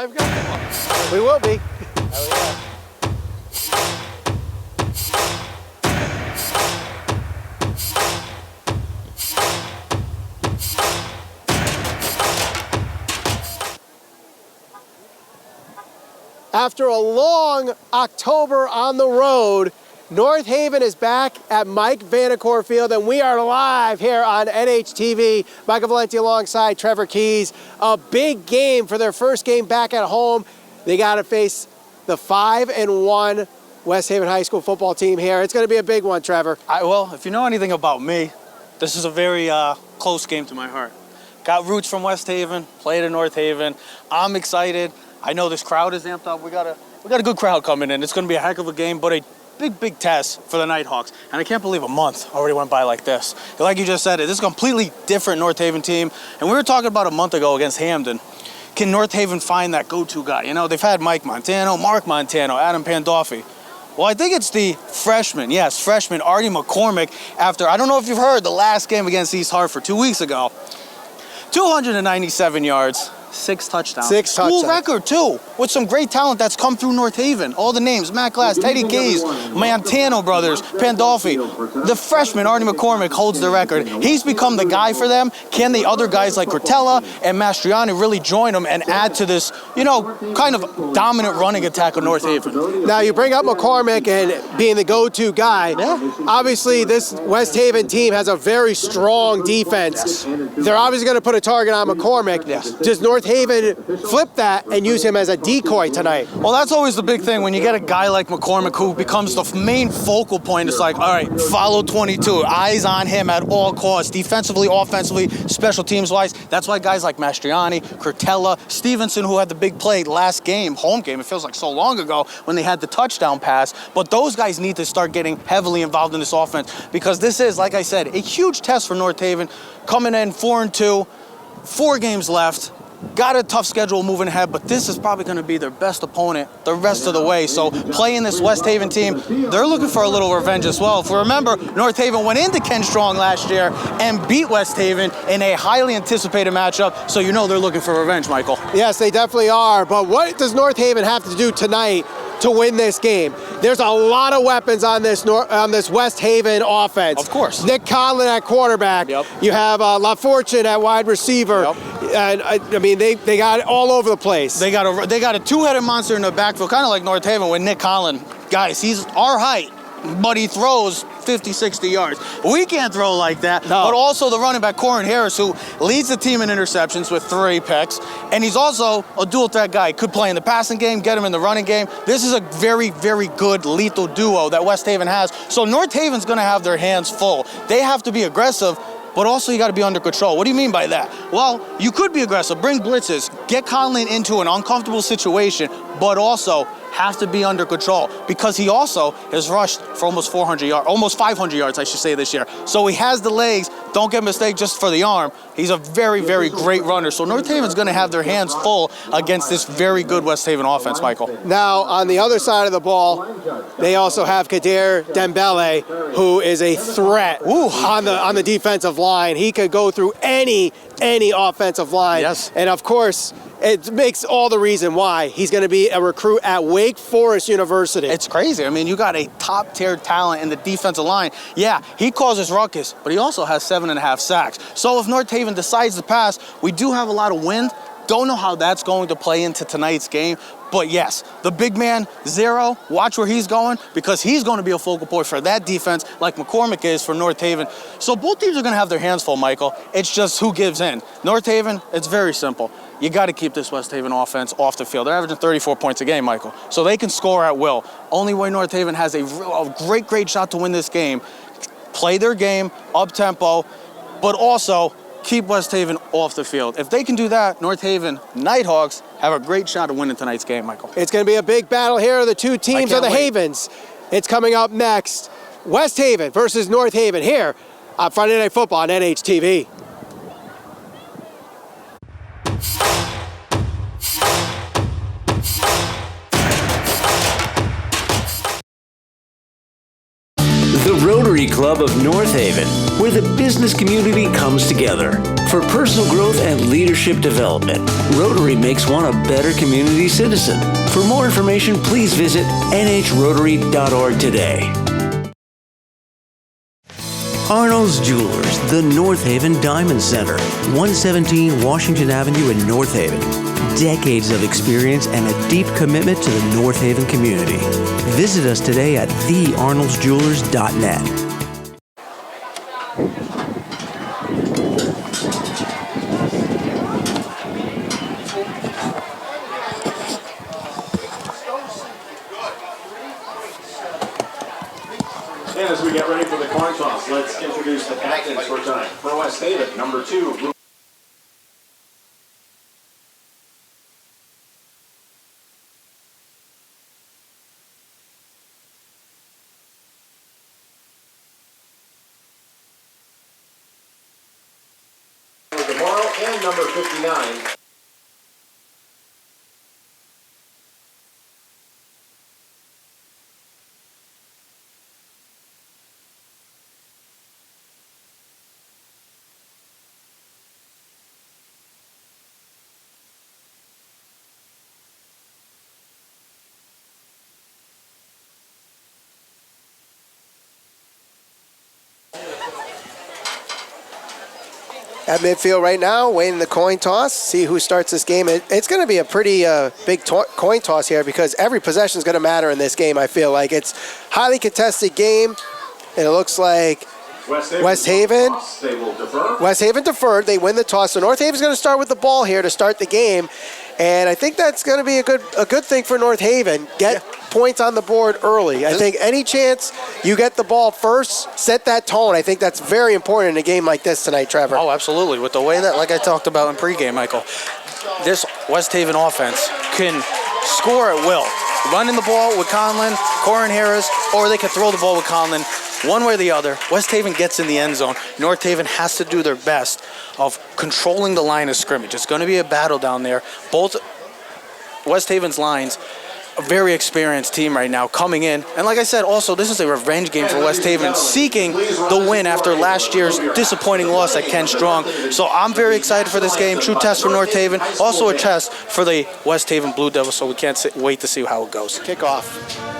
live guy? We will be. Hell yeah. After a long October on the road, North Haven is back at Mike Vanacore Field, and we are live here on NHTV. Michael Valenti alongside Trevor Keys. A big game for their first game back at home. They got to face the 5-1 West Haven High School football team here. It's going to be a big one, Trevor. Well, if you know anything about me, this is a very close game to my heart. Got roots from West Haven, played in North Haven. I'm excited. I know this crowd is amped up. We got a good crowd coming in. It's going to be a heck of a game, but a big test for the Nighthawks. And I can't believe a month already went by like this. Like you just said, this is a completely different North Haven team. And we were talking about a month ago against Hamden. Can North Haven find that go-to guy? You know, they've had Mike Montano, Mark Montano, Adam Pandolfi. Well, I think it's the freshman, Artie McCormick, after, I don't know if you've heard, the last game against East Hartford 2 weeks ago. 297 yards. 6 touchdowns. 6 touchdowns. School record, too, with some great talent that's come through North Haven. All the names, Matt Glass, Teddy Keys, Montano brothers, Pandolfi. The freshman, Artie McCormick, holds the record. He's become the guy for them. Can the other guys like Cortella and Mastriani really join him and add to this, you know, kind of dominant running attack of North Haven? Now, you bring up McCormick and being the go-to guy. Yeah. Obviously, this West Haven team has a very strong defense. They're obviously going to put a target on McCormick. Yes. Does North Haven flip that and use him as a decoy tonight? Well, that's always the big thing when you get a guy like McCormick who becomes the main focal point. It's like, all right, follow 22, eyes on him at all costs, defensively, offensively, special teams-wise. That's why guys like Mastriani, Cortella, Stevenson, who had the big play last game, home game, it feels like so long ago when they had the touchdown pass. But those guys need to start getting heavily involved in this offense because this is, like I said, a huge test for North Haven. Coming in 4-2, 4 games left. Got a tough schedule moving ahead, but this is probably going to be their best opponent the rest of the way. So playing this West Haven team, they're looking for a little revenge as well. If we remember, North Haven went into Ken Strong last year and beat West Haven in a highly anticipated matchup. So you know they're looking for revenge, Michael. Yes, they definitely are. But what does North Haven have to do tonight to win this game? There's a lot of weapons on this West Haven offense. Of course. Nick Conlon at quarterback. Yep. You have LaFortune at wide receiver. Yep. And I mean, they got it all over the place. They got a two-headed monster in the backfield, kind of like North Haven with Nick Conlon. Guys, he's our height, but he throws 50, 60 yards. We can't throw like that. No. But also the running back, Corin Harris, who leads the team in interceptions with 3 picks. And he's also a dual threat guy. Could play in the passing game, get him in the running game. This is a very, very good lethal duo that West Haven has. So North Haven's going to have their hands full. They have to be aggressive, but also you got to be under control. What do you mean by that? Well, you could be aggressive, bring blitzes, get Conlon into an uncomfortable situation, but also have to be under control because he also has rushed for almost 500 yards, I should say, this year. So he has the legs. Don't get mistaken just for the arm. He's a very, very great runner. So North Haven's going to have their hands full against this very good West Haven offense, Michael. Now, on the other side of the ball, they also have Kader Dembele, who is a threat on the defensive line. He could go through any offensive line. Yes. And of course, it makes all the reason why he's going to be a recruit at Wake Forest University. It's crazy. I mean, you got a top-tier talent in the defensive line. Yeah, he causes ruckus, but he also has 7.5 sacks. So if North Haven decides to pass, we do have a lot of wind. Don't know how that's going to play into tonight's game. But yes, the big man, Zero, watch where he's going because he's going to be a focal point for that defense like McCormick is for North Haven. So both teams are going to have their hands full, Michael. It's just who gives in. North Haven, it's very simple. You got to keep this West Haven offense off the field. They're averaging 34 points a game, Michael. So they can score at will. Only way North Haven has a great shot to win this game. Play their game, up-tempo, but also keep West Haven off the field. If they can do that, North Haven Nighthawks have a great shot at winning tonight's game, Michael. It's going to be a big battle here. The two teams are the Havens. It's coming up next. West Haven versus North Haven here on Friday Night Football on NHTV. The Rotary Club Club of North Haven, where the business community comes together. For personal growth and leadership development, Rotary makes one a better community citizen. For more information, please visit nhrotary.org today. Arnold's Jewelers, the North Haven Diamond Center, 117 Washington Avenue in North Haven. Decades of experience and a deep commitment to the North Haven community. Visit us today at thearnoldsjewelers.net. And as we get ready for the coin toss, let's introduce the captains for tonight. For West Haven, number 2. Tomorrow and number 59. At midfield right now, waiting the coin toss, see who starts this game. It's going to be a pretty big coin toss here because every possession is going to matter in this game, I feel like. It's highly contested game, and it looks like West Haven deferred. They win the toss. So North Haven's going to start with the ball here to start the game, and I think that's going to be a good thing for North Haven. Get points on the board early. I think any chance you get the ball first, set that tone. I think that's very important in a game like this tonight, Trevor. Oh, absolutely. With the way that, like I talked about in pregame, Michael, this West Haven offense can score at will. Running the ball with Conlon, Corin Harris, or they can throw the ball with Conlon. One way or the other, West Haven gets in the end zone. North Haven has to do their best of controlling the line of scrimmage. It's going to be a battle down there. Both West Haven's lines, a very experienced team right now coming in. And like I said, also, this is a revenge game for West Haven, seeking the win after last year's disappointing loss at Ken Strong. So I'm very excited for this game. True test for North Haven. Also a test for the West Haven Blue Devils, so we can't wait to see how it goes. Kickoff.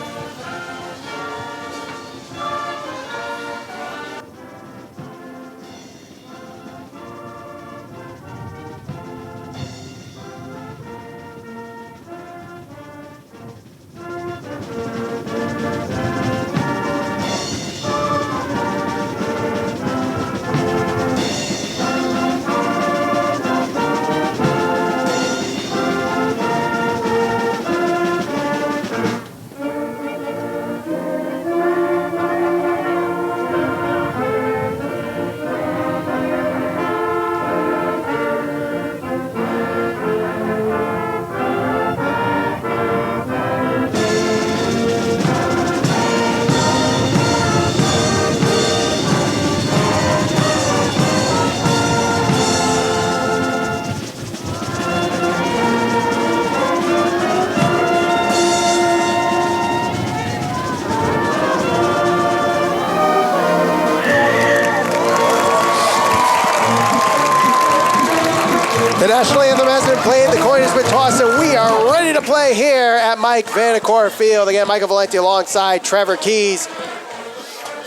The national anthem has been played, the coin has been tossed, and we are ready to play here at Mike Vanacore Field. Again, Michael Valenti alongside Trevor Keys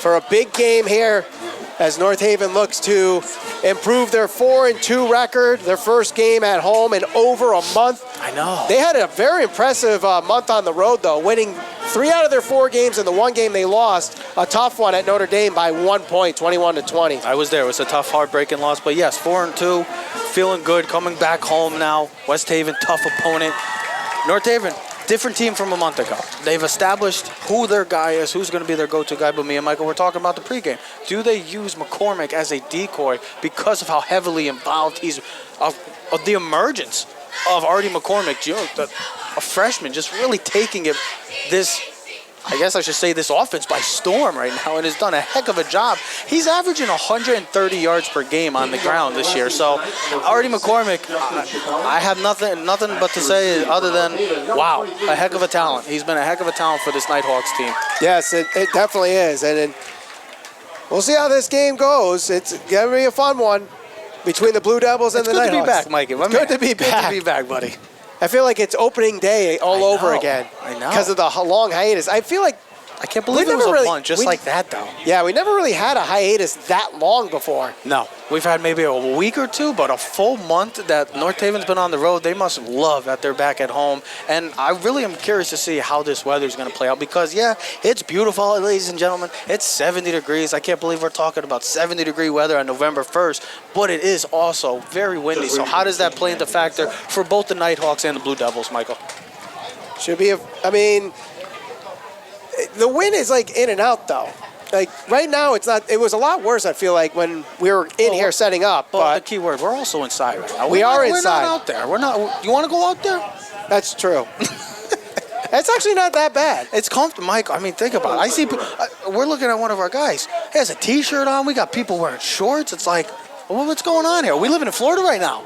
for a big game here as North Haven looks to improve their 4-2 record, their first game at home in over a month. I know. They had a very impressive month on the road, though, winning 3 out of their 4 games, and the one game they lost, a tough one at Notre Dame by 1 point, 21-20. I was there. It was a tough, heartbreaking loss. But yes, 4-2, feeling good, coming back home now. West Haven, tough opponent. North Haven, different team from a month ago. They've established who their guy is, who's going to be their go-to guy. But me and Michael were talking about the pregame. Do they use McCormick as a decoy because of how heavily involved he's of the emergence of Artie McCormick Jr., a freshman, just really taking it this offense by storm right now, and has done a heck of a job. He's averaging 130 yards per game on the ground this year. So Artie McCormick, I have nothing but to say other than, wow, a heck of a talent. He's been a heck of a talent for this Nighthawks team. Yes, it definitely is. And We'll see how this game goes. It's going to be a fun one between the Blue Devils and the Nighthawks. Good to be back, Mikey. Good to be back. Good to be back, buddy. I feel like it's opening day all over again. I know. Because of the long hiatus. I feel like I can't believe it was a month just like that, though. Yeah, we never really had a hiatus that long before. No. We've had maybe a week or two, but a full month that North Haven's been on the road. They must love that they're back at home. And I really am curious to see how this weather's going to play out because, yeah, it's beautiful, ladies and gentlemen. It's 70 degrees. I can't believe we're talking about 70-degree weather on November 1st, but it is also very windy. So how does that play into factor for both the Nighthawks and the Blue Devils, Michael? Should be, the wind is like in and out though. Like right now, it's not. It was a lot worse. I feel like when we were in here setting up. But the key word, we're also inside right now. We are inside. We're not out there. We're not. You want to go out there? That's true. It's actually not that bad. It's comfortable, Mike. I mean, think about it. I see. We're looking at one of our guys. He has a T-shirt on. We got people wearing shorts. It's like, well, what's going on here? Are we living in Florida right now?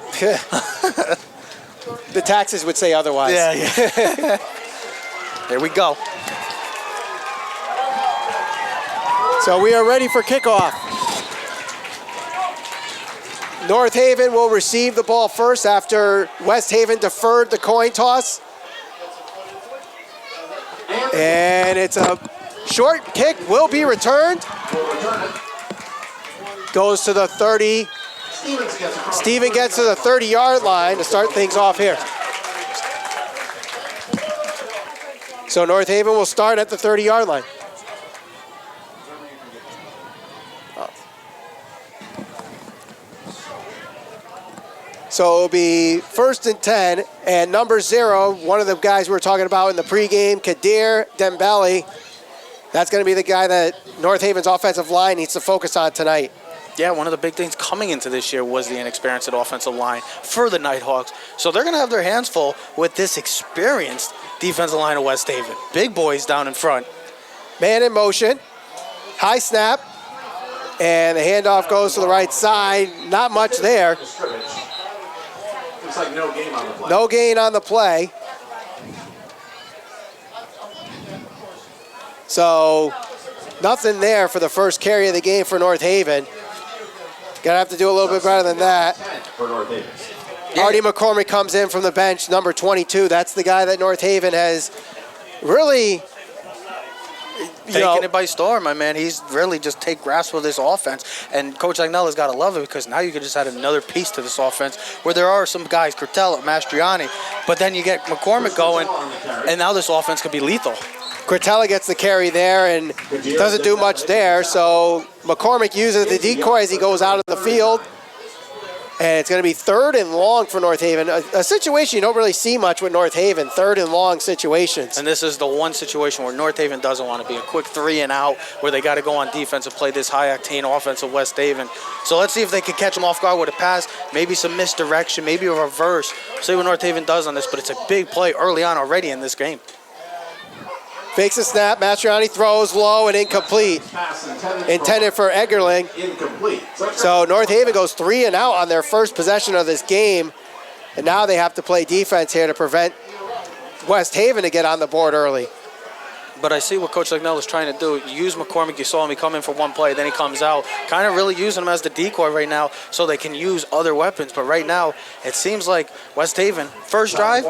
The taxes would say otherwise. Yeah. There we go. So we are ready for kickoff. North Haven will receive the ball first after West Haven deferred the coin toss. And it's a short kick, will be returned. Goes to the 30. Steven gets to the 30-yard line to start things off here. So North Haven will start at the 30-yard line. So it'll be 1st and 10, and number 0, one of the guys we were talking about in the pregame, Kadir Dembele. That's going to be the guy that North Haven's offensive line needs to focus on tonight. Yeah, one of the big things coming into this year was the inexperienced offensive line for the Nighthawks. So they're going to have their hands full with this experienced defensive line of West Haven. Big boys down in front. Man in motion. High snap. And the handoff goes to the right side. Not much there. Looks like no gain on the play. No gain on the play. So nothing there for the first carry of the game for North Haven. Gonna have to do a little bit better than that. For North Haven. Artie McCormick comes in from the bench, number 22. That's the guy that North Haven has really taking it by storm, my man. He's really just take grasp of this offense. And Coach Agnella's got to love it because now you can just add another piece to this offense where there are some guys, Cortella, Mastriani, but then you get McCormick going, and now this offense could be lethal. Cortella gets the carry there and doesn't do much there, so McCormick uses the decoy as he goes out of the field. And it's going to be 3rd and long for North Haven. A situation you don't really see much with North Haven, 3rd and long situations. And this is the one situation where North Haven doesn't want to be a quick 3 and out, where they got to go on defense and play this high-octane offense of West Haven. So let's see if they can catch them off guard with a pass, maybe some misdirection, maybe a reverse. See what North Haven does on this, but it's a big play early on already in this game. Fakes a snap, Mastriani throws low and incomplete. Intended for Eggerling. Incomplete. So North Haven goes 3 and out on their first possession of this game. And now they have to play defense here to prevent West Haven to get on the board early. But I see what Coach Legnell is trying to do. Use McCormick. You saw him. He come in for one play, then he comes out. Kind of really using him as the decoy right now so they can use other weapons. But right now, it seems like West Haven, first drive,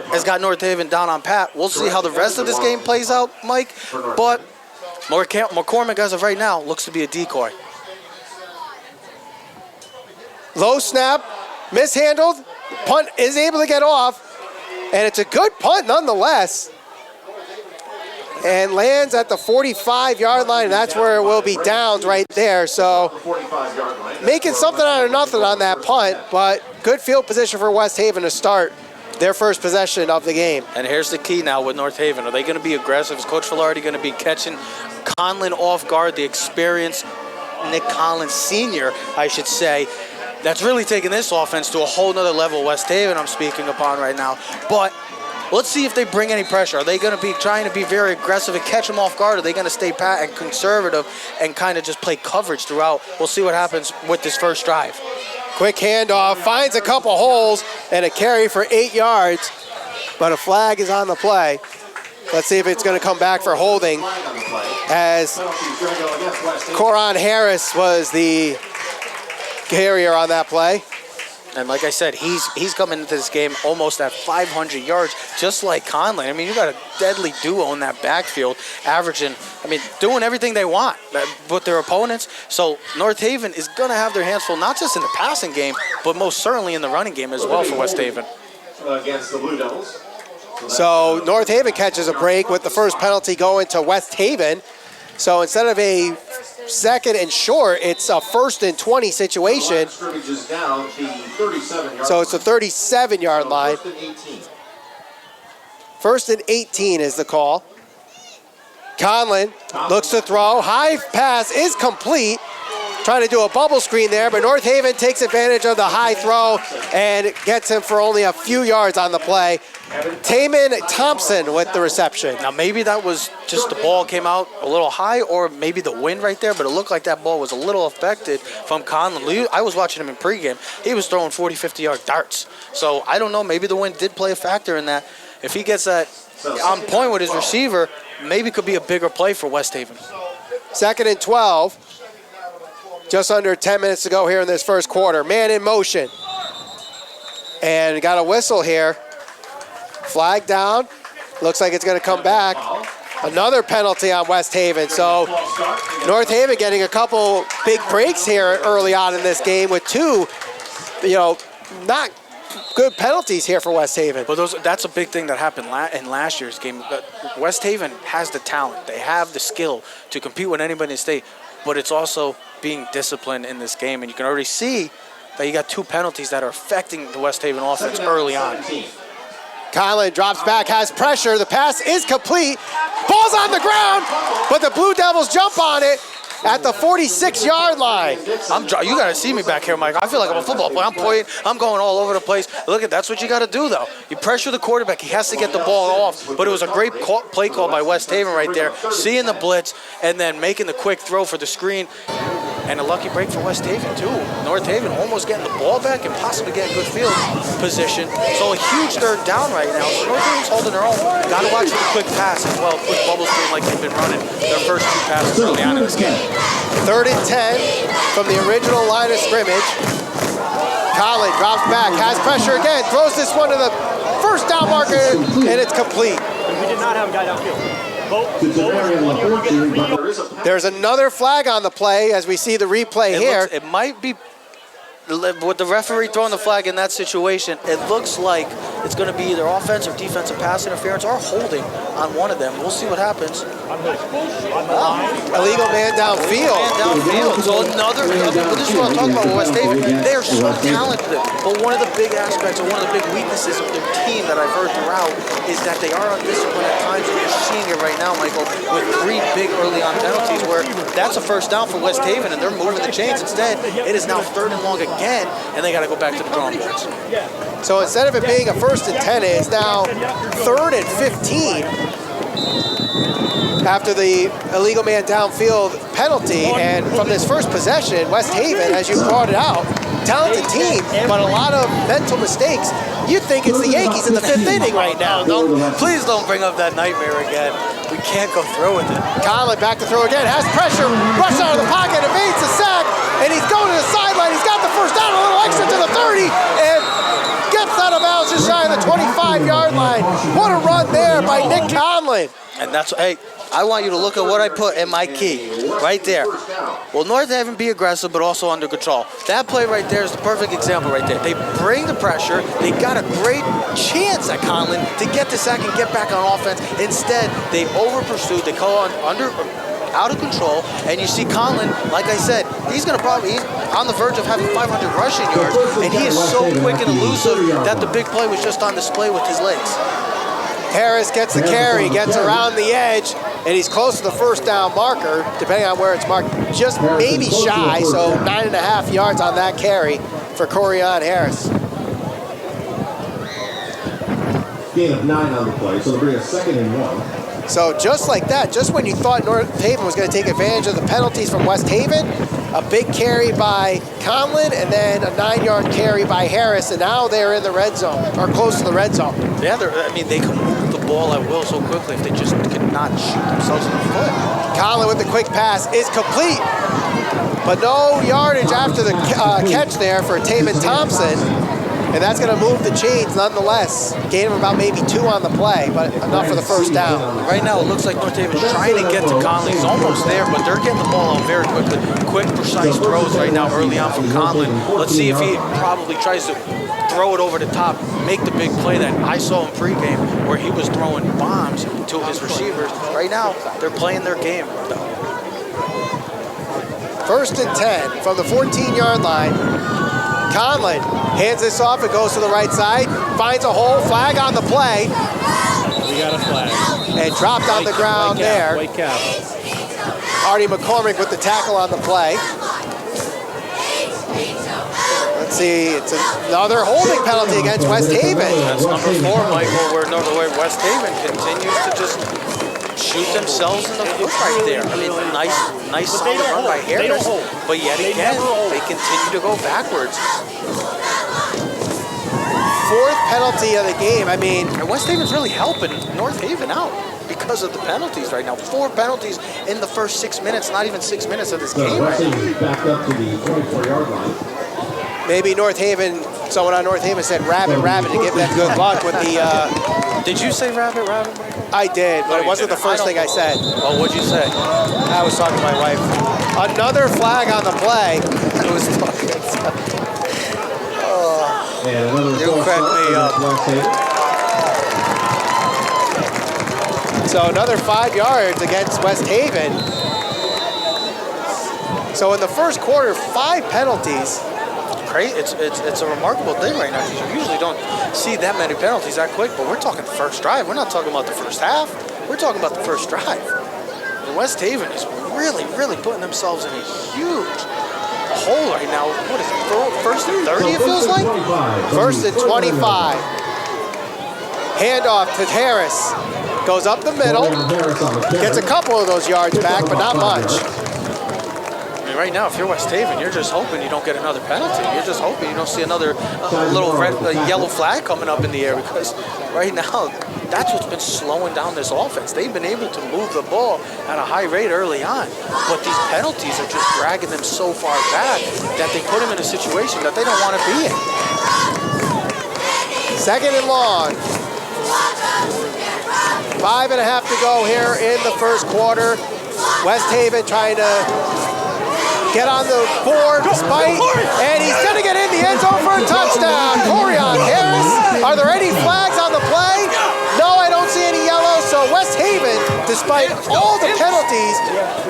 has got North Haven down on pat. We'll see how the rest of this game plays out, Mike. But McCormick, as of right now, looks to be a decoy. Low snap, mishandled. Punt is able to get off. And it's a good punt nonetheless. And lands at the 45-yard line. That's where it will be downed right there. So making something out of nothing on that punt, but good field position for West Haven to start their first possession of the game. And here's the key now with North Haven. Are they going to be aggressive? Is Coach Filardi going to be catching Conlon off guard, the experienced Nick Collins Sr., I should say, that's really taking this offense to a whole nother level. West Haven I'm speaking upon right now. But let's see if they bring any pressure. Are they going to be trying to be very aggressive and catch them off guard? Are they going to stay pat and conservative and kind of just play coverage throughout? We'll see what happens with this first drive. Quick handoff, finds a couple holes and a carry for 8 yards, but a flag is on the play. Let's see if it's going to come back for holding. as Coron Harris was the carrier on that play. And like I said, he's coming into this game almost at 500 yards, just like Conley. I mean, you got a deadly duo in that backfield, averaging, doing everything they want with their opponents. So North Haven is going to have their hands full, not just in the passing game, but most certainly in the running game as well for West Haven. Against the Blue Devils. So North Haven catches a break with the first penalty going to West Haven. So instead of a second and short, it's a 1st and 20 situation. So it's a 37-yard line. 1st and 18 is the call. Conlon looks to throw. High pass is complete. Trying to do a bubble screen there, but North Haven takes advantage of the high throw and gets him for only a few yards on the play. Taman Thompson with the reception. Now maybe that was just the ball came out a little high, or maybe the wind right there, but it looked like that ball was a little affected from Conlon. I was watching him in pregame. He was throwing 40, 50-yard darts. So I don't know, maybe the wind did play a factor in that. If he gets that on point with his receiver, maybe it could be a bigger play for West Haven. 2nd and 12. Just under 10 minutes to go here in this first quarter. Man in motion. And got a whistle here. Flag down. Looks like it's going to come back. Another penalty on West Haven. So North Haven getting a couple big breaks here early on in this game with two, not good penalties here for West Haven. Well, that's a big thing that happened in last year's game. West Haven has the talent. They have the skill to compete with anybody in the state, but it's also being disciplined in this game, and you can already see that you got two penalties that are affecting the West Haven offense early on. Conlon drops back, has pressure. The pass is complete. Ball's on the ground, but the Blue Devils jump on it at the 46-yard line. You got to see me back here, Mike. I feel like I'm a football player. I'm pointing. I'm going all over the place. Look, that's what you got to do, though. You pressure the quarterback. He has to get the ball off. But it was a great play call by West Haven right there, seeing the blitz and then making the quick throw for the screen. And a lucky break for West Haven, too. North Haven almost getting the ball back and possibly getting good field position. So a huge third down right now. So North Haven's holding their own. Got to watch for the quick pass as well. Quick bubble screen like they've been running their first two passes early on in this game. 3rd and 10 from the original line of scrimmage. Conlon drops back, has pressure again, throws this one to the first down marker, and it's complete. We did not have a guy downfield. There's another flag on the play as we see the replay here. It might be, with the referee throwing the flag in that situation, it looks like it's going to be either offense or defensive pass interference or holding on one of them. We'll see what happens. Illegal man downfield. So this is what I'm talking about with West Haven. They are so talented, but one of the big aspects or one of the big weaknesses of their team that I've heard throughout is that they are undisciplined at times, and you're seeing it right now, Michael, with 3 big early on penalties where that's a first down for West Haven, and they're moving the chains. Instead, it is now 3rd and long again, and they got to go back to the drawing boards. So instead of it being a 1st and 10, it's now 3rd and 15 after the illegal man downfield penalty. And from this first possession, West Haven, as you brought it out, talented team, but a lot of mental mistakes. You'd think it's the Yankees in the 5th inning right now. Please don't bring up that nightmare again. We can't go through with it. Conlon back to throw again, has pressure, rush out of the pocket, evades the sack, and he's going to the sideline. He's got the first down, a little extra to the 30, and gets out of bounds just shy of the 25-yard line. What a run there by Nick Conlon. And that's, hey, I want you to look at what I put in my key right there. Will North Haven be aggressive but also under control? That play right there is the perfect example right there. They bring the pressure. They got a great chance at Conlon to get the sack and get back on offense. Instead, they over-pursued. They call on out of control, and you see Conlon, like I said, he's on the verge of having 500 rushing yards, and he is so quick and elusive that the big play was just on display with his legs. Harris gets the carry, gets around the edge, and he's close to the first down marker, depending on where it's marked, just maybe shy, so 9.5 yards on that carry for Coron Harris. Gain of 9 on the play, so they'll bring a 2nd and 1. So just like that, just when you thought North Haven was going to take advantage of the penalties from West Haven, a big carry by Conlon, and then a 9-yard carry by Harris, and now they're in the red zone, or close to the red zone. Yeah, they can move the ball at will so quickly if they just could not shoot themselves in the foot. Conlon with the quick pass is complete, but no yardage after the catch there for Taven Thompson. And that's going to move the chains nonetheless. Gain of about maybe 2 on the play, but enough for the first down. Right now, it looks like North Haven's trying to get to Conley. He's almost there, but they're getting the ball out very quickly. Quick, precise throws right now early on from Conlon. Let's see if he probably tries to throw it over the top, make the big play that I saw in pregame where he was throwing bombs to his receivers. Right now, they're playing their game, though. 1st and 10 from the 14-yard line. Conlon hands this off, it goes to the right side, finds a hole, flag on the play. We got a flag. And dropped on the ground there. White cap. Artie McCormick with the tackle on the play. Let's see, it's another holding penalty against West Haven. That's number 4, Michael, where West Haven continues to just shoot themselves in the foot right there. I mean, nice solid run by Harris, but yet again, they continue to go backwards. 4th penalty of the game. I mean, and West Haven's really helping North Haven out because of the penalties right now. 4 penalties in the first 6 minutes, not even 6 minutes of this game right now. Back up to the 24-yard line. Maybe North Haven, someone on North Haven said rabbit to give them good luck with the... Did you say rabbit, Michael? I did, but it wasn't the first thing I said. Oh, what'd you say? I was talking to my wife. Another flag on the play. I was talking. You cracked me up. So another 5 yards against West Haven. So in the first quarter, 5 penalties. It's a remarkable thing right now because you usually don't see that many penalties that quick, but we're talking first drive. We're not talking about the first half. We're talking about the first drive. And West Haven is really putting themselves in a huge hole right now. What is it, first and 30 it feels like? 1st and 25. Handoff to Harris. Goes up the middle. Gets a couple of those yards back, but not much. Right now, if you're West Haven, you're just hoping you don't get another penalty. You're just hoping you don't see another little yellow flag coming up in the air because right now, that's what's been slowing down this offense. They've been able to move the ball at a high rate early on, but these penalties are just dragging them so far back that they put them in a situation that they don't want to be in. 2nd and long. 5.5 to go here in the first quarter. West Haven trying to get on the board despite, and he's going to get in the end zone for a touchdown. Corian Harris. Are there any flags on the play? No, I don't see any yellow. So West Haven, despite all the penalties,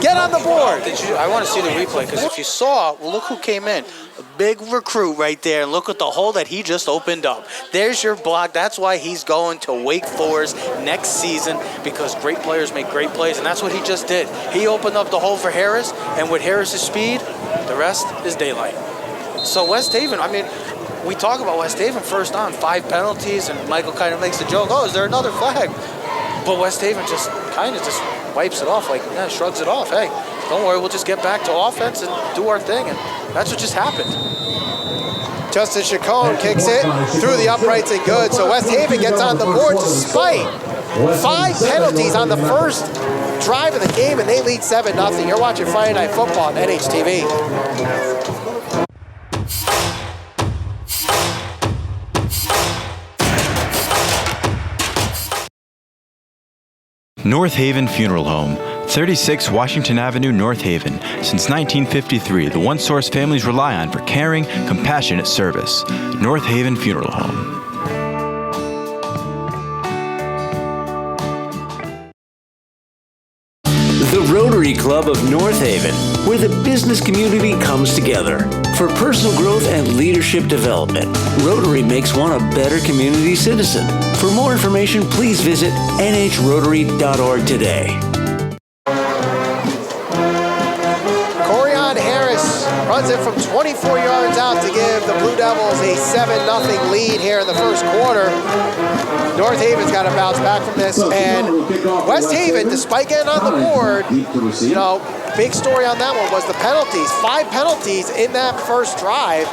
get on the board. I want to see the replay because if you saw, well, look who came in. A big recruit right there. And look at the hole that he just opened up. There's your block. That's why he's going to Wake Forest next season because great players make great plays. And that's what he just did. He opened up the hole for Harris. And with Harris's speed, the rest is daylight. So West Haven, I mean, we talk about West Haven first on 5 penalties. And Michael kind of makes the joke, oh, is there another flag? But West Haven just kind of just wipes it off, like, yeah, shrugs it off. Hey, don't worry, we'll just get back to offense and do our thing. And that's what just happened. Justin Chacon kicks it through the uprights and good. So West Haven gets on the board despite 5 penalties on the first drive of the game, and they lead 7-0. You're watching Friday Night Football on NHTV. North Haven Funeral Home, 36 Washington Avenue, North Haven. Since 1953, the one source families rely on for caring, compassionate service. North Haven Funeral Home. The Rotary Club of North Haven, where the business community comes together. For personal growth and leadership development, Rotary makes one a better community citizen. For more information, please visit nhrotary.org today. Corian Harris runs it from 24 yards out to give the Blue Devils a 7-0 lead here in the first quarter. North Haven's got to bounce back from this, and West Haven, despite getting on the board, you know, big story on that one was the penalties. 5 penalties in that first drive,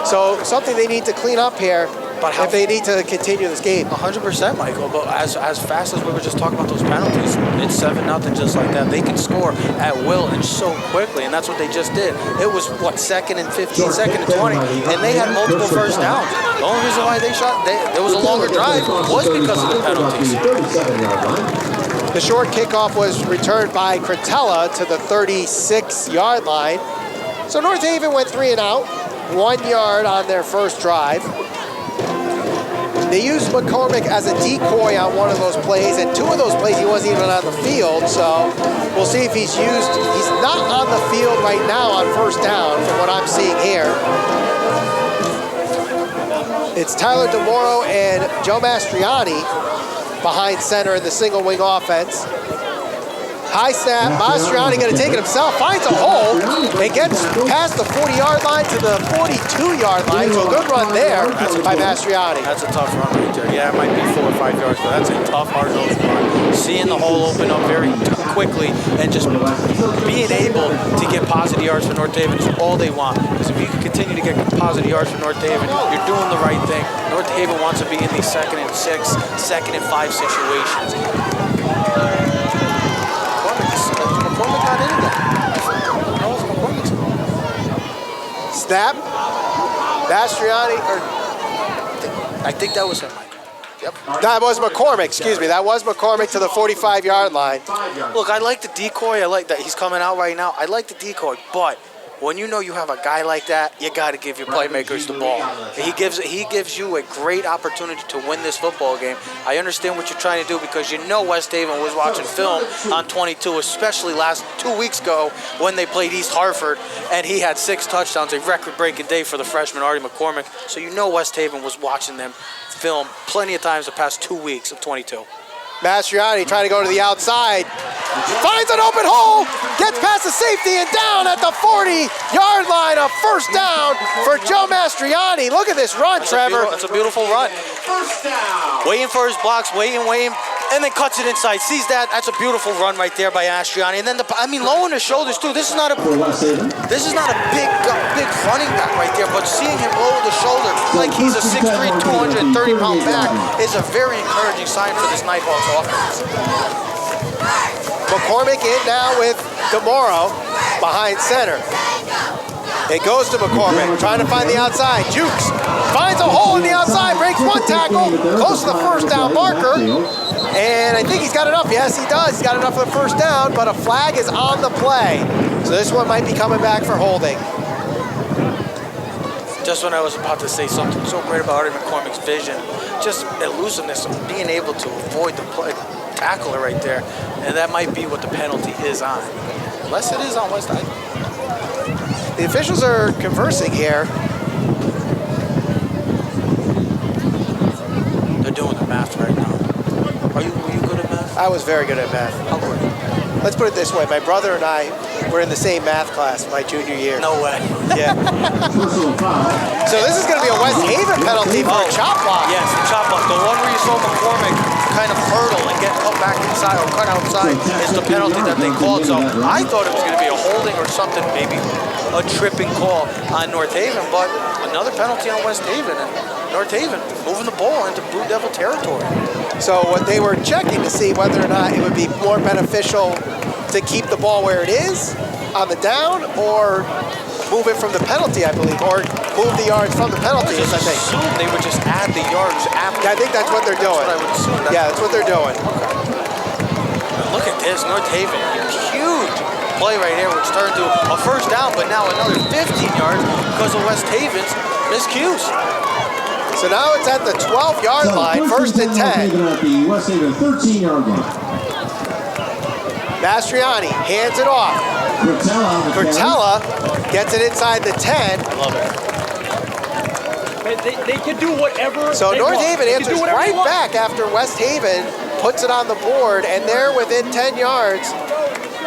so something they need to clean up here. But how if they need to continue this game. 100%, Michael. But as fast as we were just talking about those penalties, it's 7-0 just like that. They can score at will and so quickly, and that's what they just did. It was what, 2nd and 15, 2nd and 20, and they had multiple first downs. The only reason why they shot, there was a longer drive was because of the penalties. The short kickoff was returned by Cretella to the 36-yard line. So North Haven went 3 and out, 1 yard on their first drive. They used McCormick as a decoy on one of those plays, and 2 of those plays he wasn't even on the field, so we'll see if he's used. He's not on the field right now on first down from what I'm seeing here. It's Tyler DeMoro and Joe Mastriani behind center in the single wing offense. High snap, Mastriani going to take it himself, finds a hole, and gets past the 40-yard line to the 42-yard line. So a good run there by Mastriani. That's a tough run right there. Yeah, it might be 4 or 5 yards, but that's a tough, hard-nosed run. Seeing the hole open up very quickly and just being able to get positive yards for North Haven is all they want. Because if you can continue to get positive yards for North Haven, you're doing the right thing. North Haven wants to be in these 2nd and 6, 2nd and 5 situations. McCormick got into that. That was McCormick's. Snap. Mastriani, I think that was him, Mike. Yep. that was McCormick, excuse me. That was McCormick to the 45-yard line. Look, I like the decoy. I like that he's coming out right now. I like the decoy, but when you know you have a guy like that, you got to give your playmakers the ball. He gives you a great opportunity to win this football game. I understand what you're trying to do because you know West Haven was watching film on 22, especially 2 weeks ago when they played East Hartford, and he had 6 touchdowns, a record-breaking day for the freshman Artie McCormick. So you know West Haven was watching them film plenty of times the past 2 weeks of 22. Mastriani trying to go to the outside. Finds an open hole, gets past the safety and down at the 40-yard line. A first down for Joe Mastriani. Look at this run, Trevor. It's a beautiful run. First down. Waiting for his blocks, waiting, and then cuts it inside. Sees that. That's a beautiful run right there by Mastriani. And then lowering his shoulders too. This is not a big running back right there, but seeing him lower the shoulder like he's a 6'3", 230-pound back is a very encouraging sign for this Nighthawks offense. McCormick in now with DeMoro behind center. It goes to McCormick, trying to find the outside. Jukes finds a hole in the outside, breaks 1 tackle, close to the first down marker. And I think he's got enough. Yes, he does. He's got enough for the first down, but a flag is on the play. So this one might be coming back for holding. Just when I was about to say something so great about Artie McCormick's vision, just elusiveness of being able to avoid the tackler right there, and that might be what the penalty is on. Unless it is on West Haven. The officials are conversing here. They're doing the math right now. Were you good at math? I was very good at math. How good? Let's put it this way. My brother and I were in the same math class my junior year. No way. Yeah. So this is going to be a West Haven penalty for a chop block. Yes, the chop block. The one where you saw McCormick kind of hurdle and get cut back inside or cut outside is the penalty that they called. So I thought it was going to be a holding or something, maybe a tripping call on North Haven, but another penalty on West Haven. And North Haven moving the ball into Blue Devil territory. So what they were checking to see whether or not it would be more beneficial to keep the ball where it is on the down or move it from the penalty, I believe, or move the yards from the penalty, I I think. assume they would just add the yards after. Yeah, I think that's what they're doing. That's what I would assume. Yeah, that's what they're doing. Look at this, North Haven, huge play right here, which turned to a first down, but now another 15 yards because of West Haven's miscues. So now it's at the 12-yard line, first and 10. At the West Haven 13-yard line. Mastriani hands it off. Cretella gets it inside the 10. I love it. They can do whatever. So they North want. Haven They can answers do whatever right they want. back after West Haven puts it on the board, and they're within 10 yards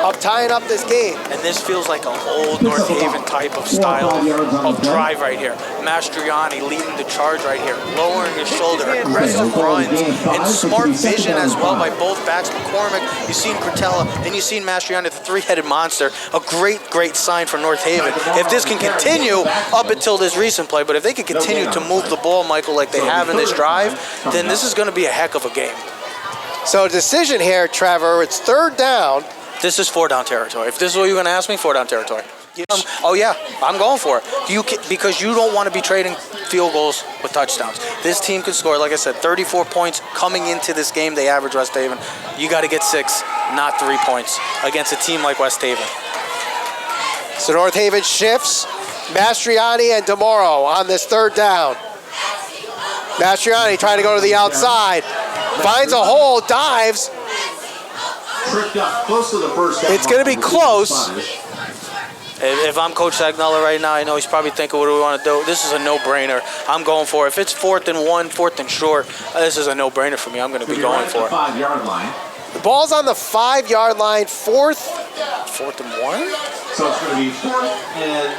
of tying up this game. And this feels like an old North Haven type of style of drive right here. Mastriani leading the charge right here, lowering his shoulder, aggressive runs, and smart vision as well by both backs. McCormick, you've seen Cortella, and you've seen Mastriani, the three-headed monster. A great sign for North Haven. If this can continue up until this recent play, but if they can continue to move the ball, Michael, like they have in this drive, then this is going to be a heck of a game. So decision here, Trevor, it's third down. This is 4-down territory. If this is what you're going to ask me, 4-down territory. Oh yeah, I'm going for it. Because you don't want to be trading field goals with touchdowns. This team can score, like I said, 34 points coming into this game. They average West Haven. You got to get 6, not 3 points against a team like West Haven. So North Haven shifts Mastriani and DeMoro on this third down. Mastriani trying to go to the outside. Finds a hole, dives. Tripped up close to the first down. It's going to be close. If I'm Coach Sagnola right now, I know he's probably thinking, what do we want to do? This is a no-brainer. I'm going for it. If it's 4th and 1, 4th and short, this is a no-brainer for me. I'm going to be going for it. 5-yard line. The ball's on the 5-yard line, 4th. 4th and 1? So it's going to be 4th and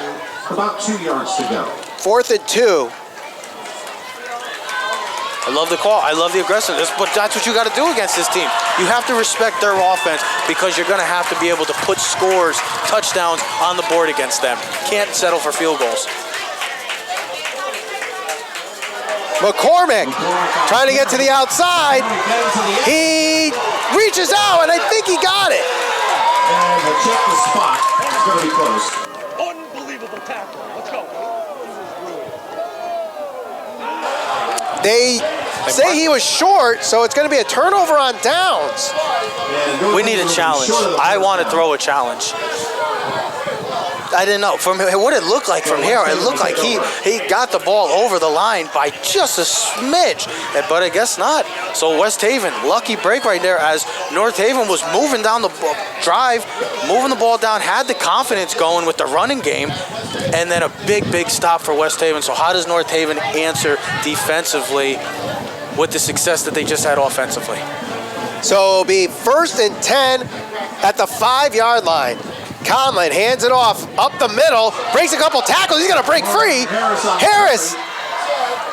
about 2 yards to go. 4th and 2. I love the call. I love the aggressiveness, but that's what you got to do against this team. You have to respect their offense because you're going to have to be able to put scores, touchdowns on the board against them. Can't settle for field goals. McCormick trying to get to the outside. He reaches out, and I think he got it. And we'll check the spot. It's going to be close. Unbelievable tackle. Let's go. They say he was short, so it's going to be a turnover on downs. We need a challenge. I want to throw a challenge. I didn't know. From what it looked like from here, it looked like he got the ball over the line by just a smidge, but I guess not. So West Haven, lucky break right there as North Haven was moving down the drive, moving the ball down, had the confidence going with the running game, and then a big stop for West Haven. So how does North Haven answer defensively with the success that they just had offensively? So it'll be 1st and 10 at the 5-yard line. Conlon hands it off up the middle, breaks a couple tackles. He's going to break free. Harris,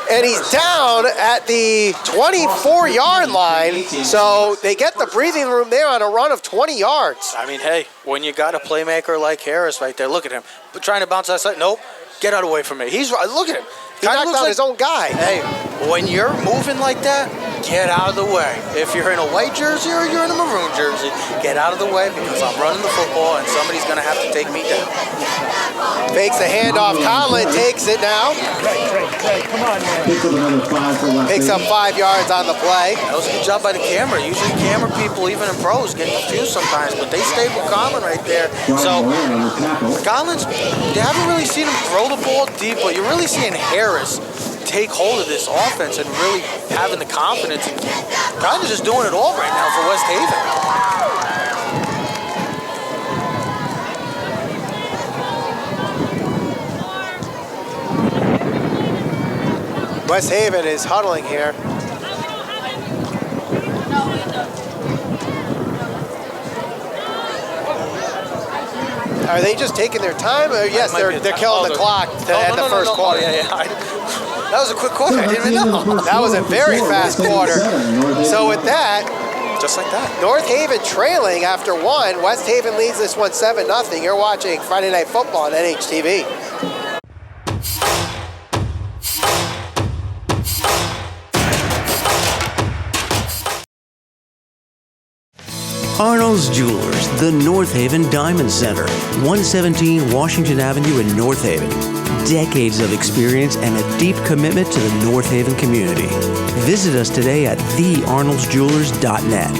and he's down at the 24-yard line. So they get the breathing room there on a run of 20 yards. I mean, hey, when you got a playmaker like Harris right there, look at him. But trying to bounce outside, nope, get out of the way from me. Look at him. He knocked out his own guy. Hey, when you're moving like that, get out of the way. If you're in a white jersey or you're in a maroon jersey, get out of the way because I'm running the football and somebody's going to have to take me down. Fakes the handoff. Conlon takes it now. Come on, man. Picks up 5 yards on the play. That was a good job by the camera. Usually camera people, even in pros, get confused sometimes, but they stayed with Conlon right there. So Conlon's, you haven't really seen him throw the ball deep, but you're really seeing Harris take hold of this offense and really having the confidence and kind of just doing it all right now for West Haven. West Haven is huddling here. Are they just taking their time? Yes, they're killing the clock to end the first quarter. Oh, yeah. That was a quick quarter. I didn't even know. That was a very fast quarter. So with that, just like that, North Haven trailing after 1. West Haven leads this one 7-0. You're watching Friday Night Football on NHTV. Arnold's Jewelers, the North Haven Diamond Center, 117 Washington Avenue in North Haven. Decades of experience and a deep commitment to the North Haven community. Visit us today at thearnoldsjewelers.net.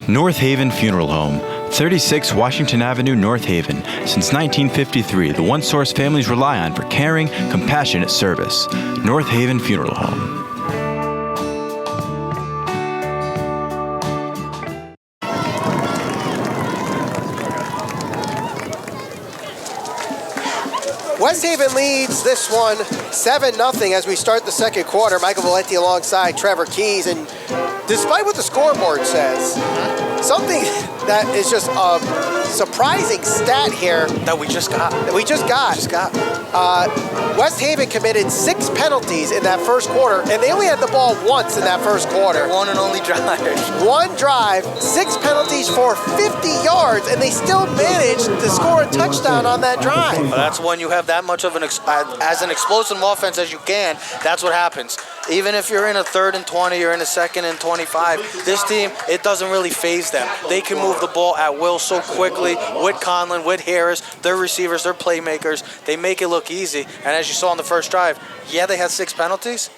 North Haven Funeral Home, 36 Washington Avenue, North Haven. Since 1953, the one source families rely on for caring, compassionate service. North Haven Funeral Home. West Haven leads this one 7-0 as we start the second quarter. Michael Valenti alongside Trevor Keys, and despite what the scoreboard says, something that is just a surprising stat here That we just got. that we just got. West Haven committed 6 penalties in that first quarter, and they only had the ball once in that first quarter. One and only drive. One drive, 6 penalties for 50 yards, and they still managed to score a touchdown on that drive. Well, that's when you have that much of as an explosive offense as you can. That's what happens. Even if you're in a 3rd and 20, you're in a 2nd and 25. This team, it doesn't really faze them. They can move the ball at will so quickly with Conlon, with Harris, their receivers, their playmakers. They make it look easy. And as you saw on the first drive, yeah, they had 6 penalties.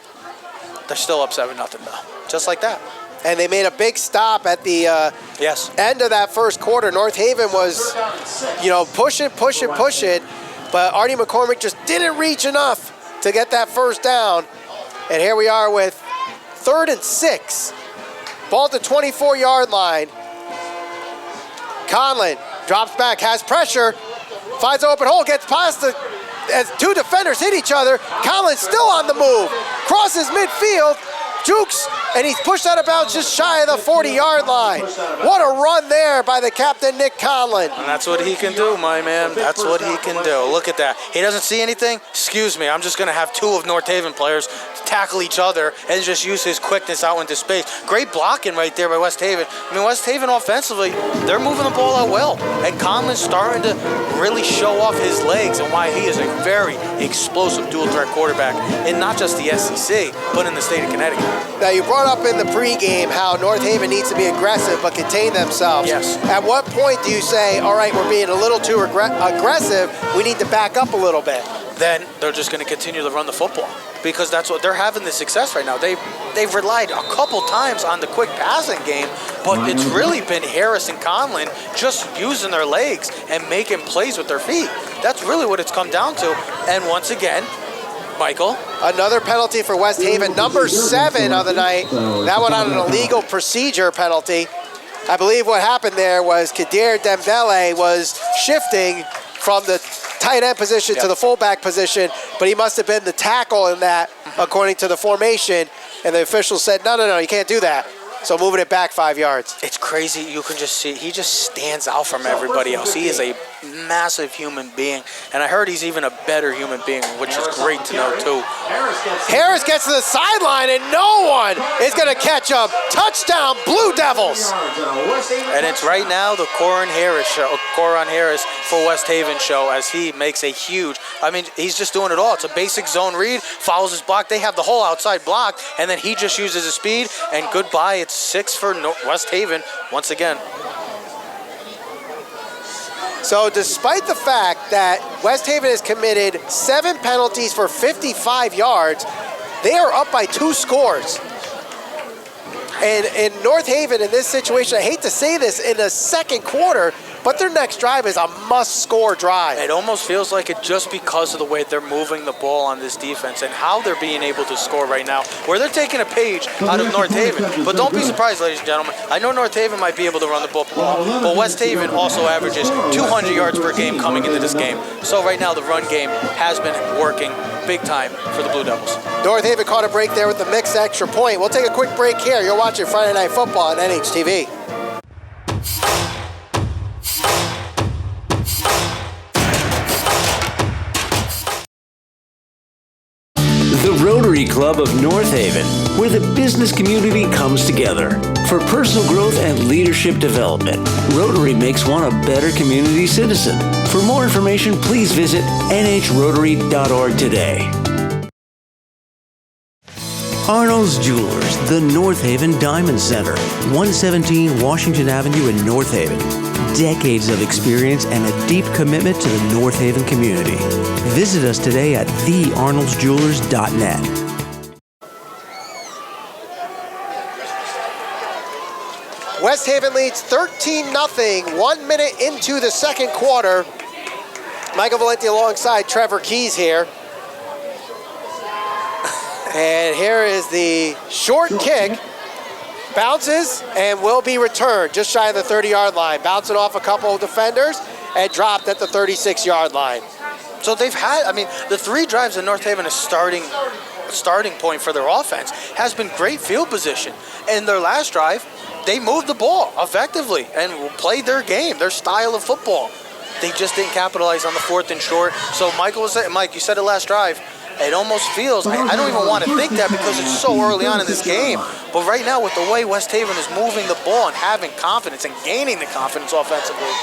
They're still up 7-0 though. Just like that. And they made a big stop at the Yes. end of that first quarter. North Haven was, pushing, but Artie McCormick just didn't reach enough to get that first down. And here we are with 3rd and 6. Ball at the 24-yard line. Conlon drops back, has pressure, finds an open hole, gets past as 2 defenders hit each other. Conlon still on the move, crosses midfield, jukes, and he's pushed out of bounds just shy of the 40-yard line. What a run there by the captain, Nick Conlon. And that's what he can do, my man. That's what he can do. Look at that. He doesn't see anything? Excuse me. I'm just going to have 2 of North Haven players tackle each other and just use his quickness out into space. Great blocking right there by West Haven. I mean, West Haven offensively, they're moving the ball out well. And Conlon's starting to really show off his legs and why he is a very explosive dual-threat quarterback in not just the SEC, but in the state of Connecticut. Now, you brought up in the pregame how North Haven needs to be aggressive but contain themselves. Yes. At what point do you say, all right, we're being a little too aggressive, we need to back up a little bit? Then they're just going to continue to run the football because that's what they're having the success right now. They've relied a couple times on the quick passing game, but it's really been Harris and Conlon just using their legs and making plays with their feet. That's really what it's come down to. And once again, Michael. Another penalty for West Haven, number 7 of the night. That one on an illegal procedure penalty. I believe what happened there was Kadir Dembele was shifting from the tight end position to the fullback position, but he must have been the tackle in that, according to the formation, and the official said, no, you can't do that. So moving it back 5 yards. It's crazy. You can just see, he just stands out from everybody else. He is a massive human being. And I heard he's even a better human being, which is great to know, too. Harris gets to the sideline, and no one is going to catch him. Touchdown, Blue Devils. And it's right now the Coron Harris for West Haven show as he makes a huge, he's just doing it all. It's a basic zone read, follows his block. They have the whole outside block, and then he just uses his speed, and goodbye. It's 6 for West Haven once again. So despite the fact that West Haven has committed 7 penalties for 55 yards, they are up by 2 scores. And in North Haven, in this situation, I hate to say this, in the second quarter, but their next drive is a must-score drive. It almost feels like it just because of the way they're moving the ball on this defense and how they're being able to score right now, where they're taking a page out of North Haven. But don't be surprised, ladies and gentlemen. I know North Haven might be able to run the ball, but West Haven also averages 200 yards per game coming into this game. So right now, the run game has been working big time for the Blue Devils. North Haven caught a break there with the mixed extra point. We'll take a quick break here. You're watching Friday Night Football on NHTV. The Rotary Club of North Haven, where the business community comes together. For personal growth and leadership development, Rotary makes one a better community citizen. For more information, please visit nhrotary.org today. Arnold's Jewelers, the North Haven Diamond Center, 117 Washington Avenue in North Haven. Decades of experience and a deep commitment to the North Haven community. Visit us today at thearnoldsjewelers.net. West Haven leads 13-0, 1 minute into the second quarter. Michael Valenti alongside Trevor Keys here. And here is the short kick. Bounces and will be returned just shy of the 30-yard line. Bouncing off a couple of defenders and dropped at the 36-yard line. So they've had, the 3 drives that North Haven is starting starting point for their offense has been great field position. In their last drive, they moved the ball effectively and played their game, their style of football. They just didn't capitalize on the 4th and short. So Mike, you said it last drive. It almost feels, I don't even want to think that because it's so early on in this game. But right now, with the way West Haven is moving the ball and having confidence and gaining the confidence offensively,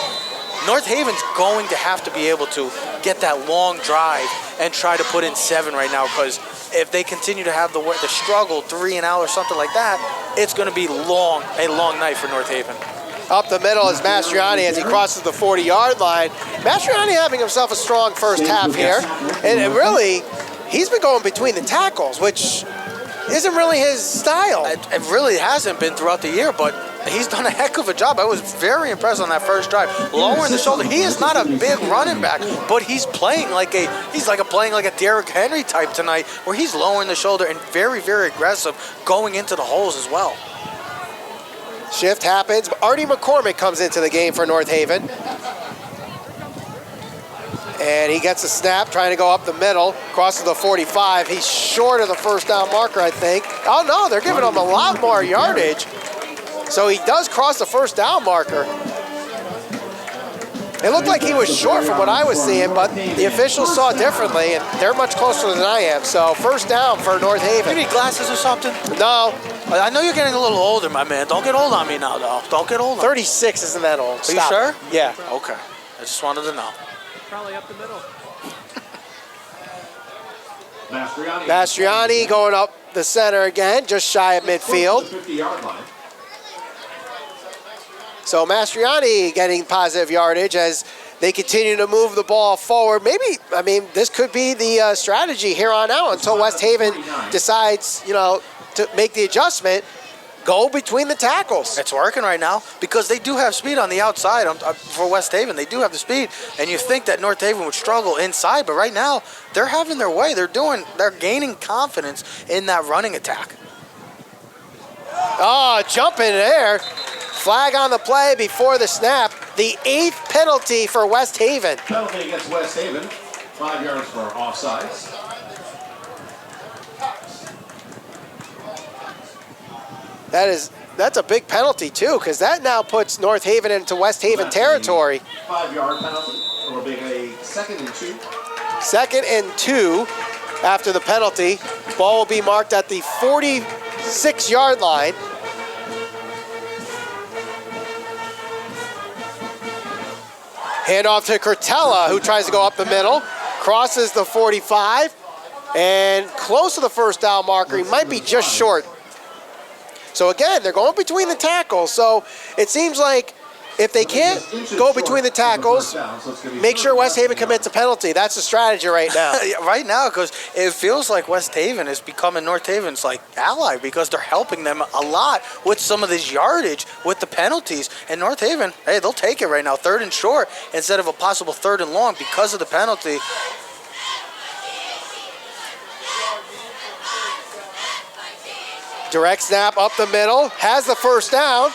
North Haven's going to have to be able to get that long drive and try to put in 7 right now, because if they continue to have the struggle 3 and out or something like that, it's going to be a long night for North Haven. Up the middle is Mastriani as he crosses the 40-yard line. Mastriani having himself a strong first half here. And really, he's been going between the tackles, which isn't really his style. It really hasn't been throughout the year, but he's done a heck of a job. I was very impressed on that first drive. Lowering the shoulder. He is not a big running back, but he's playing like a Derrick Henry type tonight, where he's lowering the shoulder and very, very aggressive going into the holes as well. Shift happens. Artie McCormick comes into the game for North Haven. And he gets a snap, trying to go up the middle, crosses the 45. He's short of the first down marker, I think. Oh, no, they're giving him a lot more yardage. So he does cross the first down marker. It looked like he was short from what I was seeing, but the officials saw it differently, and they're much closer than I am. So first down for North Haven. You need glasses or something? No. I know you're getting a little older, my man. Don't get old on me now, though. Don't get old on me. 36 isn't that old. Are you sure? Yeah. Okay. I just wanted to know. Probably up the middle. Mastriani going up the center again, just shy of midfield. 50-yard line. So Mastriani getting positive yardage as they continue to move the ball forward. Maybe, I mean, this could be the strategy here on out until West Haven decides, to make the adjustment. Go between the tackles. It's working right now because they do have speed on the outside for West Haven. They do have the speed, and you think that North Haven would struggle inside, but right now they're having their way. They're gaining confidence in that running attack. Oh, jump in there. Flag on the play before the snap. The 8th penalty for West Haven. Penalty against West Haven. 5 yards for offsides. That's a big penalty too, because that now puts North Haven into West Haven territory. 5-yard penalty. It'll be a 2nd and 2. 2nd and 2 after the penalty. Ball will be marked at the 46-yard line. Handoff to Curtella, who tries to go up the middle, crosses the 45, and close to the first down marker. He might be just short. So again, they're going between the tackles. So it seems like if they can't go between the tackles, make sure West Haven commits a penalty. That's the strategy right now. Right now, because it feels like West Haven is becoming North Haven's ally, because they're helping them a lot with some of this yardage with the penalties. And North Haven, hey, they'll take it right now, 3rd and short instead of a possible 3rd and long because of the penalty. Direct snap up the middle, has the first down.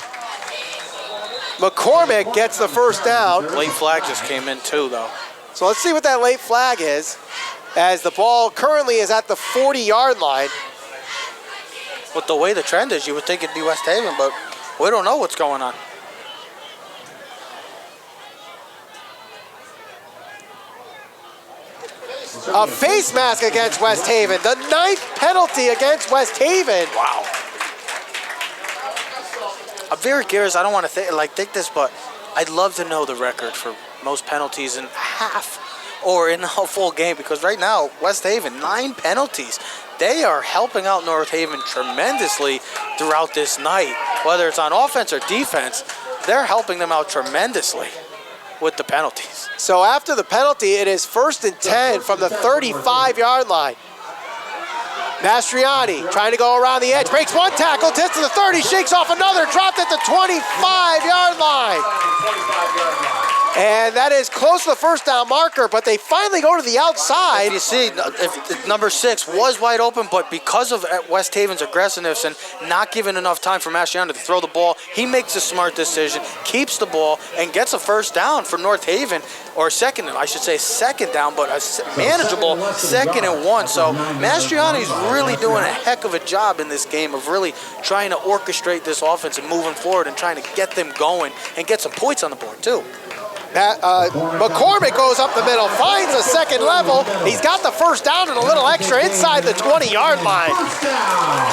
McCormick gets the first down. Late flag just came in too, though. So let's see what that late flag is, as the ball currently is at the 40-yard line. With the way the trend is, you would think it'd be West Haven, but we don't know what's going on. A face mask against West Haven. The 9th penalty against West Haven. Wow. I'm very curious. I don't want to think this, but I'd love to know the record for most penalties in half or in a full game, because right now, West Haven, 9 penalties. They are helping out North Haven tremendously throughout this night. Whether it's on offense or defense, they're helping them out tremendously with the penalties. So after the penalty, it is 1st and 10 from the 35-yard line. Mastriani trying to go around the edge, breaks one tackle, gets to the 30, shakes off another, dropped at the 25-yard line. And that is close to the first down marker, but they finally go to the outside. If you see, if number 6 was wide open, but because of West Haven's aggressiveness and not giving enough time for Mastriano to throw the ball, he makes a smart decision, keeps the ball, and gets a first down for North Haven, or second down, but a manageable 2nd and 1. So Mastriano's really doing a heck of a job in this game of really trying to orchestrate this offense and moving forward and trying to get them going and get some points on the board too. McCormick goes up the middle, finds a second level. He's got the first down and a little extra inside the 20-yard line.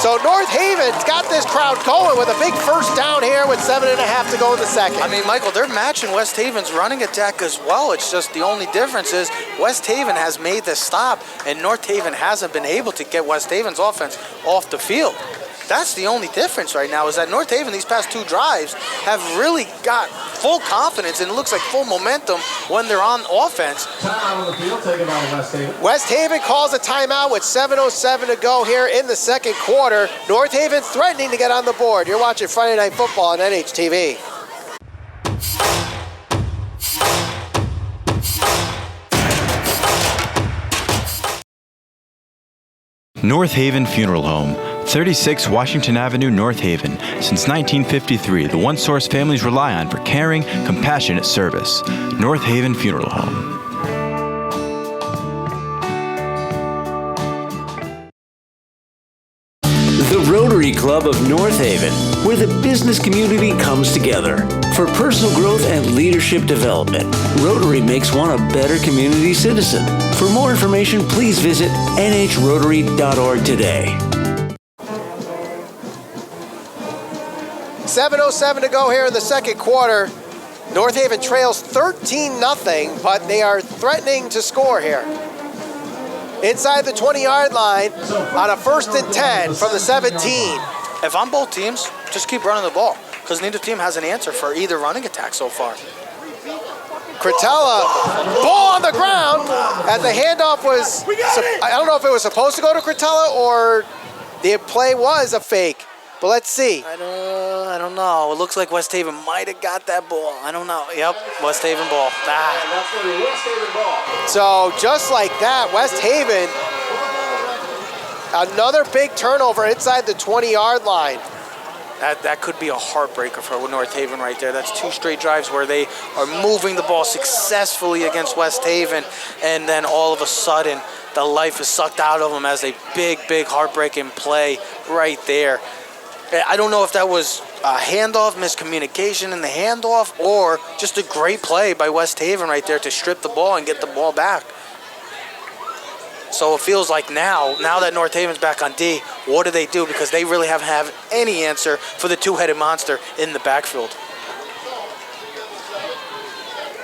So North Haven's got this crowd going with a big first down here with 7.5 to go in the second. I mean, Michael, they're matching West Haven's running attack as well. It's just the only difference is West Haven has made the stop and North Haven hasn't been able to get West Haven's offense off the field. That's the only difference right now is that North Haven, these past 2 drives, have really got full confidence and it looks like full momentum when they're on offense. West Haven calls a timeout with 7:07 to go here in the second quarter. North Haven threatening to get on the board. You're watching Friday Night Football on NHTV. North Haven Funeral Home, 36 Washington Avenue, North Haven. Since 1953, the one source families rely on for caring, compassionate service. North Haven Funeral Home. The Rotary Club of North Haven, where the business community comes together. For personal growth and leadership development, Rotary makes one a better community citizen. For more information, please visit nhrotary.org today. 7:07 to go here in the second quarter. North Haven trails 13-0, but they are threatening to score here. Inside the 20-yard line on a 1st and 10 from the 17. If I'm both teams, just keep running the ball because neither team has an answer for either running attack so far. Cretella, ball on the ground as the handoff was, I don't know if it was supposed to go to Cretella or the play was a fake, but let's see. I don't know. It looks like West Haven might have got that ball. I don't know. Yep, West Haven ball. So just like that, West Haven, another big turnover inside the 20-yard line. That could be a heartbreaker for North Haven right there. That's 2 straight drives where they are moving the ball successfully against West Haven, and then all of a sudden, the life is sucked out of them as a big, big heartbreaking play right there. I don't know if that was a handoff, miscommunication in the handoff, or just a great play by West Haven right there to strip the ball and get the ball back. So it feels like now that North Haven's back on D, what do they do? Because they really haven't have any answer for the 2-headed monster in the backfield.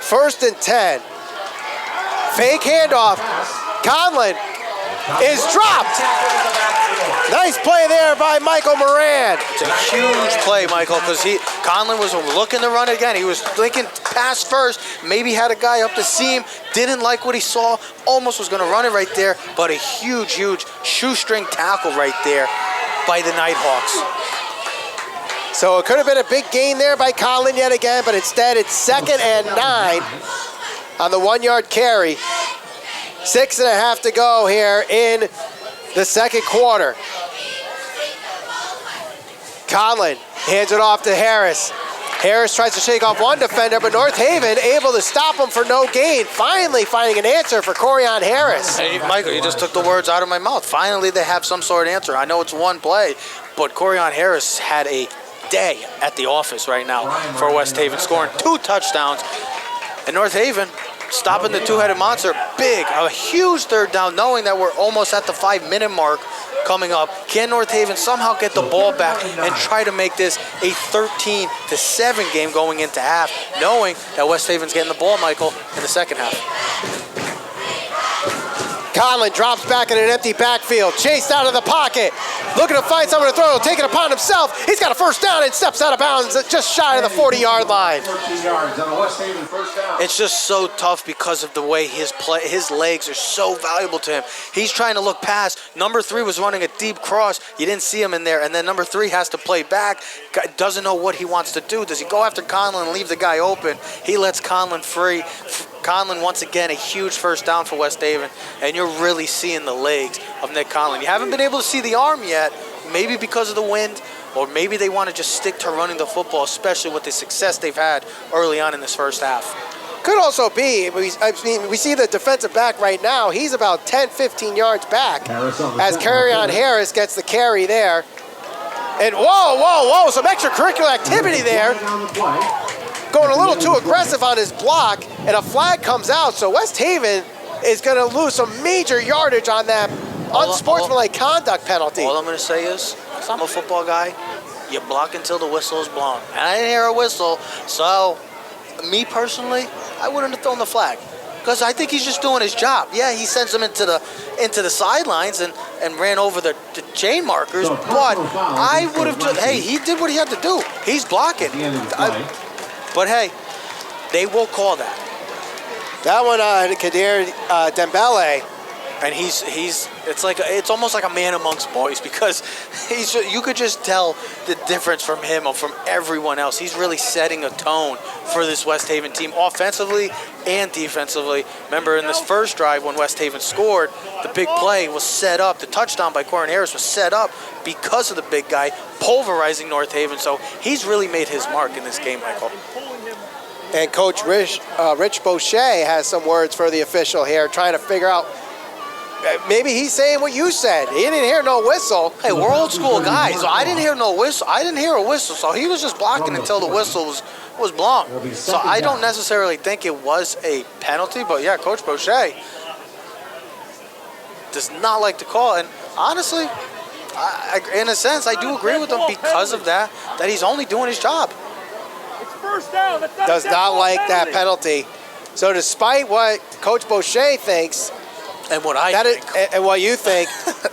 1st and 10. Fake handoff. Conlon is dropped. Nice play there by Michael Moran. It's a huge play, Michael, because Conlon was looking to run it again. He was thinking pass first, maybe had a guy up the seam, didn't like what he saw, almost was going to run it right there, but a huge, huge shoestring tackle right there by the Nighthawks. So it could have been a big gain there by Conlon yet again, but instead it's 2nd and 9 on the 1-yard carry. 6.5 to go here in the second quarter. Conlon hands it off to Harris. Harris tries to shake off one defender, but North Haven able to stop him for no gain. Finally finding an answer for Corian Harris. Hey, Michael, you just took the words out of my mouth. Finally, they have some sort of answer. I know it's one play, but Corian Harris had a day at the office right now for West Haven, scoring 2 touchdowns. And North Haven stopping the 2-headed monster, a huge 3rd down, knowing that we're almost at the 5-minute mark coming up. Can North Haven somehow get the ball back and try to make this a 13-7 game going into half, knowing that West Haven's getting the ball, Michael, in the second half? Conlon drops back in an empty backfield, chased out of the pocket, looking to find someone to throw, take it upon himself. He's got a first down and steps out of bounds just shy of the 40-yard line. 13 yards on a West Haven first down. It's just so tough because of the way his legs are so valuable to him. He's trying to look past. Number 3 was running a deep cross. You didn't see him in there. And then number 3 has to play back. Doesn't know what he wants to do. Does he go after Conlon and leave the guy open? He lets Conlon free. Conlon, once again, a huge first down for West Haven. And you're really seeing the legs of Nick Conlon. You haven't been able to see the arm yet, maybe because of the wind, or maybe they want to just stick to running the football, especially with the success they've had early on in this first half. Could also be, we see the defensive back right now. He's about 10, 15 yards back as Carryon Harris gets the carry there. And whoa, some extracurricular activity there. Going a little too aggressive on his block, and a flag comes out. So West Haven is going to lose some major yardage on that unsportsmanlike conduct penalty. All I'm going to say is, because I'm a football guy, you block until the whistle is blown. And I didn't hear a whistle, so me personally, I wouldn't have thrown the flag. Because I think he's just doing his job. Yeah, he sends him into the sidelines and ran over the chain markers, but I would have just, hey, he did what he had to do. He's blocking. But hey, they will call that. That one on Kadir Dembele. And it's almost like a man amongst boys, because you could just tell the difference from him or from everyone else. He's really setting a tone for this West Haven team offensively and defensively. Remember in this first drive when West Haven scored, the big play was set up. The touchdown by Corin Harris was set up because of the big guy pulverizing North Haven. So he's really made his mark in this game, Michael. And Coach Rich Boucher has some words for the official here, trying to figure out. Maybe he's saying what you said. He didn't hear no whistle. Hey, we're old school guys. So I didn't hear no whistle. I didn't hear a whistle. So he was just blocking until the whistle was blown. So I don't necessarily think it was a penalty. But yeah, Coach Boucher does not like to call. And honestly, in a sense, I do agree with him because of that he's only doing his job. It's first down. Does not like that penalty. So despite what Coach Boucher thinks, and what I think. And what you think,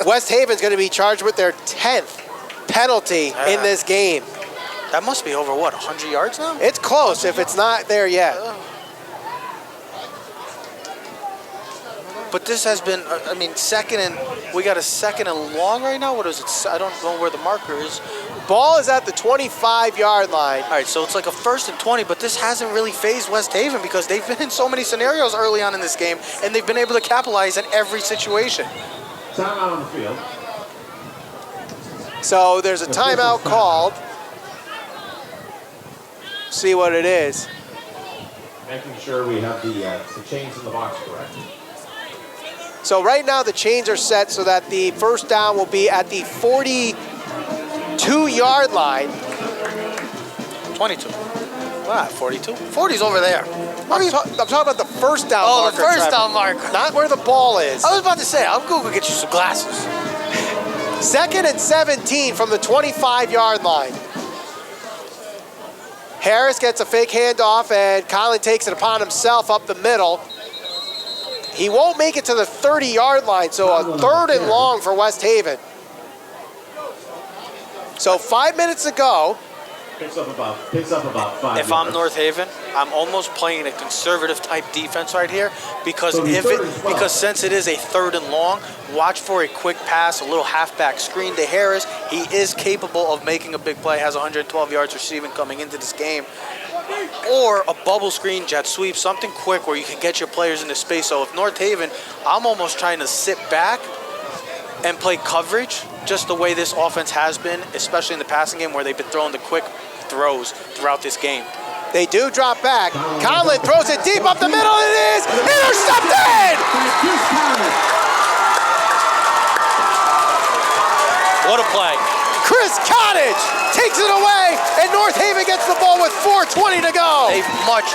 West Haven's going to be charged with their 10th penalty in this game. That must be over, 100 yards now? It's close if it's not there yet. But this has been, we got a second and long right now? What is it? I don't know where the marker is. Ball is at the 25-yard line. All right, so it's like a 1st and 20, but this hasn't really fazed West Haven because they've been in so many scenarios early on in this game, and they've been able to capitalize in every situation. Timeout on the field. So there's a timeout called. See what it is. Making sure we have the chains in the box correct. So right now the chains are set so that the first down will be at the 42-yard line. 22. Wow, 42. 40's over there. I'm talking about the first down marker. Oh, the first down marker. Not where the ball is. I was about to say, I'll go get you some glasses. 2nd and 17 from the 25-yard line. Harris gets a fake handoff, and Conlon takes it upon himself up the middle. He won't make it to the 30-yard line, so a 3rd and long for West Haven. So 5 minutes to go. Picks up about 5 If I'm North Haven, I'm almost playing a conservative type defense right here because since it is a 3rd and long, watch for a quick pass, a little halfback screen to Harris. He is capable of making a big play, has 112 yards receiving coming into this game. Or a bubble screen, jet sweep, something quick where you can get your players into space. So if North Haven, I'm almost trying to sit back and play coverage just the way this offense has been, especially in the passing game where they've been throwing the quick throws throughout this game. They do drop back. Conlon throws it deep up the middle. It is intercepted! What a play. Chris Cottage takes it away, and North Haven gets the ball with 4:20 to go. A much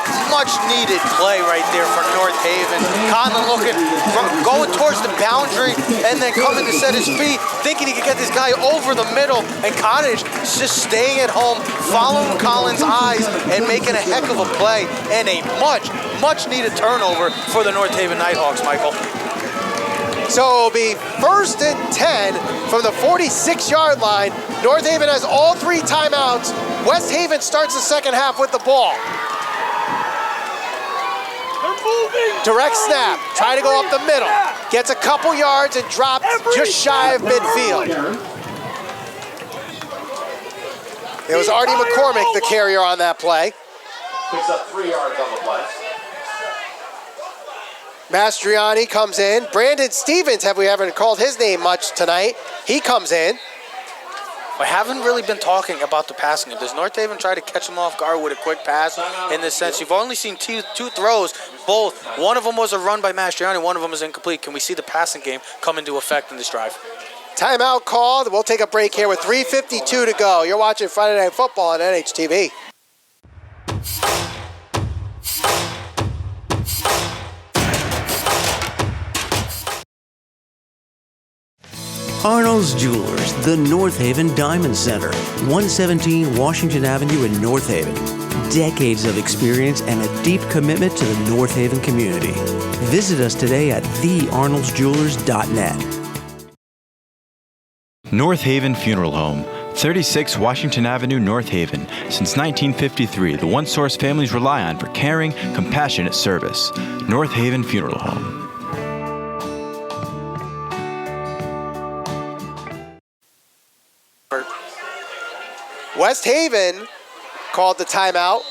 needed play right there for North Haven. Conlon looking from going towards the boundary and then coming to set his feet, thinking he could get this guy over the middle, and Cottage just staying at home, following Collins' eyes and making a heck of a play, and a much needed turnover for the North Haven Nighthawks, Michael. So it'll be 1st and 10 from the 46-yard line. North Haven has all 3 timeouts. West Haven starts the second half with the ball. Direct snap, trying to go up the middle. Gets a couple yards and drops just shy of midfield. It was Artie McCormick, the carrier on that play. Picks up 3 yards on the play. Mastriani comes in. Brandon Stevens, we haven't called his name much tonight. He comes in. I haven't really been talking about the passing game. Does North Haven try to catch them off guard with a quick pass? In this sense, you've only seen two throws, both. One of them was a run by Mastriani, one of them is incomplete. Can we see the passing game come into effect in this drive? Timeout called. We'll take a break here with 3:52 to go. You're watching Friday Night Football on NHTV. Arnold's Jewelers, the North Haven Diamond Center, 117 Washington Avenue in North Haven. Decades of experience and a deep commitment to the North Haven community. Visit us today at thearnoldsjewelers.net. North Haven Funeral Home, 36 Washington Avenue, North Haven. Since 1953, the one source families rely on for caring, compassionate service. North Haven Funeral Home. West Haven called the timeout.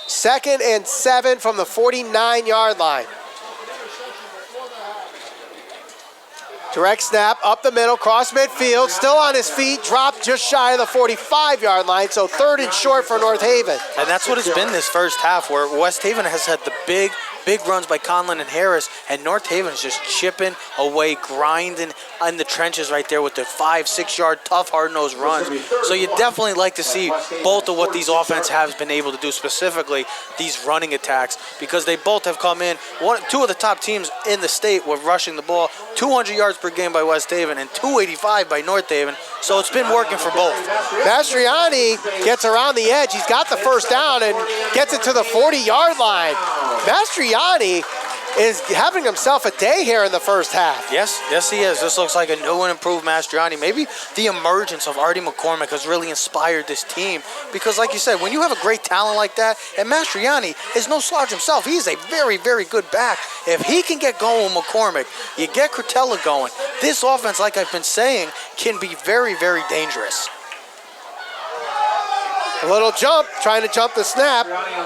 2nd and 7 from the 49-yard line. Direct snap, up the middle, cross midfield, still on his feet, dropped just shy of the 45-yard line, so 3rd and short for North Haven. And that's what it's been this first half, where West Haven has had the big runs by Conlon and Harris, and North Haven is just chipping away, grinding in the trenches right there with the 5-6 yard tough, hard-nosed runs. So you definitely like to see both of what these offenses have been able to do, specifically these running attacks, because they both have come in. Two of the top teams in the state were rushing the ball, 200 yards per game by West Haven and 285 by North Haven. So it's been working for both. Mastriani gets around the edge. He's got the first down and gets it to the 40-yard line. Mastriani is having himself a day here in the first half. Yes, he is. This looks like a new and improved Mastriani. Maybe the emergence of Artie McCormick has really inspired this team, because like you said, when you have a great talent like that, and Mastriani is no slouch himself, he's a very, very good back. If he can get going with McCormick, you get Curtella going, this offense, like I've been saying, can be very, very dangerous. A little jump, trying to jump the snap.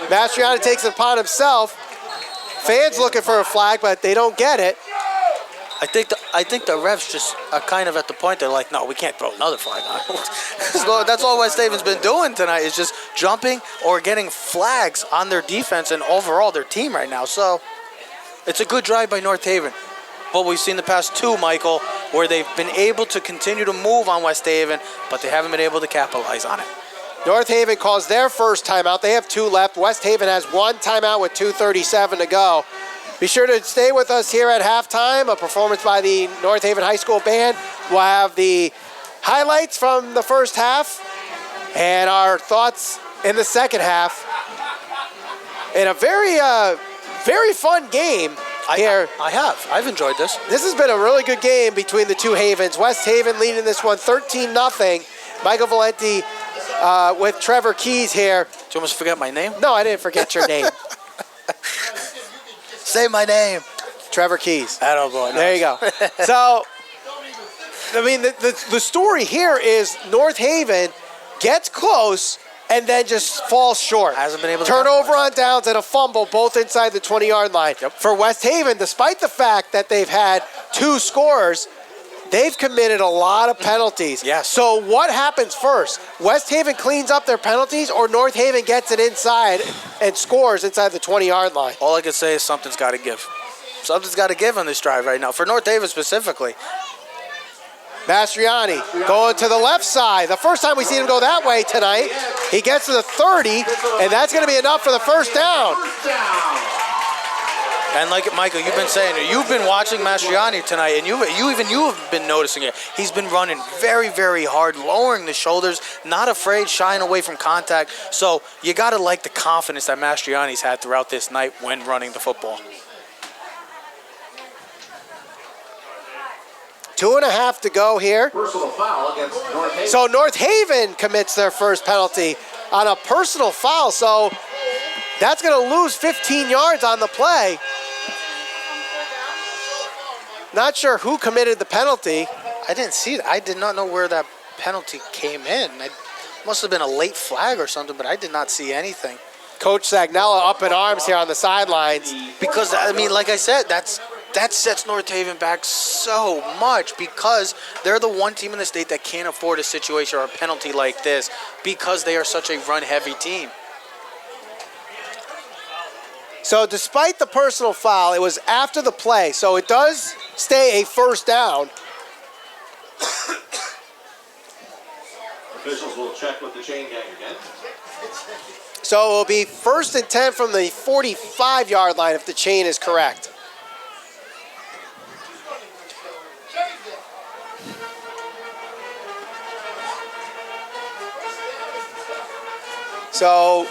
Mastriani takes it upon himself. Fans looking for a flag, but they don't get it. I think the refs just are kind of at the point they're like, no, we can't throw another flag on. That's all West Haven's been doing tonight, is just jumping or getting flags on their defense and overall their team right now. So it's a good drive by North Haven. But we've seen the past two, Michael, where they've been able to continue to move on West Haven, but they haven't been able to capitalize on it. North Haven calls their first timeout. They have 2 left. West Haven has 1 timeout with 2:37 to go. Be sure to stay with us here at halftime. A performance by the North Haven High School Band. We'll have the highlights from the first half and our thoughts in the second half. In a very fun game here. I've enjoyed this. This has been a really good game between the two Havens. West Haven leading this one 13-0. Michael Valenti with Trevor Keys here. Did you almost forget my name? No, I didn't forget your name. Say my name. Trevor Keys. Oh boy. There you go. So, I mean, the story here is North Haven gets close and then just falls short. Hasn't been able to turnover on downs and a fumble, both inside the 20-yard line. Yep. For West Haven, despite the fact that they've had 2 scores, they've committed a lot of penalties. Yes. So what happens first? West Haven cleans up their penalties, or North Haven gets it inside and scores inside the 20-yard line? All I can say is something's got to give. Something's got to give on this drive right now, for North Haven specifically. Mastriani going to the left side. The first time we see him go that way tonight. He gets to the 30, and that's going to be enough for the first down. And like Michael, you've been saying it. You've been watching Mastriani tonight, and you have been noticing it. He's been running very, very hard, lowering the shoulders, not afraid, shying away from contact. So you got to like the confidence that Mastriani's had throughout this night when running the football. 2.5 to go here. Personal foul against North Haven. So North Haven commits their first penalty on a personal foul. So that's going to lose 15 yards on the play. Not sure who committed the penalty. I didn't see it. I did not know where that penalty came in. It must have been a late flag or something, but I did not see anything. Coach Sagnella up in arms here on the sidelines. Because, I mean, like I said, that sets North Haven back so much because they're the one team in the state that can't afford a situation or a penalty like this because they are such a run-heavy team. So despite the personal foul, it was after the play, so it does stay a first down. Officials will check with the chain gang again. So it will be 1st and 10 from the 45-yard line if the chain is correct. So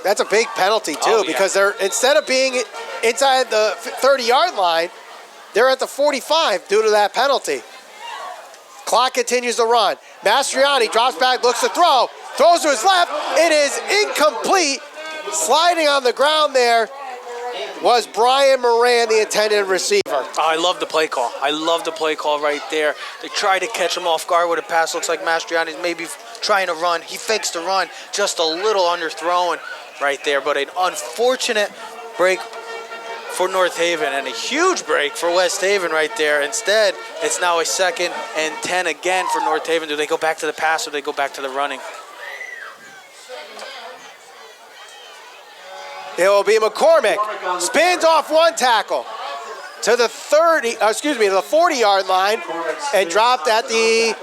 that's a big penalty too, because they're, instead of being inside the 30-yard line, they're at the 45 due to that penalty. Clock continues to run. Mastriani drops back, looks to throw, throws to his left. It is incomplete. Sliding on the ground there was Brian Moran, the intended receiver. Oh, I love the play call. I love the play call right there. They try to catch him off guard with a pass. Looks like Mastriani's maybe trying to run. He fakes the run, just a little underthrown right there. But an unfortunate break for North Haven and a huge break for West Haven right there. Instead, it's now a 2nd and 10 again for North Haven. Do they go back to the pass or do they go back to the running? It will be McCormick. Spins off one tackle to the 40-yard line and dropped at the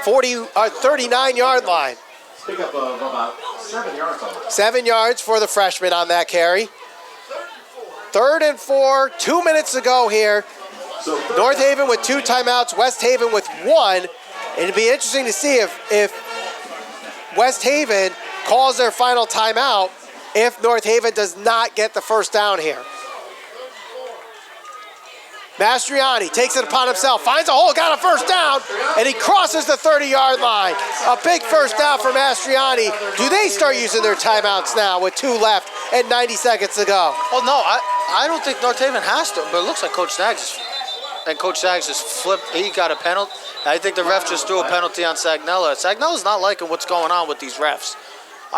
39-yard line. Pick up of about 7 yards on it. 7 yards for the freshman on that carry. 3rd and 4, 2 minutes to go here. North Haven with 2 timeouts, West Haven with 1. It'd be interesting to see if West Haven calls their final timeout if North Haven does not get the first down here. Mastriani takes it upon himself, finds a hole, got a first down, and he crosses the 30-yard line. A big first down for Mastriani. Do they start using their timeouts now with 2 left and 90 seconds to go? Oh, no, I don't think North Haven has to, but it looks like Coach Sags just flipped. He got a penalty. I think the ref just threw a penalty on Sagnella. Sagnella's not liking what's going on with these refs.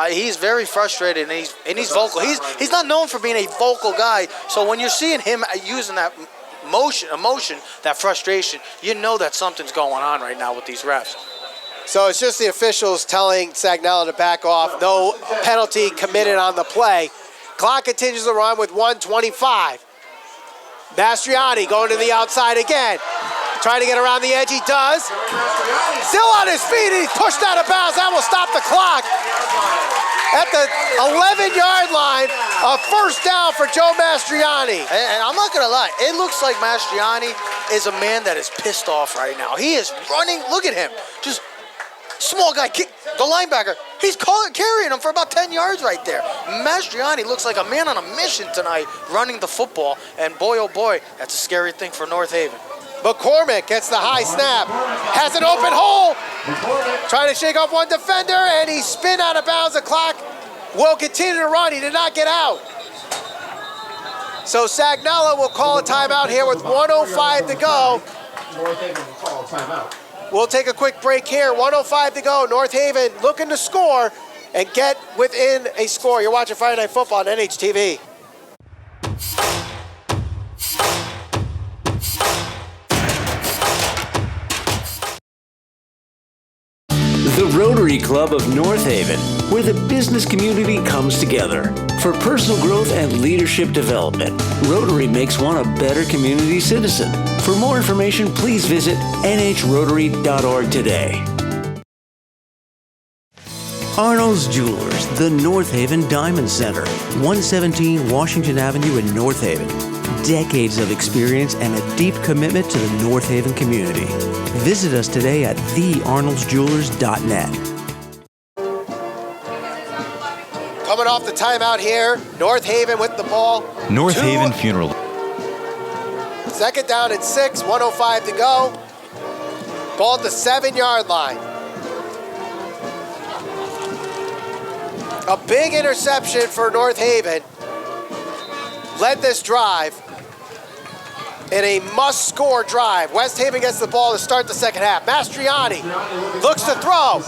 He's very frustrated, and he's vocal. He's not known for being a vocal guy, so when you're seeing him using that emotion, that frustration, you know that something's going on right now with these refs. So it's just the officials telling Sagnella to back off. No penalty committed on the play. Clock continues to run with 1:25. Mastriani going to the outside again. Trying to get around the edge, he does. Still on his feet, he's pushed out of bounds. That will stop the clock. At the 11-yard line, a first down for Joe Mastriani. And I'm not going to lie, it looks like Mastriani is a man that is pissed off right now. He is running, look at him, just small guy, the linebacker, he's carrying him for about 10 yards right there. Mastriani looks like a man on a mission tonight running the football, and boy, oh boy, that's a scary thing for North Haven. McCormick gets the high snap, has an open hole, trying to shake off one defender, and he spin out of bounds. The clock will continue to run. He did not get out. So Sagnella will call a timeout here with 1:05 to go. North Haven will call a timeout. We'll take a quick break here. 1:05 to go. North Haven looking to score and get within a score. You're watching Friday Night Football on NHTV. The Rotary Club of North Haven, where the business community comes together. For personal growth and leadership development, Rotary makes one a better community citizen. For more information, please visit nhrotary.org today. Arnold's Jewelers, the North Haven Diamond Center, 117 Washington Avenue in North Haven. Decades of experience and a deep commitment to the North Haven community. Visit us today at thearnoldsjewelers.net. Coming off the timeout here, North Haven with the ball. North Haven Funeral. 2nd down and 6, 1:05 to go. Ball at the 7-yard line. A big interception for North Haven led this drive in a must-score drive. West Haven gets the ball to start the second half. Mastriani looks to throw,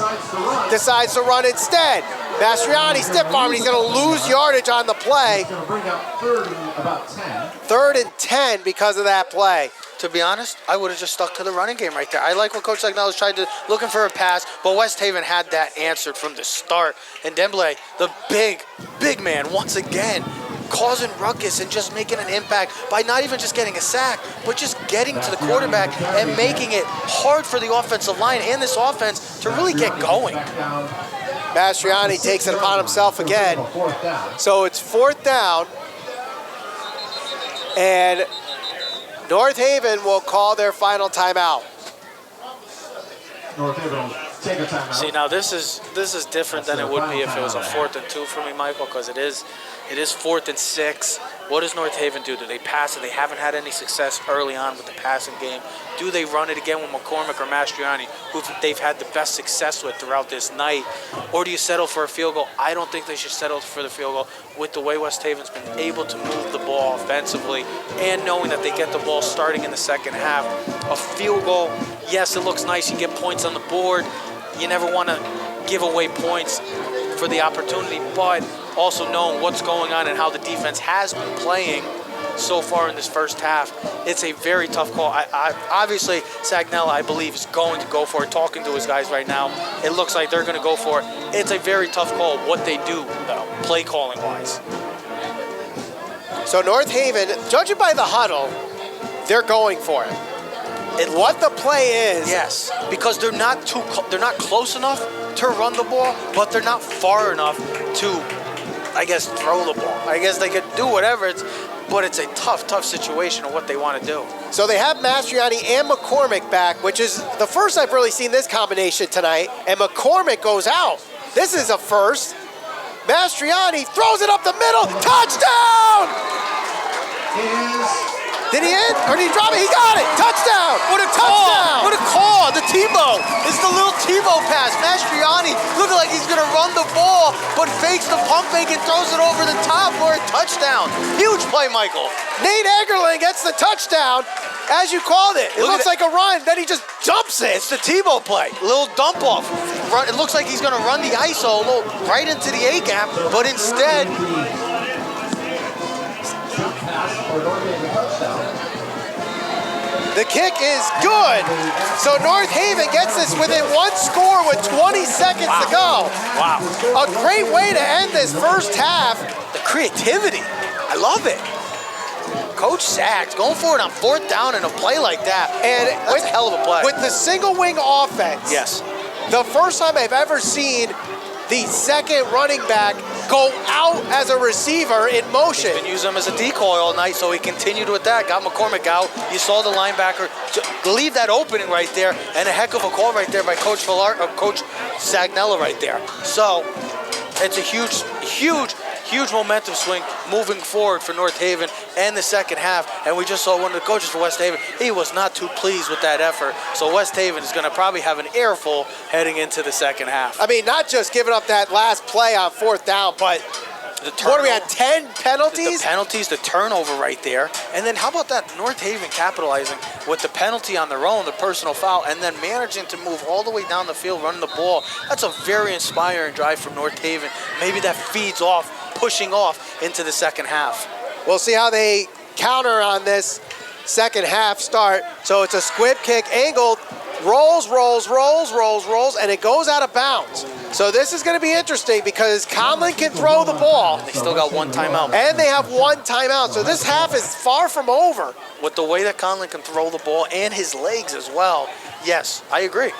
decides to run instead. Mastriani stiff arm, he's going to lose yardage on the play. Going to bring up third and about 10. 3rd and 10 because of that play. To be honest, I would have just stuck to the running game right there. I like what Coach Sagnello's tried to, looking for a pass, but West Haven had that answered from the start. And Demblay, the big man, once again, causing ruckus and just making an impact by not even just getting a sack, but just getting to the quarterback and making it hard for the offensive line and this offense to really get going. Mastriani takes it upon himself again. So it's 4th down, and North Haven will call their final timeout. North Haven will take a timeout. See, now this is different than it would be if it was a 4th and 2 for me, Michael, because it is 4th and 6. What does North Haven do? Do they pass it? They haven't had any success early on with the passing game. Do they run it again with McCormick or Mastriani, who they've had the best success with throughout this night? Or do you settle for a field goal? I don't think they should settle for the field goal with the way West Haven's been able to move the ball offensively and knowing that they get the ball starting in the second half. A field goal, yes, it looks nice. You get points on the board. You never want to give away points for the opportunity, but also knowing what's going on and how the defense has been playing so far in this first half, it's a very tough call. Obviously, Sagnella, I believe, is going to go for it, talking to his guys right now. It looks like they're going to go for it. It's a very tough call what they do, though, play calling-wise. So North Haven, judging by the huddle, they're going for it. And what the play is. Yes, because they're not close enough to run the ball, but they're not far enough to, I guess, throw the ball. I guess they could do whatever, but it's a tough situation of what they want to do. So they have Mastriani and McCormick back, which is the first I've really seen this combination tonight, and McCormick goes out. This is a first. Mastriani throws it up the middle, touchdown! Did he hit or did he drop it? He got it, touchdown! What a touchdown! What a call! The Tebow! It's the little Tebow pass. Mastriani looking like he's gonna run the ball, but fakes the pump fake and throws it over the top for a touchdown. Huge play, Michael. Nate Eggerling gets the touchdown, as you called it. It looks like a run, then he just dumps it. It's the Tebow play. A little dump off. It looks like he's gonna run the ISO right into the A gap, but instead. The kick is good. So North Haven gets this within one score with 20 seconds to go. Wow. A great way to end this first half. The creativity. I love it. Coach Sachs going for it on 4th down in a play like that. And that's a hell of a play. With the single wing offense. Yes. The first time I've ever seen the second running back go out as a receiver in motion. Been using him as a decoy all night, so he continued with that. Got McCormick out. You saw the linebacker leave that opening right there, and a heck of a call right there by Coach Sagnella right there. So it's a huge momentum swing moving forward for North Haven and the second half. And we just saw one of the coaches for West Haven. He was not too pleased with that effort. So West Haven is going to probably have an earful heading into the second half. I mean, not just giving up that last play on 4th down, but what are we at, 10 penalties? The penalties, the turnover right there. And then how about that? North Haven capitalizing with the penalty on their own, the personal foul, and then managing to move all the way down the field, running the ball. That's a very inspiring drive from North Haven. Maybe that feeds off, pushing off into the second half. We'll see how they counter on this second half start. So it's a squib kick, angled, rolls, and it goes out of bounds. So this is going to be interesting because Conlon can throw the ball. They still got one timeout. And they have one timeout. So this half is far from over. With the way that Conlon can throw the ball and his legs as well, yes, I agree.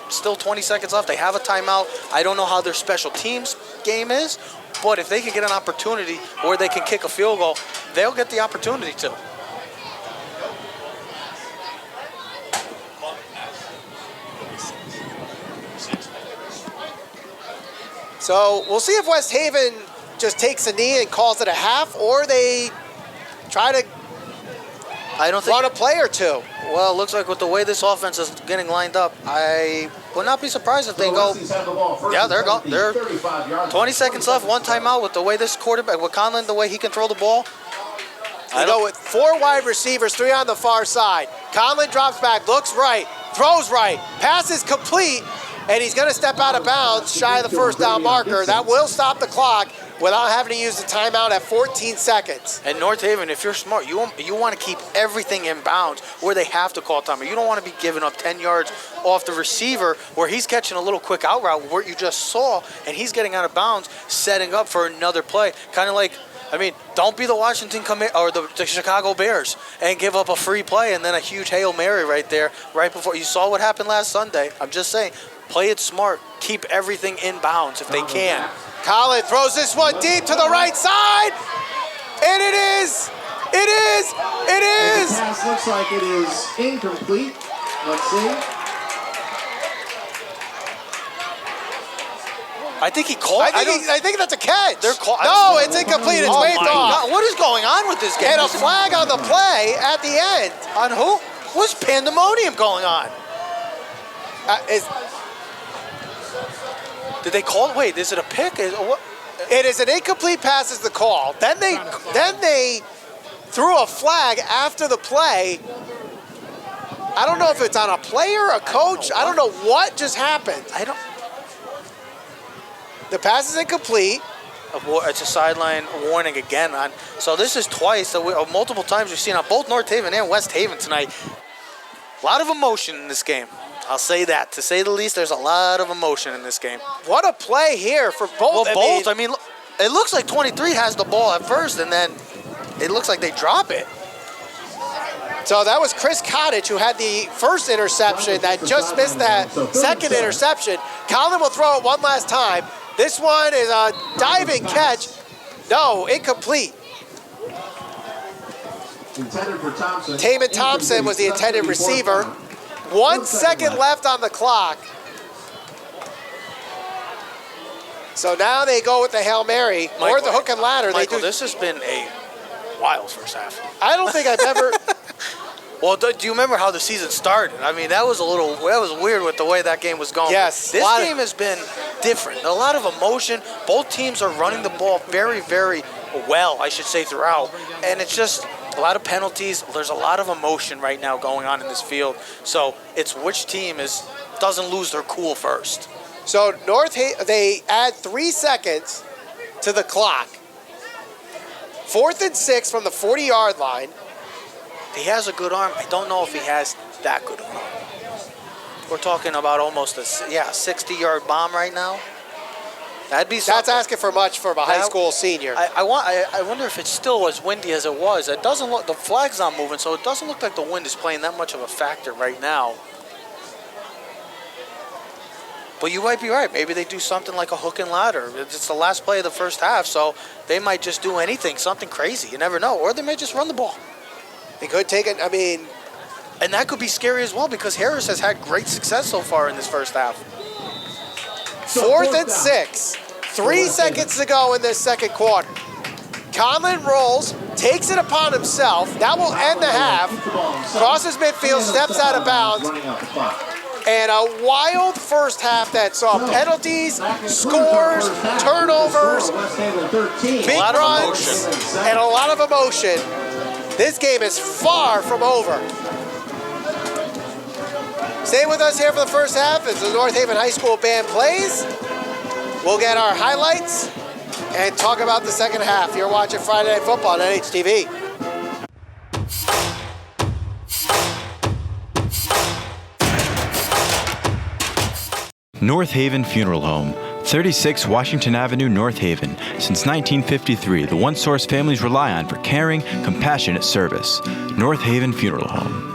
Still 20 seconds left. They have a timeout. I don't know how their special teams game is, but if they can get an opportunity where they can kick a field goal, they'll get the opportunity to. So we'll see if West Haven just takes a knee and calls it a half, or they try to I don't think. run a play or two. Well, it looks like with the way this offense is getting lined up, I would not be surprised if they go. Yeah, they're going. They're 20 seconds left, one timeout. With the way this quarterback, with Conlon, the way he can throw the ball. They go with 4 wide receivers, 3 on the far side. Conlon drops back, looks right, throws right, pass is complete, and he's going to step out of bounds shy of the first down marker. That will stop the clock without having to use the timeout at 14 seconds. And North Haven, if you're smart, you want to keep everything in bounds where they have to call timeout. You don't want to be giving up 10 yards off the receiver where he's catching a little quick out route where you just saw, and he's getting out of bounds, setting up for another play. Kind of like, I mean, don't be the Washington or the Chicago Bears and give up a free play and then a huge Hail Mary right there, right before. You saw what happened last Sunday. I'm just saying, play it smart. Keep everything in bounds if they can. Conlon throws this one deep to the right side, and it is. The pass looks like it is incomplete. Let's see. I think he called. I think that's a catch. No, it's incomplete. It's waved off. God, what is going on with this game? And a flag on the play at the end. On who? What's pandemonium going on? Did they call it? Wait, is it a pick? What? It is an incomplete pass is the call. Then they threw a flag after the play. I don't know if it's on a player, a coach. I don't know what just happened. The pass is incomplete. It's a sideline warning again. So this is twice, multiple times we've seen on both North Haven and West Haven tonight. A lot of emotion in this game. I'll say that. To say the least, there's a lot of emotion in this game. What a play here for both. Well, both. I mean, it looks like 23 has the ball at first, and then it looks like they drop it. So that was Chris Cottage who had the first interception that just missed that second interception. Conlon will throw it one last time. This one is a diving catch. No, incomplete. Intended for Thompson. Taman Thompson was the intended receiver. 1 second left on the clock. So now they go with the Hail Mary or the hook and ladder. Michael, this has been a wild first half. I don't think I've ever. Well, do you remember how the season started? I mean, that was weird with the way that game was going. Yes. This game has been different. A lot of emotion. Both teams are running the ball very, very well, I should say, throughout. And it's just a lot of penalties. There's a lot of emotion right now going on in this field. So it's which team doesn't lose their cool first. So they add 3 seconds to the clock. 4th and 6 from the 40-yard line. He has a good arm. I don't know if he has that good arm. We're talking about almost a 60-yard bomb right now. That'd be something. That's asking for much from a high school senior. I wonder if it's still as windy as it was. It doesn't look. The flag's not moving, so it doesn't look like the wind is playing that much of a factor right now. But you might be right. Maybe they do something like a hook and ladder. It's the last play of the first half, so they might just do anything, something crazy. You never know. Or they may just run the ball. They could take it, and that could be scary as well because Harris has had great success so far in this first half. 4th and 6. 3 seconds to go in this second quarter. Conlon rolls, takes it upon himself. That will end the half. Crosses midfield, steps out of bounds. And a wild first half that saw penalties, scores, turnovers, big runs, and a lot of emotion. This game is far from over. Stay with us here for the first half as the North Haven High School band plays. We'll get our highlights and talk about the second half. You're watching Friday Night Football on NHTV. North Haven Funeral Home, 36 Washington Avenue, North Haven. Since 1953, the one source families rely on for caring, compassionate service. North Haven Funeral Home.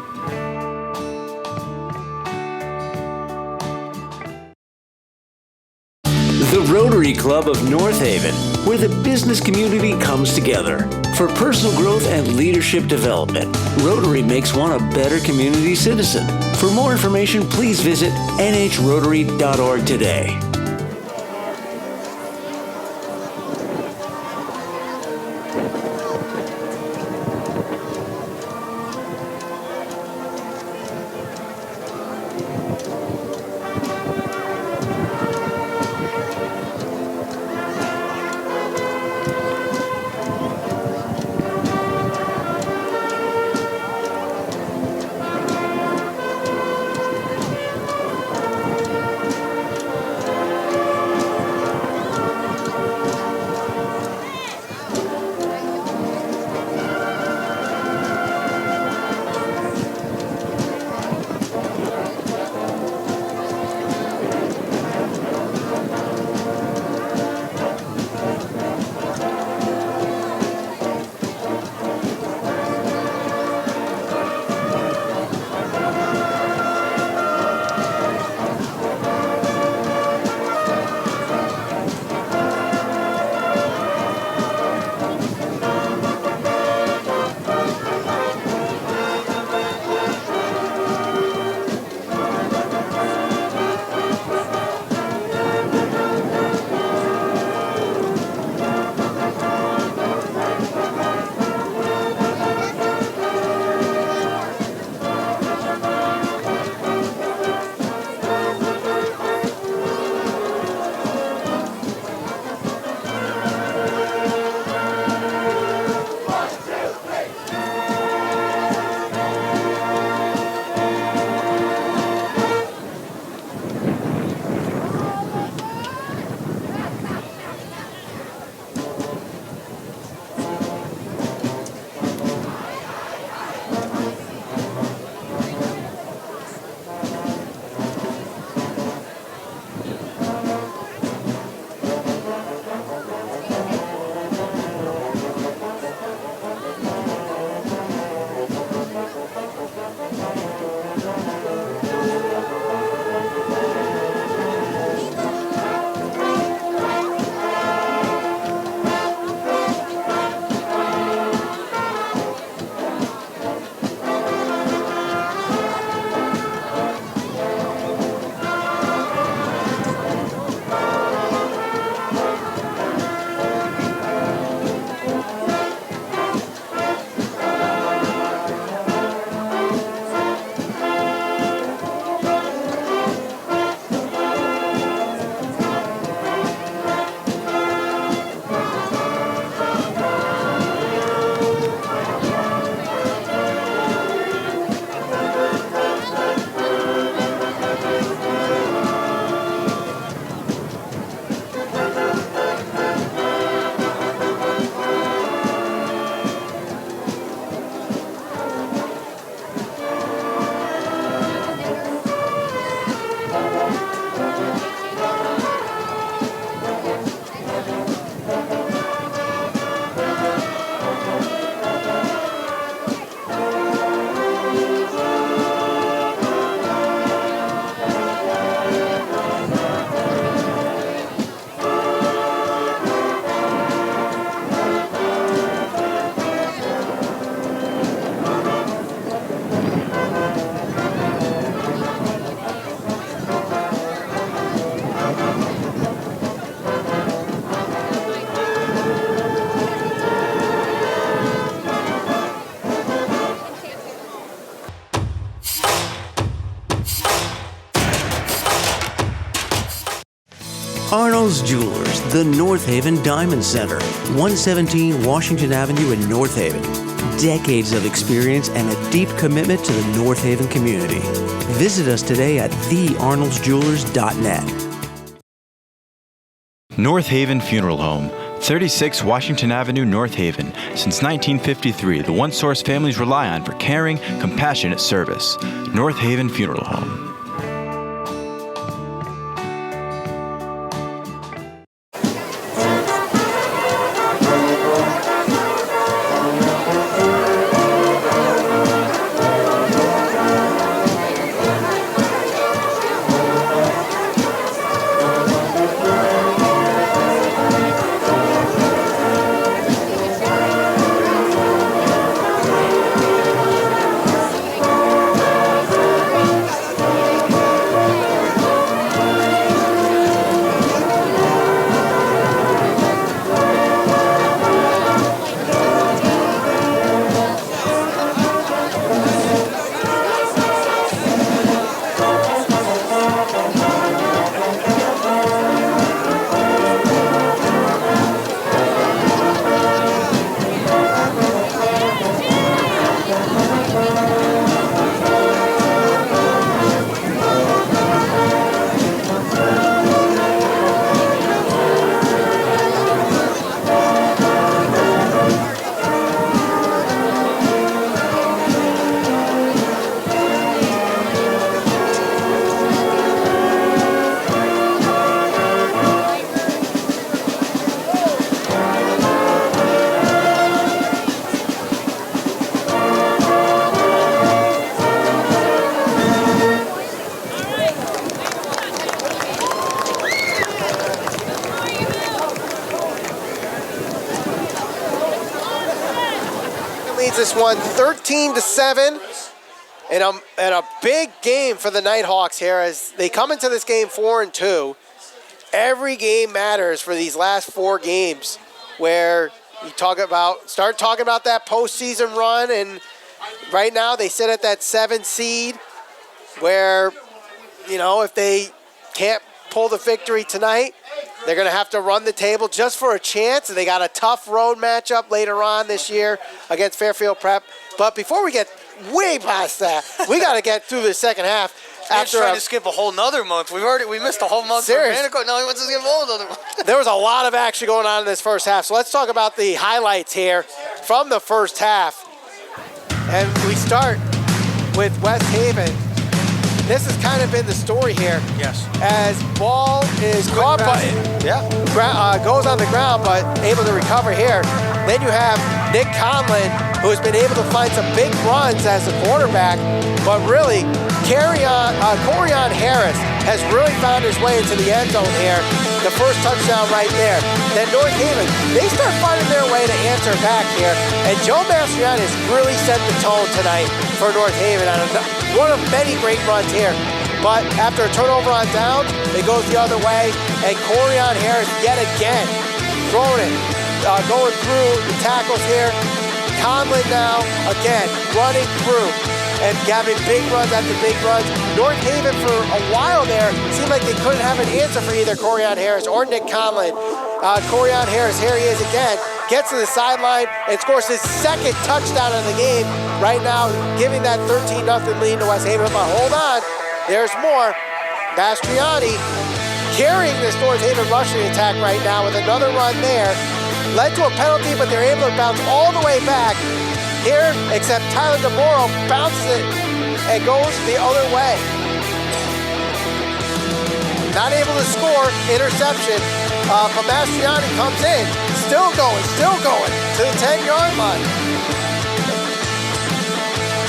The Rotary Club of North Haven, where the business community comes together. For personal growth and leadership development, Rotary makes one a better community citizen. For more information, please visit nhrotary.org today. Arnold's Jewelers, the North Haven Diamond Center, 117 Washington Avenue in North Haven. Decades of experience and a deep commitment to the North Haven community. Visit us today at thearnoldsjewelers.net. North Haven Funeral Home, 36 Washington Avenue, North Haven. Since 1953, the one source families rely on for caring, compassionate service. North Haven Funeral Home. Leads this one 13-7, and a big game for the Nighthawks here as they come into this game 4-2. Every game matters for these last 4 games, where you start talking about that postseason run, and right now they sit at that 7 seed, where if they can't pull the victory tonight, they're going to have to run the table just for a chance. And they got a tough road matchup later on this year against Fairfield Prep. But before we get way past that, we got to get through the second half. After trying to skip a whole nother month. We missed a whole month. Serious. Now he wants to skip a whole nother month. There was a lot of action going on in this first half. So let's talk about the highlights here from the first half. And we start with West Haven. This has kind of been the story here. Yes. As ball is caught, but goes on the ground, but able to recover here. Then you have Nick Conlon, who has been able to find some big runs as a quarterback, but really, Corian Harris has really found his way into the end zone here. The first touchdown right there. Then North Haven, they start finding their way to answer back here, and Joe Mastriani has really set the tone tonight for North Haven on one of many great runs here. But after a turnover on down, it goes the other way, and Corian Harris yet again throwing it, going through the tackles here. Conlon now, again, running through and having big runs after big runs. North Haven, for a while there, seemed like they couldn't have an answer for either Corian Harris or Nick Conlon. Corian Harris, here he is again, gets to the sideline and scores his second touchdown of the game. Right now, giving that 13-0 lead to West Haven. But hold on, there's more. Mastriani carrying this North Haven rushing attack right now with another run there. Led to a penalty, but they're able to bounce all the way back here, except Tyler DeMoro bounces it and goes the other way. Not able to score, interception, but Mastriani comes in, still going to the 10-yard line.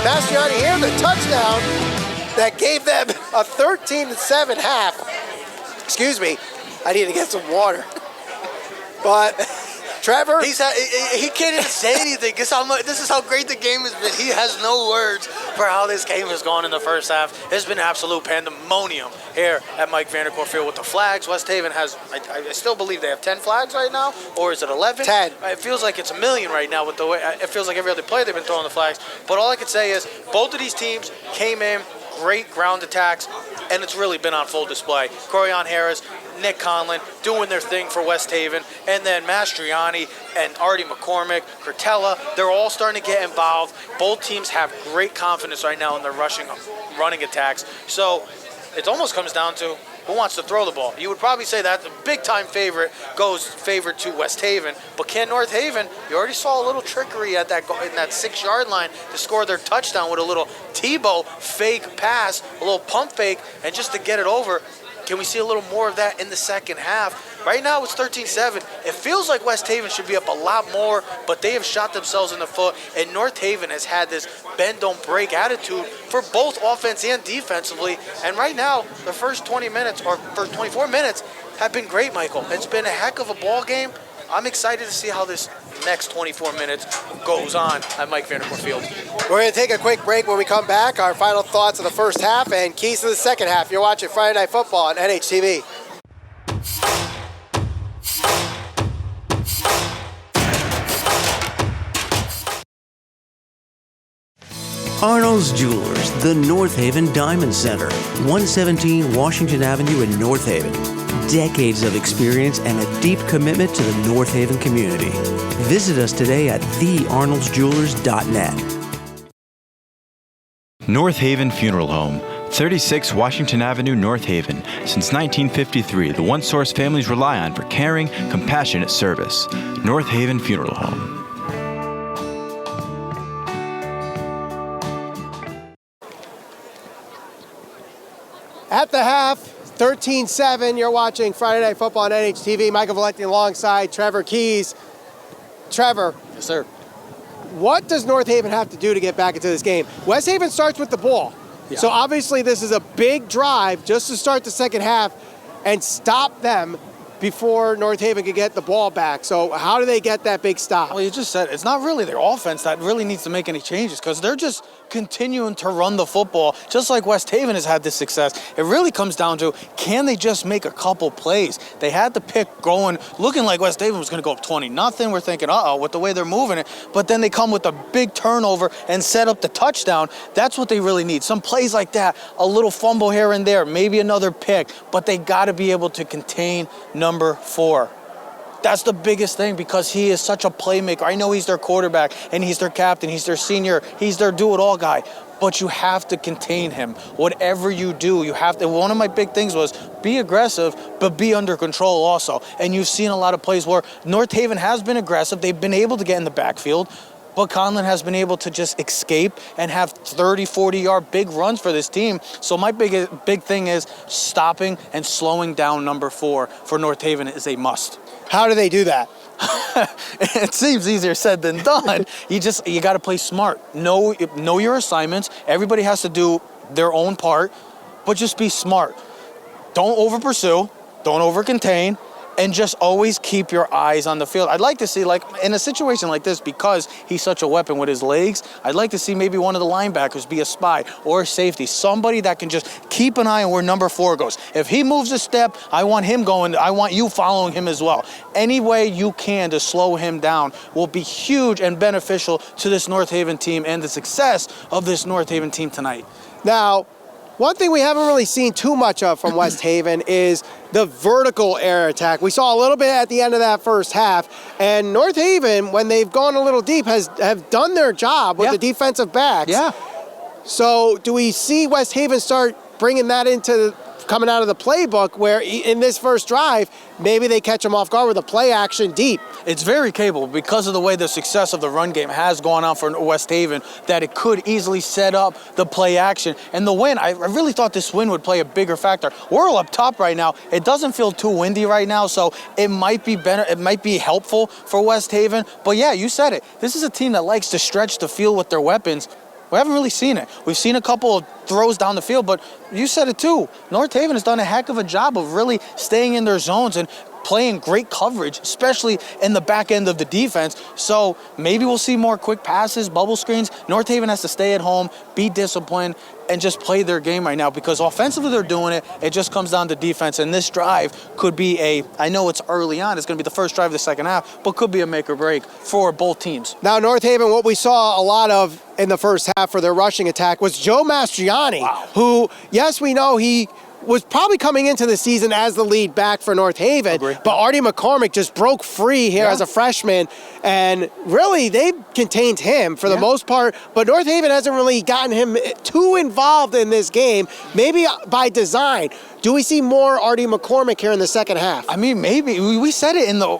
Mastriani here, the touchdown that gave them a 13-7 half. Excuse me, I need to get some water. But Trevor, he can't even say anything. This is how great the game has been. He has no words for how this game has gone in the first half. It's been absolute pandemonium here at Mike Vandercourt Field with the flags. West Haven has, I still believe they have 10 flags right now, or is it 11? 10. It feels like it's a million right now with the way, it feels like every other play they've been throwing the flags. But all I can say is both of these teams came in, great ground attacks, and it's really been on full display. Corian Harris, Nick Conlon doing their thing for West Haven, and then Mastriani and Artie McCormick, Curtella, they're all starting to get involved. Both teams have great confidence right now in their running attacks. So it almost comes down to who wants to throw the ball. You would probably say that the big-time favorite goes favored to West Haven, but can North Haven, you already saw a little trickery at that in that 6-yard line to score their touchdown with a little Tebow fake pass, a little pump fake, and just to get it over. Can we see a little more of that in the second half? Right now it's 13-7. It feels like West Haven should be up a lot more, but they have shot themselves in the foot, and North Haven has had this bend don't break attitude for both offense and defensively. And right now, the first 20 minutes or first 24 minutes have been great, Michael. It's been a heck of a ball game. I'm excited to see how this next 24 minutes goes on at Mike Vandercourt Field. We're going to take a quick break. When we come back, our final thoughts of the first half and keys to the second half. You're watching Friday Night Football on NHTV. Arnold's Jewelers, the North Haven Diamond Center, 117 Washington Avenue in North Haven. Decades of experience and a deep commitment to the North Haven community. Visit us today at thearnoldsjewelers.net. North Haven Funeral Home, 36 Washington Avenue, North Haven. Since 1953, the one source families rely on for caring, compassionate service. North Haven Funeral Home. At the half, 13-7, you're watching Friday Night Football on NHTV. Michael Valenti alongside Trevor Keys. Trevor. Yes, sir. What does North Haven have to do to get back into this game? West Haven starts with the ball. Yeah. So obviously this is a big drive just to start the second half and stop them before North Haven could get the ball back. So how do they get that big stop? Well, you just said it's not really their offense that really needs to make any changes because they're just continuing to run the football just like West Haven has had this success. It really comes down to, can they just make a couple plays? They had the pick going, looking like West Haven was going to go up 20-0. We're thinking, uh-oh, with the way they're moving it. But then they come with a big turnover and set up the touchdown. That's what they really need. Some plays like that, a little fumble here and there, maybe another pick, but they got to be able to contain number 4. That's the biggest thing because he is such a playmaker. I know he's their quarterback and he's their captain, he's their senior, he's their do-it-all guy, but you have to contain him. Whatever you do, you have to. One of my big things was be aggressive, but be under control also. And you've seen a lot of plays where North Haven has been aggressive. They've been able to get in the backfield, but Conlon has been able to just escape and have 30, 40-yard big runs for this team. So my big thing is stopping and slowing down number 4 for North Haven is a must. How do they do that? It seems easier said than done. You got to play smart. Know your assignments. Everybody has to do their own part, but just be smart. Don't over pursue. Don't over contain. And just always keep your eyes on the field. I'd like to see, like, in a situation like this, because he's such a weapon with his legs, I'd like to see maybe one of the linebackers be a spy or a safety, somebody that can just keep an eye on where number 4 goes. If he moves a step, I want him going. I want you following him as well. Any way you can to slow him down will be huge and beneficial to this North Haven team and the success of this North Haven team tonight. Now, one thing we haven't really seen too much of from West Haven is the vertical air attack. We saw a little bit at the end of that first half, and North Haven, when they've gone a little deep, have done their job with the defensive backs. Yeah. So do we see West Haven start bringing that into coming out of the playbook where in this first drive, maybe they catch them off guard with a play action deep? It's very capable because of the way the success of the run game has gone on for West Haven that it could easily set up the play action. And the wind, I really thought this wind would play a bigger factor. We're all up top right now. It doesn't feel too windy right now, so it might be better. It might be helpful for West Haven. But yeah, you said it. This is a team that likes to stretch the field with their weapons. We haven't really seen it. We've seen a couple of throws down the field, but you said it too. North Haven has done a heck of a job of really staying in their zones and playing great coverage, especially in the back end of the defense. So maybe we'll see more quick passes, bubble screens. North Haven has to stay at home, be disciplined, and just play their game right now because offensively they're doing it. It just comes down to defense. And this drive could be I know it's early on, it's going to be the first drive of the second half, but could be a make or break for both teams. Now, North Haven, what we saw a lot of in the first half for their rushing attack was Joe Mastriani, who, yes, we know he was probably coming into the season as the lead back for North Haven. Agree. But Artie McCormick just broke free here as a freshman, and really they contained him for the most part. But North Haven hasn't really gotten him too involved in this game, maybe by design. Do we see more Artie McCormick here in the second half? I mean, maybe. We said it in the...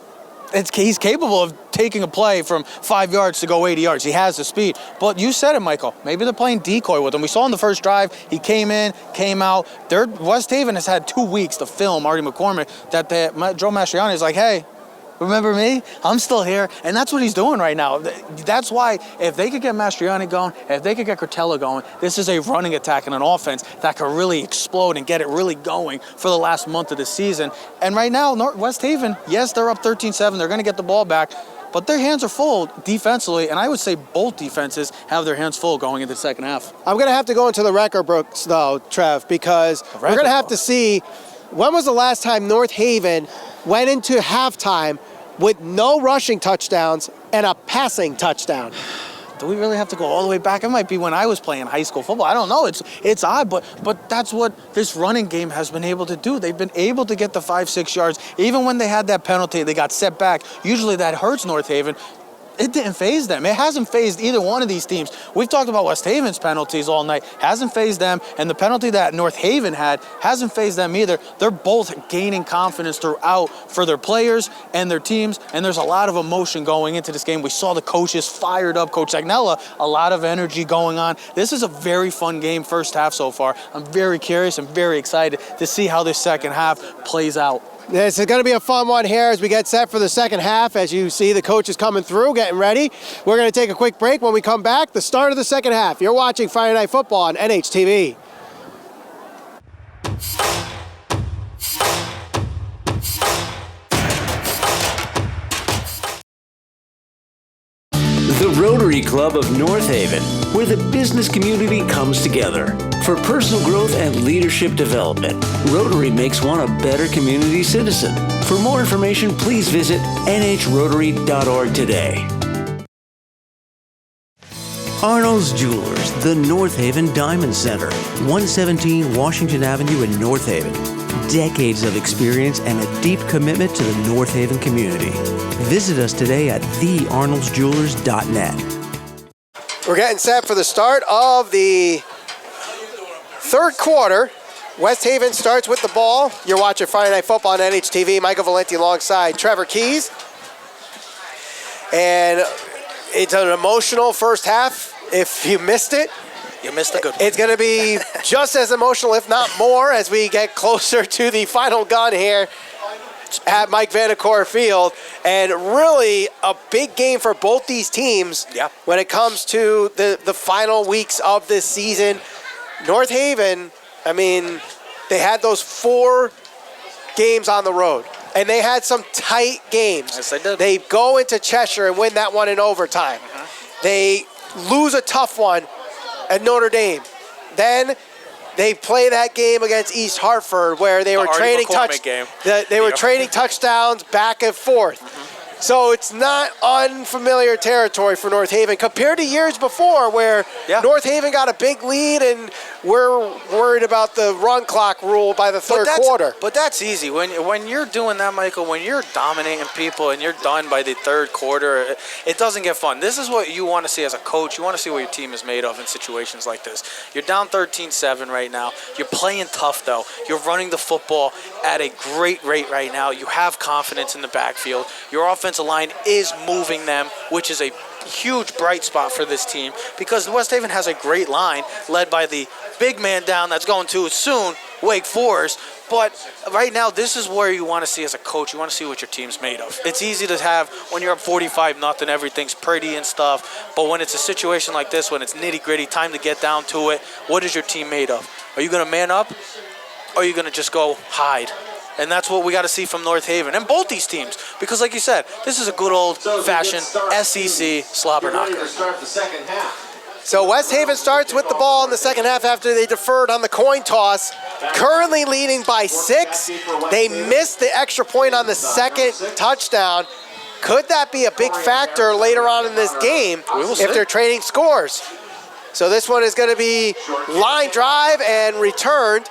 he's capable of taking a play from 5 yards to go 80 yards. He has the speed. But you said it, Michael. Maybe they're playing decoy with him. We saw in the first drive, he came in, came out. West Haven has had 2 weeks to film Artie McCormick that Joe Mastriani is like, hey, remember me? I'm still here. And that's what he's doing right now. That's why if they could get Mastriani going, if they could get Cortella going, this is a running attack and an offense that could really explode and get it really going for the last month of the season. And right now, West Haven, yes, they're up 13-7. They're going to get the ball back. But their hands are full defensively, and I would say both defenses have their hands full going into the second half. I'm going to have to go into the record books, though, Trev, because we're going to have to see when was the last time North Haven went into halftime with no rushing touchdowns and a passing touchdown. Do we really have to go all the way back? It might be when I was playing high school football. I don't know. It's odd, but that's what this running game has been able to do. They've been able to get the 5-6 yards. Even when they had that penalty, they got set back. Usually that hurts North Haven. It didn't faze them. It hasn't fazed either one of these teams. We've talked about West Haven's penalties all night. Hasn't fazed them. And the penalty that North Haven had hasn't fazed them either. They're both gaining confidence throughout for their players and their teams. And there's a lot of emotion going into this game. We saw the coaches fired up. Coach Agnella, a lot of energy going on. This is a very fun game first half so far. I'm very curious and very excited to see how this second half plays out. This is going to be a fun one here as we get set for the second half. As you see, the coaches coming through, getting ready. We're going to take a quick break. When we come back, the start of the second half. You're watching Friday Night Football on NHTV. The Rotary Club of North Haven, where the business community comes together. For personal growth and leadership development, Rotary makes one a better community citizen. For more information, please visit nhrotary.org today. Arnold's Jewelers, the North Haven Diamond Center, 117 Washington Avenue in North Haven. Decades of experience and a deep commitment to the North Haven community. Visit us today at thearnoldsjewelers.net. We're getting set for the start of the third quarter. West Haven starts with the ball. You're watching Friday Night Football on NHTV. Michael Valenti alongside Trevor Keys. And it's an emotional first half. If you missed it, You missed a good one. it's going to be just as emotional, if not more, as we get closer to the final gun here at Mike Vanacore Field. And really a big game for both these teams when it comes to the final weeks of this season. North Haven, I mean, they had those 4 games on the road, and they had some tight games. Yes, they did. They go into Cheshire and win that one in overtime. They lose a tough one at Notre Dame. Then they play that game against East Hartford where they were trading trading touchdowns back and forth. So it's not unfamiliar territory for North Haven compared to years before where North Haven got a big lead and we're worried about the run clock rule by the third quarter. But that's easy. When you're doing that, Michael, when you're dominating people and you're done by the third quarter, it doesn't get fun. This is what you want to see as a coach. You want to see what your team is made of in situations like this. You're down 13-7 right now. You're playing tough, though. You're running the football at a great rate right now. You have confidence in the backfield. Your offensive line is moving them, which is a huge bright spot for this team because West Haven has a great line led by the big man down that's going to soon, Wake Forest. But right now, this is where you want to see as a coach. You want to see what your team's made of. It's easy to have when you're up 45-0, everything's pretty and stuff. But when it's a situation like this, when it's nitty-gritty, time to get down to it, what is your team made of? Are you going to man up or are you going to just go hide? And that's what we got to see from North Haven and both these teams. Because like you said, this is a good old-fashioned SEC slobber knocker. So West Haven starts with the ball in the second half after they deferred on the coin toss. Currently leading by 6. They missed the extra point on the second touchdown. Could that be a big factor later on in this game if they're trading scores? So this one is going to be line drive and returned.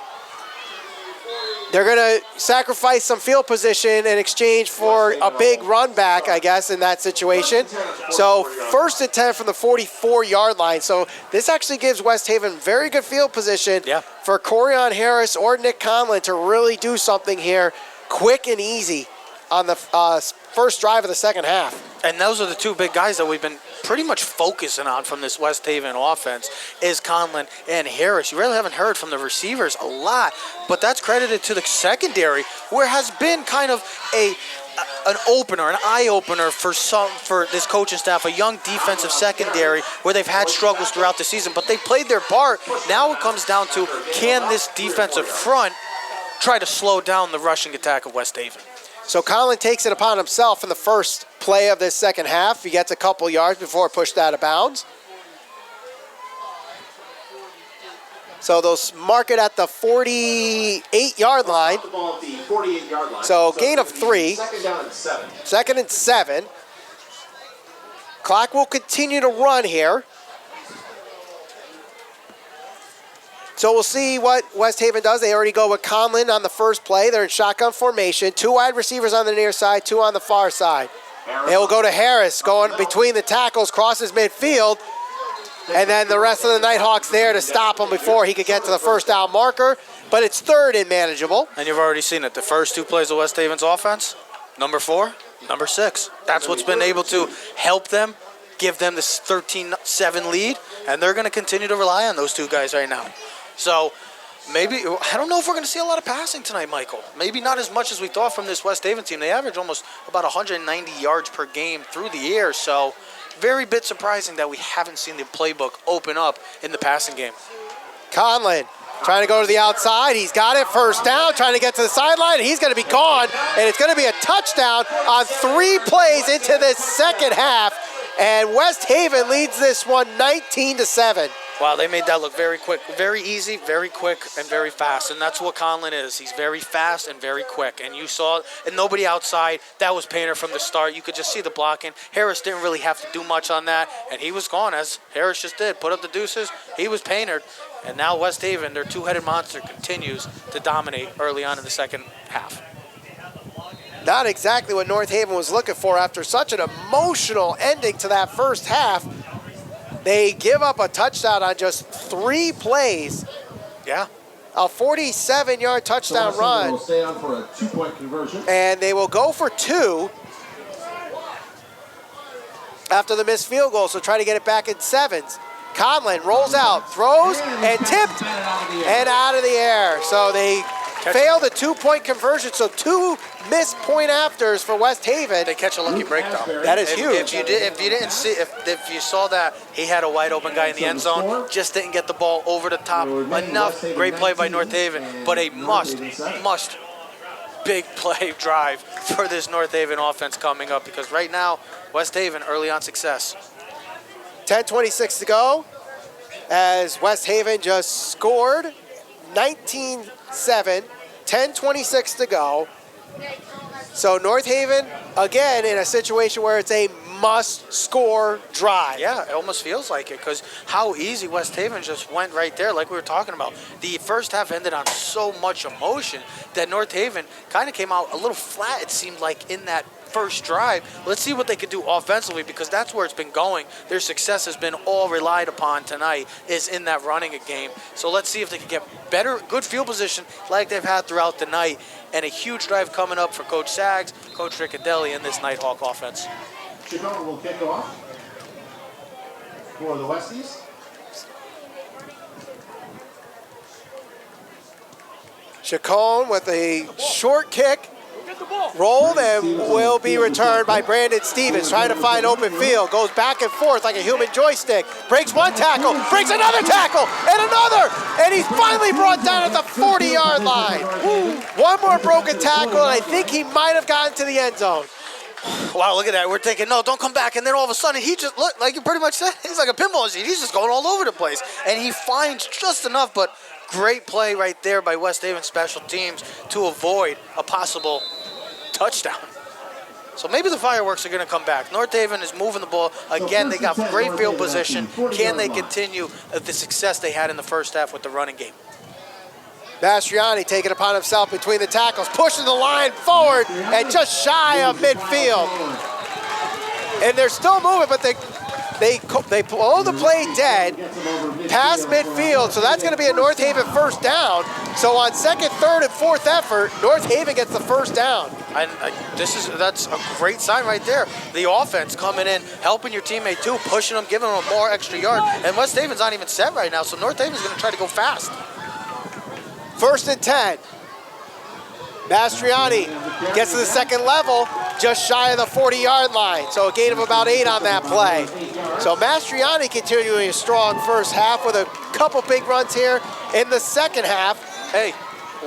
They're going to sacrifice some field position in exchange for a big run back, I guess, in that situation. So 1st and 10 from the 44-yard line. So this actually gives West Haven very good field position for Corian Harris or Nick Conlon to really do something here quick and easy on the first drive of the second half. And those are the two big guys that we've been pretty much focusing on from this West Haven offense is Conlon and Harris. You really haven't heard from the receivers a lot, but that's credited to the secondary, where has been kind of an opener, an eye-opener for this coaching staff, a young defensive secondary where they've had struggles throughout the season, but they played their part. Now it comes down to, can this defensive front try to slow down the rushing attack of West Haven? So Conlon takes it upon himself in the first play of this second half. He gets a couple yards before pushed out of bounds. So they'll mark it at the 48-yard line. So gain of 3. Second down and 7. 2nd and 7. Clock will continue to run here. So we'll see what West Haven does. They already go with Conlon on the first play. They're in shotgun formation. 2 wide receivers on the near side, 2 on the far side. They will go to Harris, going between the tackles, crosses midfield. And then the rest of the Nighthawks there to stop him before he could get to the first down marker. But it's 3rd and manageable. And you've already seen it. The first 2 plays of West Haven's offense, number 4, number 6. That's what's been able to help them, give them this 13-7 lead. And they're going to continue to rely on those 2 guys right now. So maybe, I don't know if we're going to see a lot of passing tonight, Michael. Maybe not as much as we thought from this West Haven team. They average almost about 190 yards per game through the air. So very bit surprising that we haven't seen the playbook open up in the passing game. Conlon trying to go to the outside. He's got it, first down, trying to get to the sideline. He's going to be gone, and it's going to be a touchdown on 3 plays into this second half. And West Haven leads this one 19-7. Wow, they made that look very quick, very easy, very quick, and very fast. And that's what Conlon is. He's very fast and very quick. And you saw, and nobody outside. That was Painter from the start. You could just see the blocking. Harris didn't really have to do much on that, and he was gone, as Harris just did. Put up the deuces. He was Painter. And now West Haven, their 2-headed monster, continues to dominate early on in the second half. Not exactly what North Haven was looking for after such an emotional ending to that first half. They give up a touchdown on just 3 plays. Yeah. A 47-yard touchdown run. Will stay on for a 2-point conversion. And they will go for 2 after the missed field goal, so try to get it back in 7s. Conlon rolls out, throws, and tipped, and out of the air. So they failed a 2-point conversion, so 2 missed point afters for West Haven. They catch a lucky break, though. That is huge. If you saw that, he had a wide open guy in the end zone, just didn't get the ball over the top enough. Great play by North Haven, but a must big play drive for this North Haven offense coming up, because right now, West Haven early on success. 10:26 to go as West Haven just scored 19-7, 10:26 to go. So North Haven, again, in a situation where it's a must-score drive. Yeah, it almost feels like it, because how easy West Haven just went right there, like we were talking about. The first half ended on so much emotion that North Haven kind of came out a little flat, it seemed like, in that first drive. Let's see what they could do offensively, because that's where it's been going. Their success has been all relied upon tonight is in that running game. So let's see if they can get better, good field position like they've had throughout the night. And a huge drive coming up for Coach Sags, Coach Riccadelli, and this Nighthawk offense. Chacon will kick off for the Westies. Chacon with a short kick, rolled, and will be returned by Brandon Stevens, trying to find open field. Goes back and forth like a human joystick. Breaks one tackle, breaks another tackle, and another! And he's finally brought down at the 40-yard line. One more broken tackle, and I think he might have gotten to the end zone. Wow, look at that. We're thinking, no, don't come back. And then all of a sudden, he just, look, like you pretty much said, he's like a pinball machine. He's just going all over the place. And he finds just enough, but great play right there by West Haven special teams to avoid a possible touchdown. So maybe the fireworks are going to come back. North Haven is moving the ball. Again, they got great field position. Can they continue the success they had in the first half with the running game? Mastriani taking it upon himself between the tackles, pushing the line forward and just shy of midfield. And they're still moving, but they blow the play dead past midfield, so that's going to be a North Haven first down. So on second, third, and fourth effort, North Haven gets the first down. And that's a great sign right there. The offense coming in, helping your teammate too, pushing them, giving them more extra yard. And West Haven's not even set right now, so North Haven's going to try to go fast. First and 10. Mastriani gets to the second level, just shy of the 40-yard line. So a gain of about 8 on that play. So Mastriani continuing a strong first half with a couple big runs here in the second half. Hey,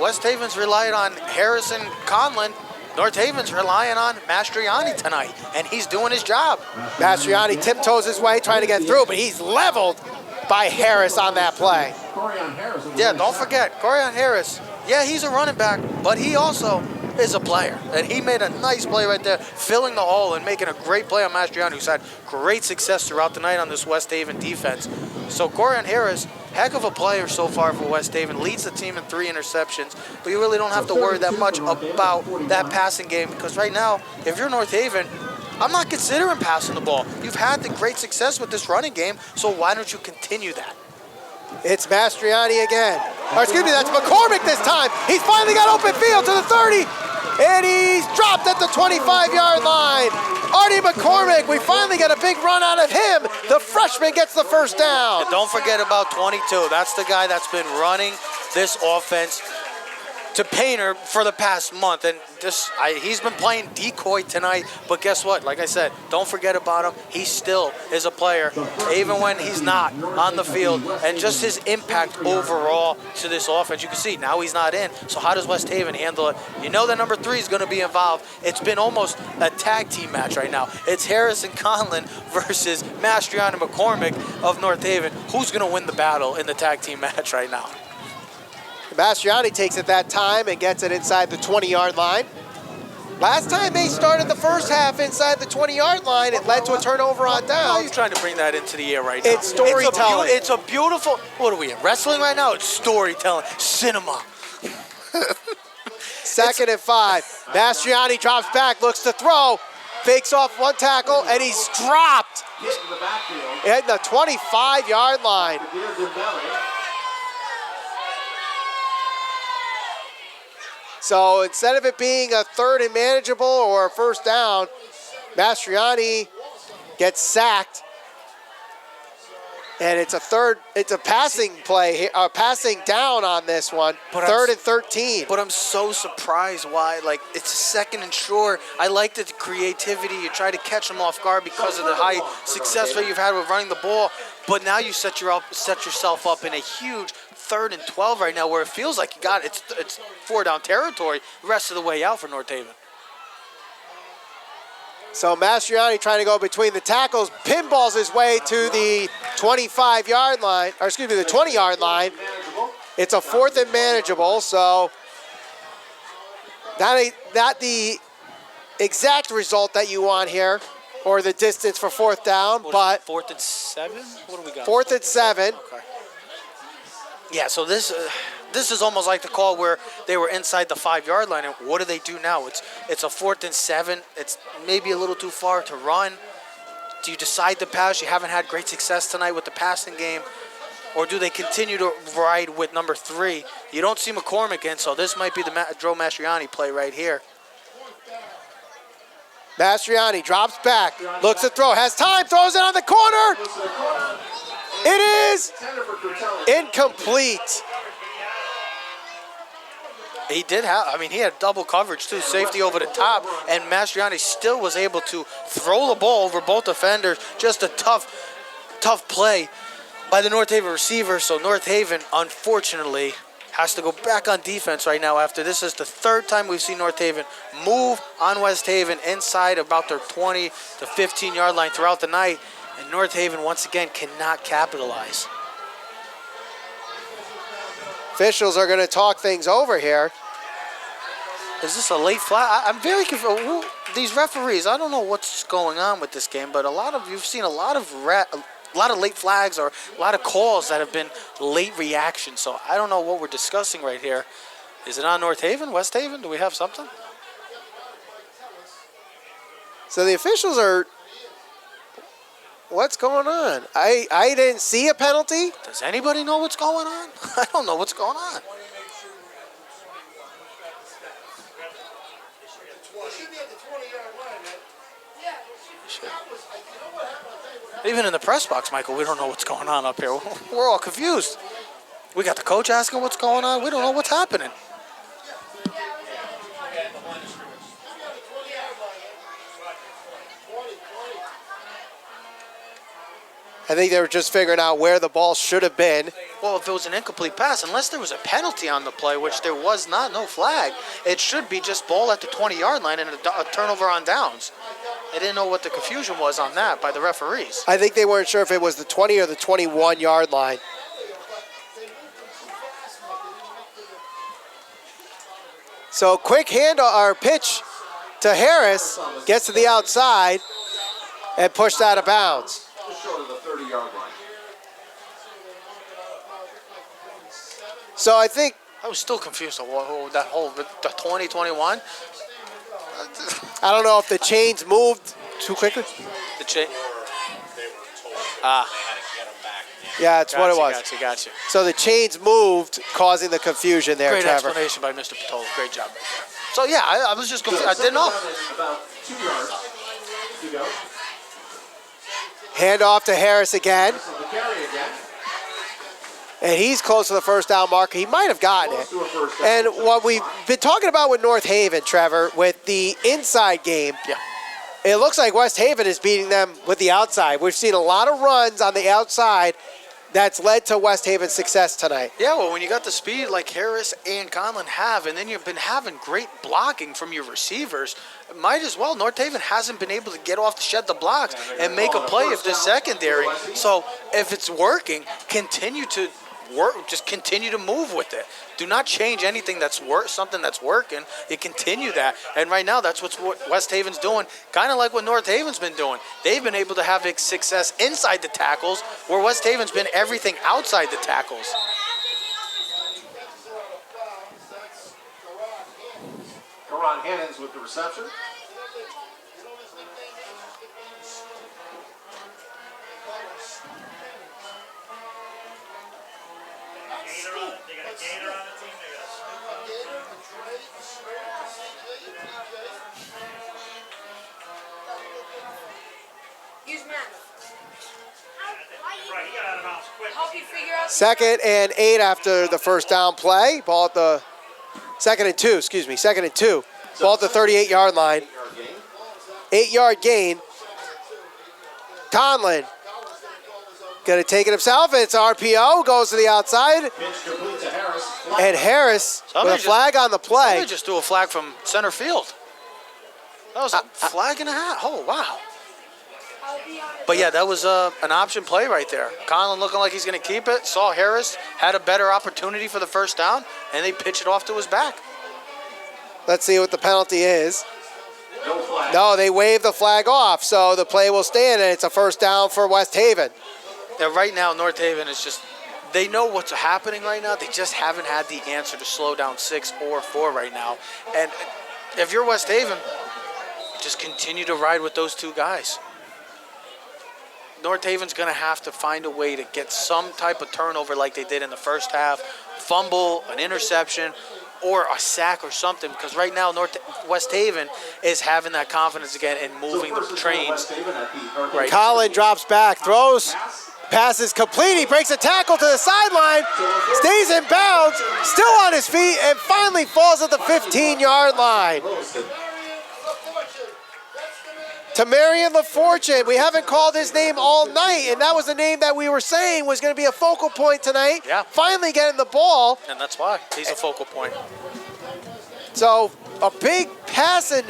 West Haven's relying on Harrison Conlon. North Haven's relying on Mastriani tonight, and he's doing his job. Mastriani tiptoes his way, trying to get through, but he's leveled by Harris on that play. Yeah, don't forget, Corian Harris. Yeah, he's a running back, but he also is a player. And he made a nice play right there, filling the hole and making a great play on Mastriani, who's had great success throughout the night on this West Haven defense. So Corian Harris, heck of a player so far for West Haven, leads the team in 3 interceptions, but you really don't have to worry that much about that passing game, because right now, if you're North Haven, I'm not considering passing the ball. You've had the great success with this running game, so why don't you continue that? It's Mastriani again. Or excuse me, that's McCormick this time. He's finally got open field to the 30, and he's dropped at the 25-yard line. Artie McCormick, we finally get a big run out of him. The freshman gets the first down. And don't forget about 22. That's the guy that's been running this offense to Painter for the past month, and he's been playing decoy tonight, but guess what? Like I said, don't forget about him. He still is a player, even when he's not on the field, and just his impact overall to this offense. You can see now he's not in, so how does West Haven handle it? You know that number 3 is going to be involved. It's been almost a tag team match right now. It's Harrison Conlon versus Mastriani McCormick of North Haven. Who's going to win the battle in the tag team match right now? Mastriani takes it that time and gets it inside the 20-yard line. Last time they started the first half inside the 20-yard line, it led to a turnover on How are downs. you trying to bring that into the air right now? It's storytelling. It's a beautiful, what are we in, wrestling right now? It's storytelling, cinema. Second and 5. Mastriani drops back, looks to throw, fakes off one tackle, and he's dropped at the 25-yard line. So instead of it being a third and manageable or a first down, Mastriani gets sacked. And it's a passing play, passing down on this one, third and 13. But I'm so surprised why, like, it's a second and short. I like the creativity. You try to catch them off guard because of the high success rate you've had with running the ball. But now you set yourself up in a huge 3rd and 12 right now, where it feels like you got it's 4-down territory the rest of the way out for North Haven. So Mastriani trying to go between the tackles, pinballs his way to the 25-yard line, or excuse me, the 20-yard line. It's a 4th and manageable, so not the exact result that you want here, or the distance for 4th down, but 4th and 7? What do we got? 4th and 7. Okay. Yeah, so this is almost like the call where they were inside the 5-yard line, and what do they do now? It's a 4th and 7. It's maybe a little too far to run. Do you decide to pass? You haven't had great success tonight with the passing game. Or do they continue to ride with number 3? You don't see McCormick in, so this might be the Joe Mastriani play right here. Mastriani drops back, looks to throw, has time, throws it on the corner. It is incomplete. He had double coverage too, safety over the top, and Mastriani still was able to throw the ball over both defenders. Just a tough play by the North Haven receiver. So North Haven, unfortunately, has to go back on defense right now after this is the 3rd time we've seen North Haven move on West Haven inside about their 20 to 15-yard line throughout the night. And North Haven, once again, cannot capitalize. Officials are going to talk things over here. Is this a late flag? I'm very confused. These referees, I don't know what's going on with this game, but you've seen a lot of lot of late flags or a lot of calls that have been late reaction. So I don't know what we're discussing right here. Is it on North Haven, West Haven? Do we have something? So the officials are. What's going on? I didn't see a penalty. Does anybody know what's going on? I don't know what's going on. Even in the press box, Michael, we don't know what's going on up here. We're all confused. We got the coach asking what's going on. We don't know what's happening. I think they were just figuring out where the ball should have been. Well, if it was an incomplete pass, unless there was a penalty on the play, which there was not, no flag, it should be just ball at the 20-yard line and a turnover on downs. I didn't know what the confusion was on that by the referees. I think they weren't sure if it was the 20 or the 21-yard line. So quick pitch to Harris, gets to the outside and pushed out of bounds. Just short of the 30-yard line. So I think I was still confused on that whole the 2021. I don't know if the chains moved too quickly. The chain. Yeah, that's what it was. Gotcha. So the chains moved, causing the confusion there, Great Trevor. explanation by Mr. Patola. Great job. So yeah, I was just confused. I didn't know. About 2 yards to go. Hand off to Harris again. So the carry again. And he's close to the first down marker. He might have gotten it. And what we've been talking about with North Haven, Trevor, with the inside game, Yeah. it looks like West Haven is beating them with the outside. We've seen a lot of runs on the outside that's led to West Haven's success tonight. Yeah, well, when you got the speed like Harris and Conlon have, and then you've been having great blocking from your receivers, might as well. North Haven hasn't been able to get off, shed the blocks, and make a play if the secondary. So if it's working, continue to work. Just continue to move with it. Do not change anything that's something that's working. You continue that. And right now, that's what West Haven's doing, kind of like what North Haven's been doing. They've been able to have success inside the tackles, where West Haven's been everything outside the tackles. Karan Hannons with the reception. Second and 8 after the first down play. Ball at the second and 2. Ball at the 38-yard line. 8-yard gain. Conlon going to take it himself. It's RPO. Goes to the outside. And Harris with a flag on the play. Somebody just threw a flag from center field. That was a flag and a half. Oh, wow. But yeah, that was an option play right there. Conlon looking like he's going to keep it. Saw Harris had a better opportunity for the first down, and they pitch it off to his back. Let's see what the penalty is. No, they waved the flag off, so the play will stand, and it's a first down for West Haven. Yeah, right now, North Haven is just, they know what's happening right now. They just haven't had the answer to slow down 6 or 4 right now. And if you're West Haven, just continue to ride with those two guys. North Haven's going to have to find a way to get some type of turnover like they did in the first half, fumble, an interception, or a sack or something, because right now West Haven is having that confidence again and moving the trains. Right. Colin drops back, throws, passes complete. He breaks a tackle to the sideline, stays in bounds, still on his feet, and finally falls at the 15-yard line. Tamarian LaFortune, we haven't called his name all night, and that was the name that we were saying was going to be a focal point tonight. Yeah. Finally getting the ball. And that's why he's a focal point. So a big pass and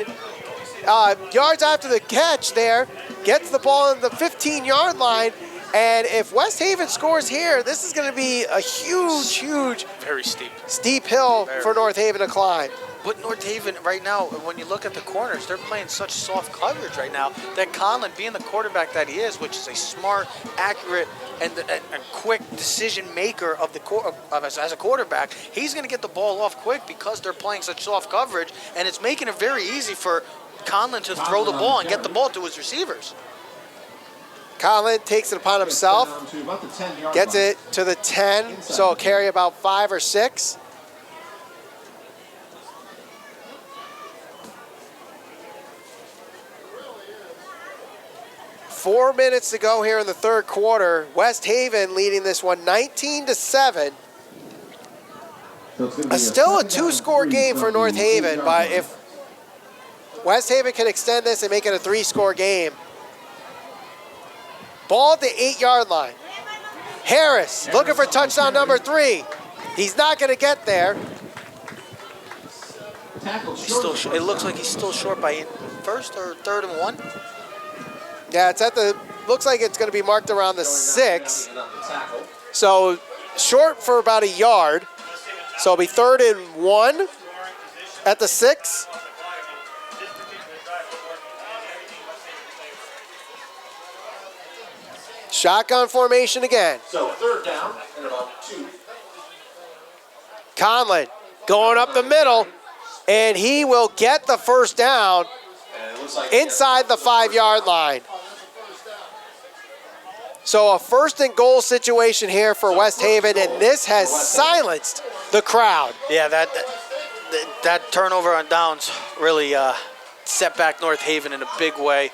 yards after the catch there, gets the ball on the 15-yard line, and if West Haven scores here, this is going to be a huge, very steep hill for North Haven to climb. But North Haven right now, when you look at the corners, they're playing such soft coverage right now that Conlon, being the quarterback that he is, which is a smart, accurate, and a quick decision maker as a quarterback, he's going to get the ball off quick because they're playing such soft coverage, and it's making it very easy for Conlon to throw the ball and get the ball to his receivers. Conlon takes it upon himself, gets it to the 10, so he'll carry about 5 or 6. Four minutes to go here in the third quarter. West Haven leading this one 19-7. Still a 2-score game for North Haven, but if West Haven can extend this and make it a 3-score game. Ball at the 8-yard line. Harris looking for touchdown number 3. He's not going to get there. It looks like he's still short by first or third and 1. Yeah, it's at the, looks like it's going to be marked around the 6. So short for about a yard. So it'll be 3rd and 1 at the 6. Shotgun formation again. So 3rd down and about 2. Conlon going up the middle, and he will get the first down inside the 5-yard line. So a 1st and goal situation here for West Haven, and this has silenced the crowd. Yeah, that turnover on downs really set back North Haven in a big way,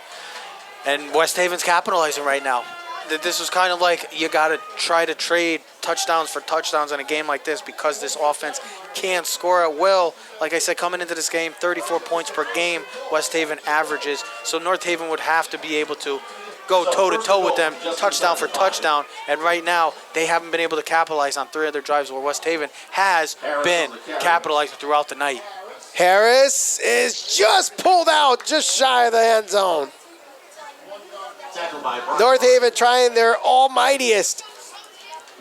and West Haven's capitalizing right now. This was kind of like you got to try to trade touchdowns for touchdowns in a game like this because this offense can't score at will. Like I said, coming into this game, 34 points per game West Haven averages, so North Haven would have to be able to go toe-to-toe with them, touchdown for touchdown, and right now they haven't been able to capitalize on 3 other drives where West Haven has been capitalizing throughout the night. Harris is just pulled out just shy of the end zone. North Haven trying their almightiest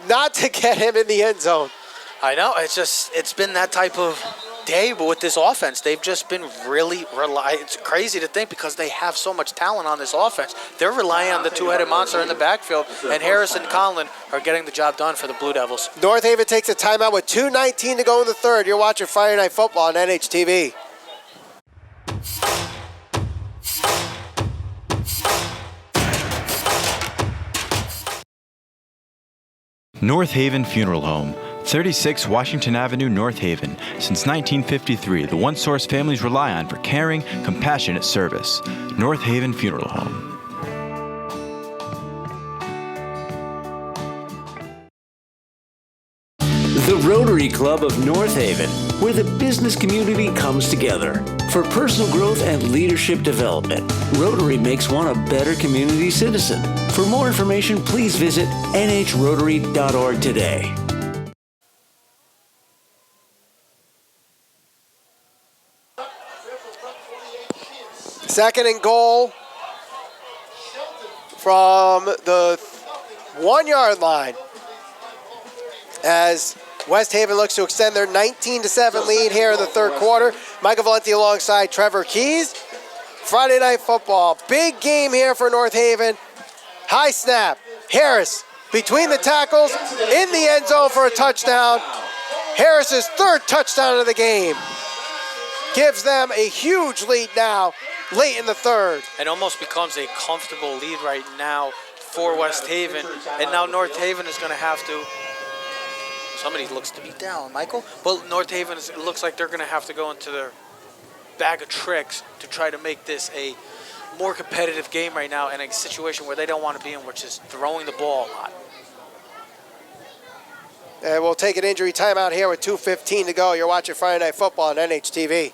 not to get him in the end zone. I know, it's been that type of day, but with this offense, they've just been really it's crazy to think because they have so much talent on this offense. They're relying on the 2-headed monster in the backfield, and Harris and Conlon are getting the job done for the Blue Devils. North Haven takes a timeout with 2:19 to go in the third. You're watching Friday Night Football on NHTV. North Haven Funeral Home, 36 Washington Avenue, North Haven. Since 1953, the one source families rely on for caring, compassionate service. North Haven Funeral Home. The Rotary Club of North Haven, where the business community comes together. For personal growth and leadership development, Rotary makes one a better community citizen. For more information, please visit nhrotary.org today. Second and goal from the 1-yard line as West Haven looks to extend their 19-7 lead here in the third quarter. Michael Valenti alongside Trevor Keys. Friday Night Football. Big game here for North Haven. High snap. Harris between the tackles in the end zone for a touchdown. Harris's 3rd touchdown of the game. Gives them a huge lead now, late in the third. It almost becomes a comfortable lead right now for West Haven, and now North Haven is going to have to. Somebody looks to be down, Michael. But North Haven it looks like they're going to have to go into their bag of tricks to try to make this a more competitive game right now in a situation where they don't want to be in, which is throwing the ball a lot. And we'll take an injury timeout here with 2:15 to go. You're watching Friday Night Football on NHTV.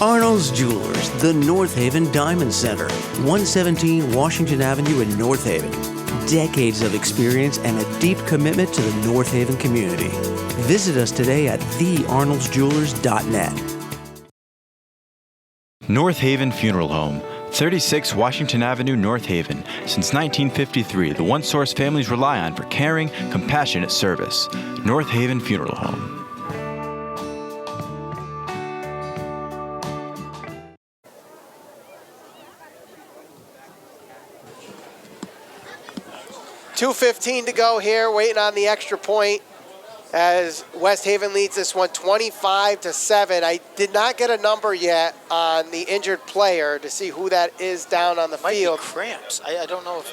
Arnold's Jewelers, the North Haven Diamond Center, 117 Washington Avenue in North Haven. Decades of experience and a deep commitment to the North Haven community. Visit us today at thearnoldsjewelers.net. North Haven Funeral Home, 36 Washington Avenue, North Haven. Since 1953, the one source families rely on for caring, compassionate service. North Haven Funeral Home. .2:15 to go here, waiting on the extra point as West Haven leads this one 25-7. I did not get a number yet on the injured player to see who that is down on the field. Might be cramps. I don't know if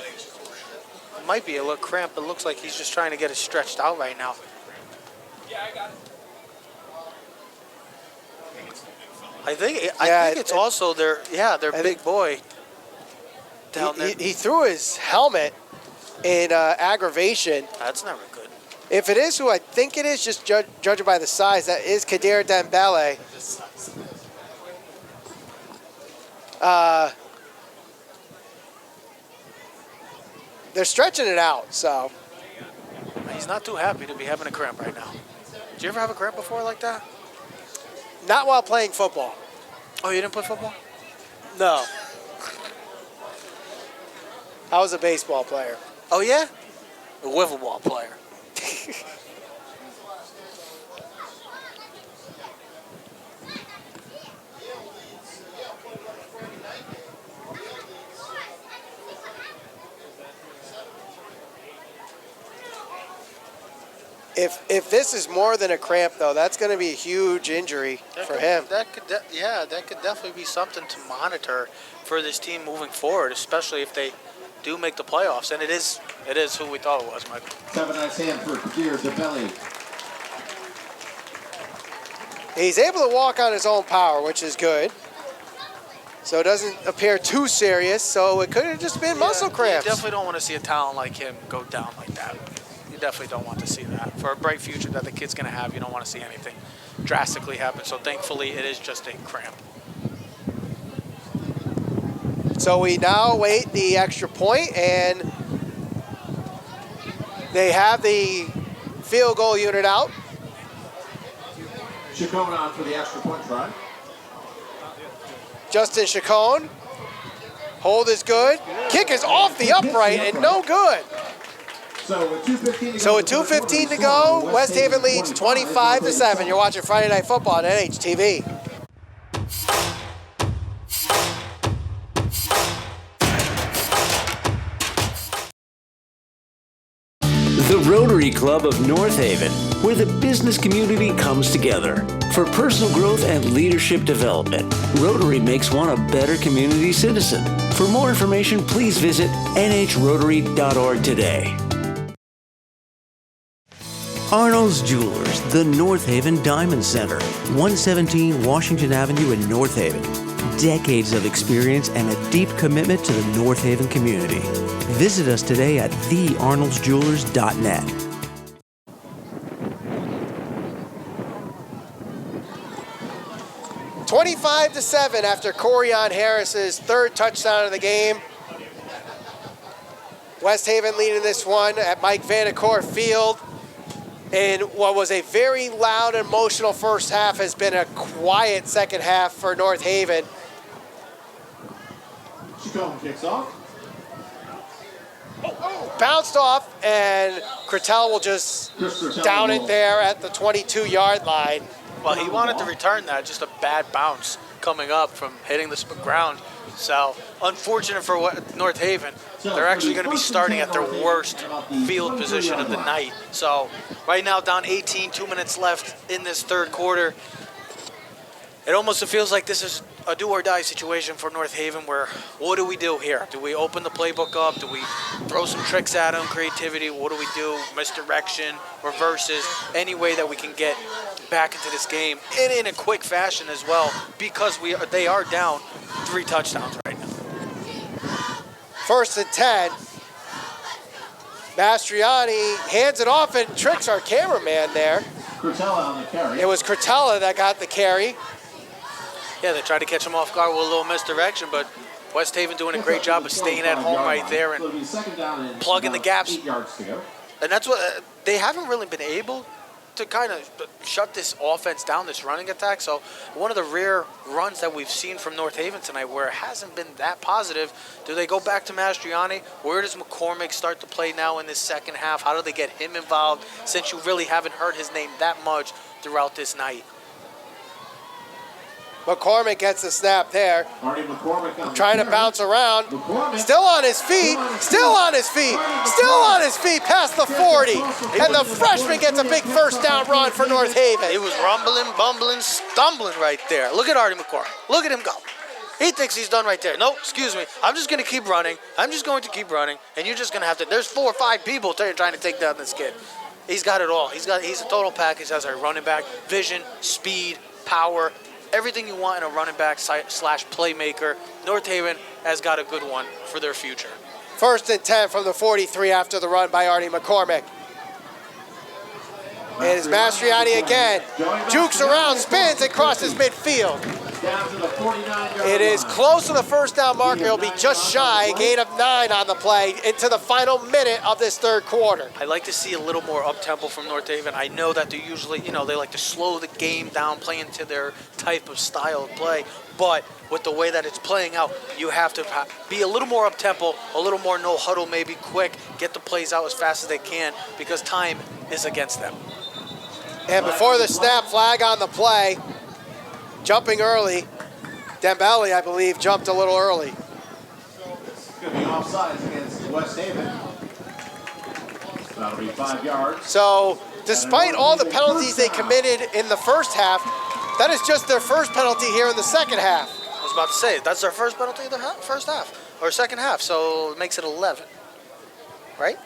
it might be a little cramp. It looks like he's just trying to get it stretched out right now. Yeah, I got it. I think it's also their big boy down there. He threw his helmet in aggravation. That's never good. If it is who I think it is, just judging by the size, that is Kader Dembele. They're stretching it out, so. He's not too happy to be having a cramp right now. Did you ever have a cramp before like that? Not while playing football. Oh, you didn't play football? No. I was a baseball player. Oh, yeah? A wiffle ball player. If this is more than a cramp, though, that's going to be a huge injury for him. That could definitely be something to monitor for this team moving forward, especially if they do make the playoffs. And it is who we thought it was, Michael. Have a nice hand for Kader Dembele. He's able to walk on his own power, which is good. So it doesn't appear too serious. So it could have just been muscle cramps. You definitely don't want to see a talent like him go down like that. You definitely don't want to see that. For a bright future that the kid's going to have, you don't want to see anything drastically happen. So thankfully, it is just a cramp. So we now await the extra point, and they have the field goal unit out. Chacon on for the extra point try. Justin Chacon. Hold is good. Kick is off the upright and no good. So with 2:15 to go, West Haven leads 25-7. You're watching Friday Night Football on NHTV. The Rotary Club of North Haven, where the business community comes together. For personal growth and leadership development, Rotary makes one a better community citizen. For more information, please visit nhrotary.org today. Arnold's Jewelers, the North Haven Diamond Center, 117 Washington Avenue in North Haven. Decades of experience and a deep commitment to the North Haven community. Visit us today at thearnoldsjewelers.net. $25-7 after Corian Harris's third touchdown of the game. West Haven leading this one at Mike Vanacore Field. And what was a very loud and emotional first half has been a quiet second half for North Haven. Chacon kicks off. Bounced off, and Cretell will just down it there at the 22-yard line. Well, he wanted to return that, just a bad bounce coming up from hitting the ground. So, unfortunate for North Haven. They're actually going to be starting at their worst field position of the night. So, right now down 18, 2 minutes left in this third quarter. It almost feels like this is a do-or-die situation for North Haven where, what do we do here? Do we open the playbook up? Do we throw some tricks at them, creativity? What do we do? Misdirection, reverses, any way that we can get back into this game and in a quick fashion as well, because they are down 3 touchdowns right now. 1st and 10. Mastriani hands it off and tricks our cameraman there. Cretella on the carry. It was Cretella that got the carry. Yeah, they tried to catch him off guard with a little misdirection, but West Haven doing a great job of staying at home right there and plugging the gaps. 8 yards to go. And that's what they haven't really been able to kind of shut this offense down, this running attack. So one of the rare runs that we've seen from North Haven tonight where it hasn't been that positive. Do they go back to Mastriani? Where does McCormick start to play now in this second half? How do they get him involved since you really haven't heard his name that much throughout this night? McCormick gets the snap there. Artie McCormick on Trying to bounce around. McCormick. Still on his feet. Still on his feet. Still on his feet past the 40. And the freshman gets a big first down run for North Haven. He was rumbling, bumbling, stumbling right there. Look at Artie McCormick. Look at him go. He thinks he's done right there. No, excuse me. I'm just going to keep running. I'm just going to keep running. And you're just going to have to. There's 4 or 5 people trying to take down this kid. He's got it all. He's a total package as a running back. Vision, speed, power. Everything you want in a running back / playmaker. North Haven has got a good one for their future. 1st and 10 from the 43 after the run by Artie McCormick. It is Mastriani again. Jukes around, spins, and crosses midfield. Down to the 49-yard It is line. close to the first down marker. It'll be just shy, a gain of 9 on the play into the final minute of this third quarter. I like to see a little more up-tempo from North Haven. I know that they usually, they like to slow the game down, play into their type of style of play. But with the way that it's playing out, you have to be a little more up-tempo, a little more no huddle, maybe quick, get the plays out as fast as they can because time is against them. And before the snap, flag on the play. Jumping early. Dembele, I believe, jumped a little early. Could be offsides against West Haven. That'll be 5 yards. So, despite all the penalties they committed in the first half, that is just their first penalty here in the second half. I was about to say, that's their first penalty of the first half, or second half, so it makes it 11, right?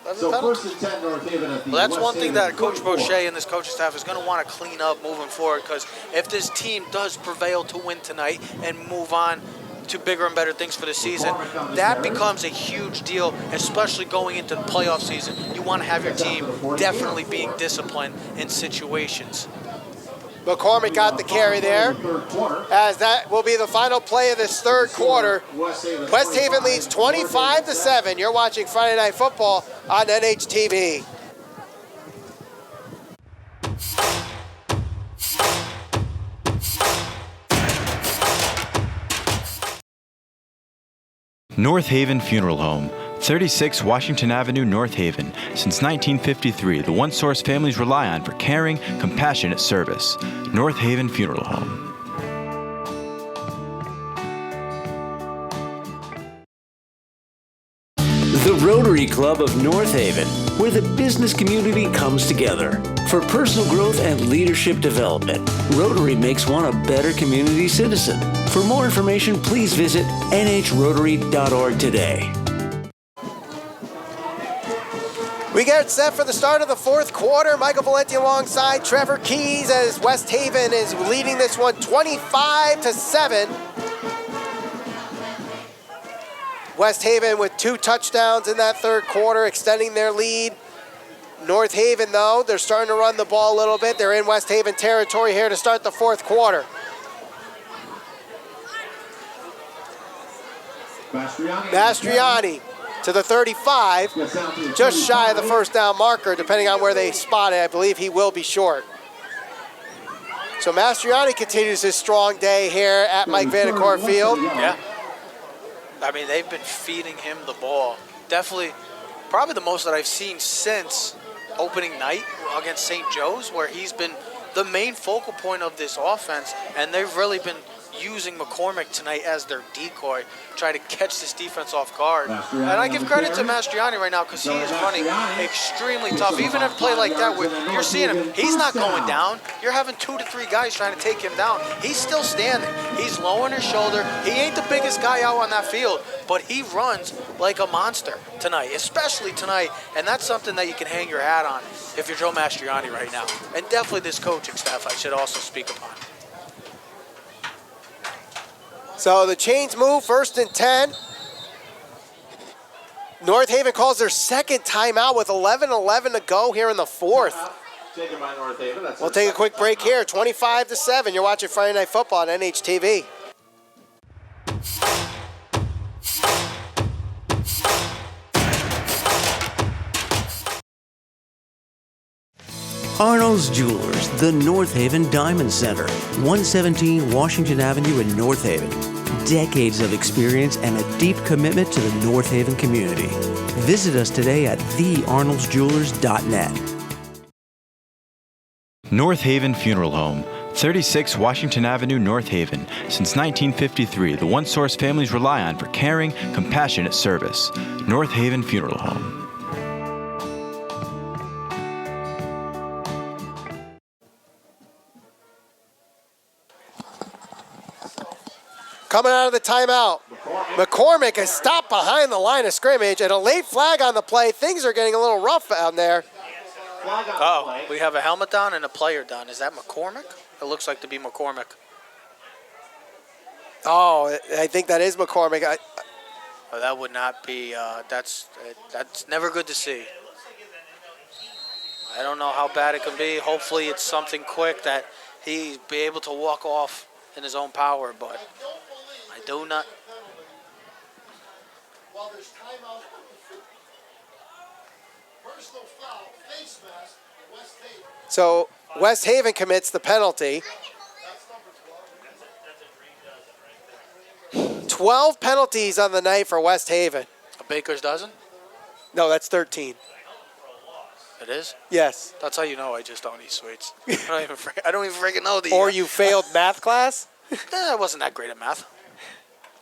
11 So penalties? 1st and 10 North Haven at the Well, that's West one thing Haven that Coach 44. Brochet and this coaching staff is going to want to clean up moving forward because if this team does prevail to win tonight and move on to bigger and better things for the season, that becomes a huge deal, especially going into the playoff season. You want to have your team definitely being disciplined in situations. McCormick got the carry there, as that will be the final play of this third quarter. West Haven leads 25-7. You're watching Friday Night Football on NHTV. North Haven Funeral Home, 36 Washington Avenue, North Haven. Since 1953, the one source families rely on for caring, compassionate service. North Haven Funeral Home. The Rotary Club of North Haven, where the business community comes together. For personal growth and leadership development, Rotary makes one a better community citizen. For more information, please visit nhrotary.org today. We get set for the start of the fourth quarter. Michael Valenti alongside Trevor Keys as West Haven is leading this one 25-7. West Haven with 2 touchdowns in that third quarter, extending their lead. North Haven, though, they're starting to run the ball a little bit. They're in West Haven territory here to start the fourth quarter. Mastriani to the 35, just shy of the first down marker, depending on where they spot it. I believe he will be short. So Mastriani continues his strong day here at Mike Vandecourt Field. Yeah. I mean, they've been feeding him the ball. Definitely, probably the most that I've seen since opening night against St. Joe's, where he's been the main focal point of this offense, and they've really been using McCormick tonight as their decoy, try to catch this defense off guard. And I give credit to Mastriani right now because he is running extremely tough. Even in a play like that where you're seeing him, he's not going down. You're having 2 to 3 guys trying to take him down. He's still standing. He's lowering his shoulder. He ain't the biggest guy out on that field, but he runs like a monster tonight, especially tonight. And that's something that you can hang your hat on if you're Joe Mastriani right now. And definitely this coaching staff I should also speak upon. So the chains move, 1st and 10. North Haven calls their second timeout with 11:11 to go here in the fourth. Taken by North Haven. That's We'll take a quick break here, 25-7. You're watching Friday Night Football on NHTV. Arnold's Jewelers, the North Haven Diamond Center, 117 Washington Avenue in North Haven. Decades of experience and a deep commitment to the North Haven community. Visit us today at thearnoldsjewelers.net. North Haven Funeral Home, 36 Washington Avenue, North Haven. Since 1953, the one source families rely on for caring, compassionate service. North Haven Funeral Home. Coming out of the timeout, McCormick is stopped behind the line of scrimmage, and a late flag on the play. Things are getting a little rough out there. Oh, we have a helmet down and a player down. Is that McCormick? It looks like to be McCormick. Oh, I think that is McCormick. Oh, that would not be. That's never good to see. I don't know how bad it can be. Hopefully, it's something quick that he be able to walk off in his own power. But I do not. While there's timeout, personal foul, face mask, West Haven. So West Haven commits the penalty. 12 penalties on the night for West Haven. A baker's dozen? No, that's 13. It is? Yes. That's how you know I just don't eat sweets. I don't even freaking know the. Or you failed math class? I wasn't that great at math.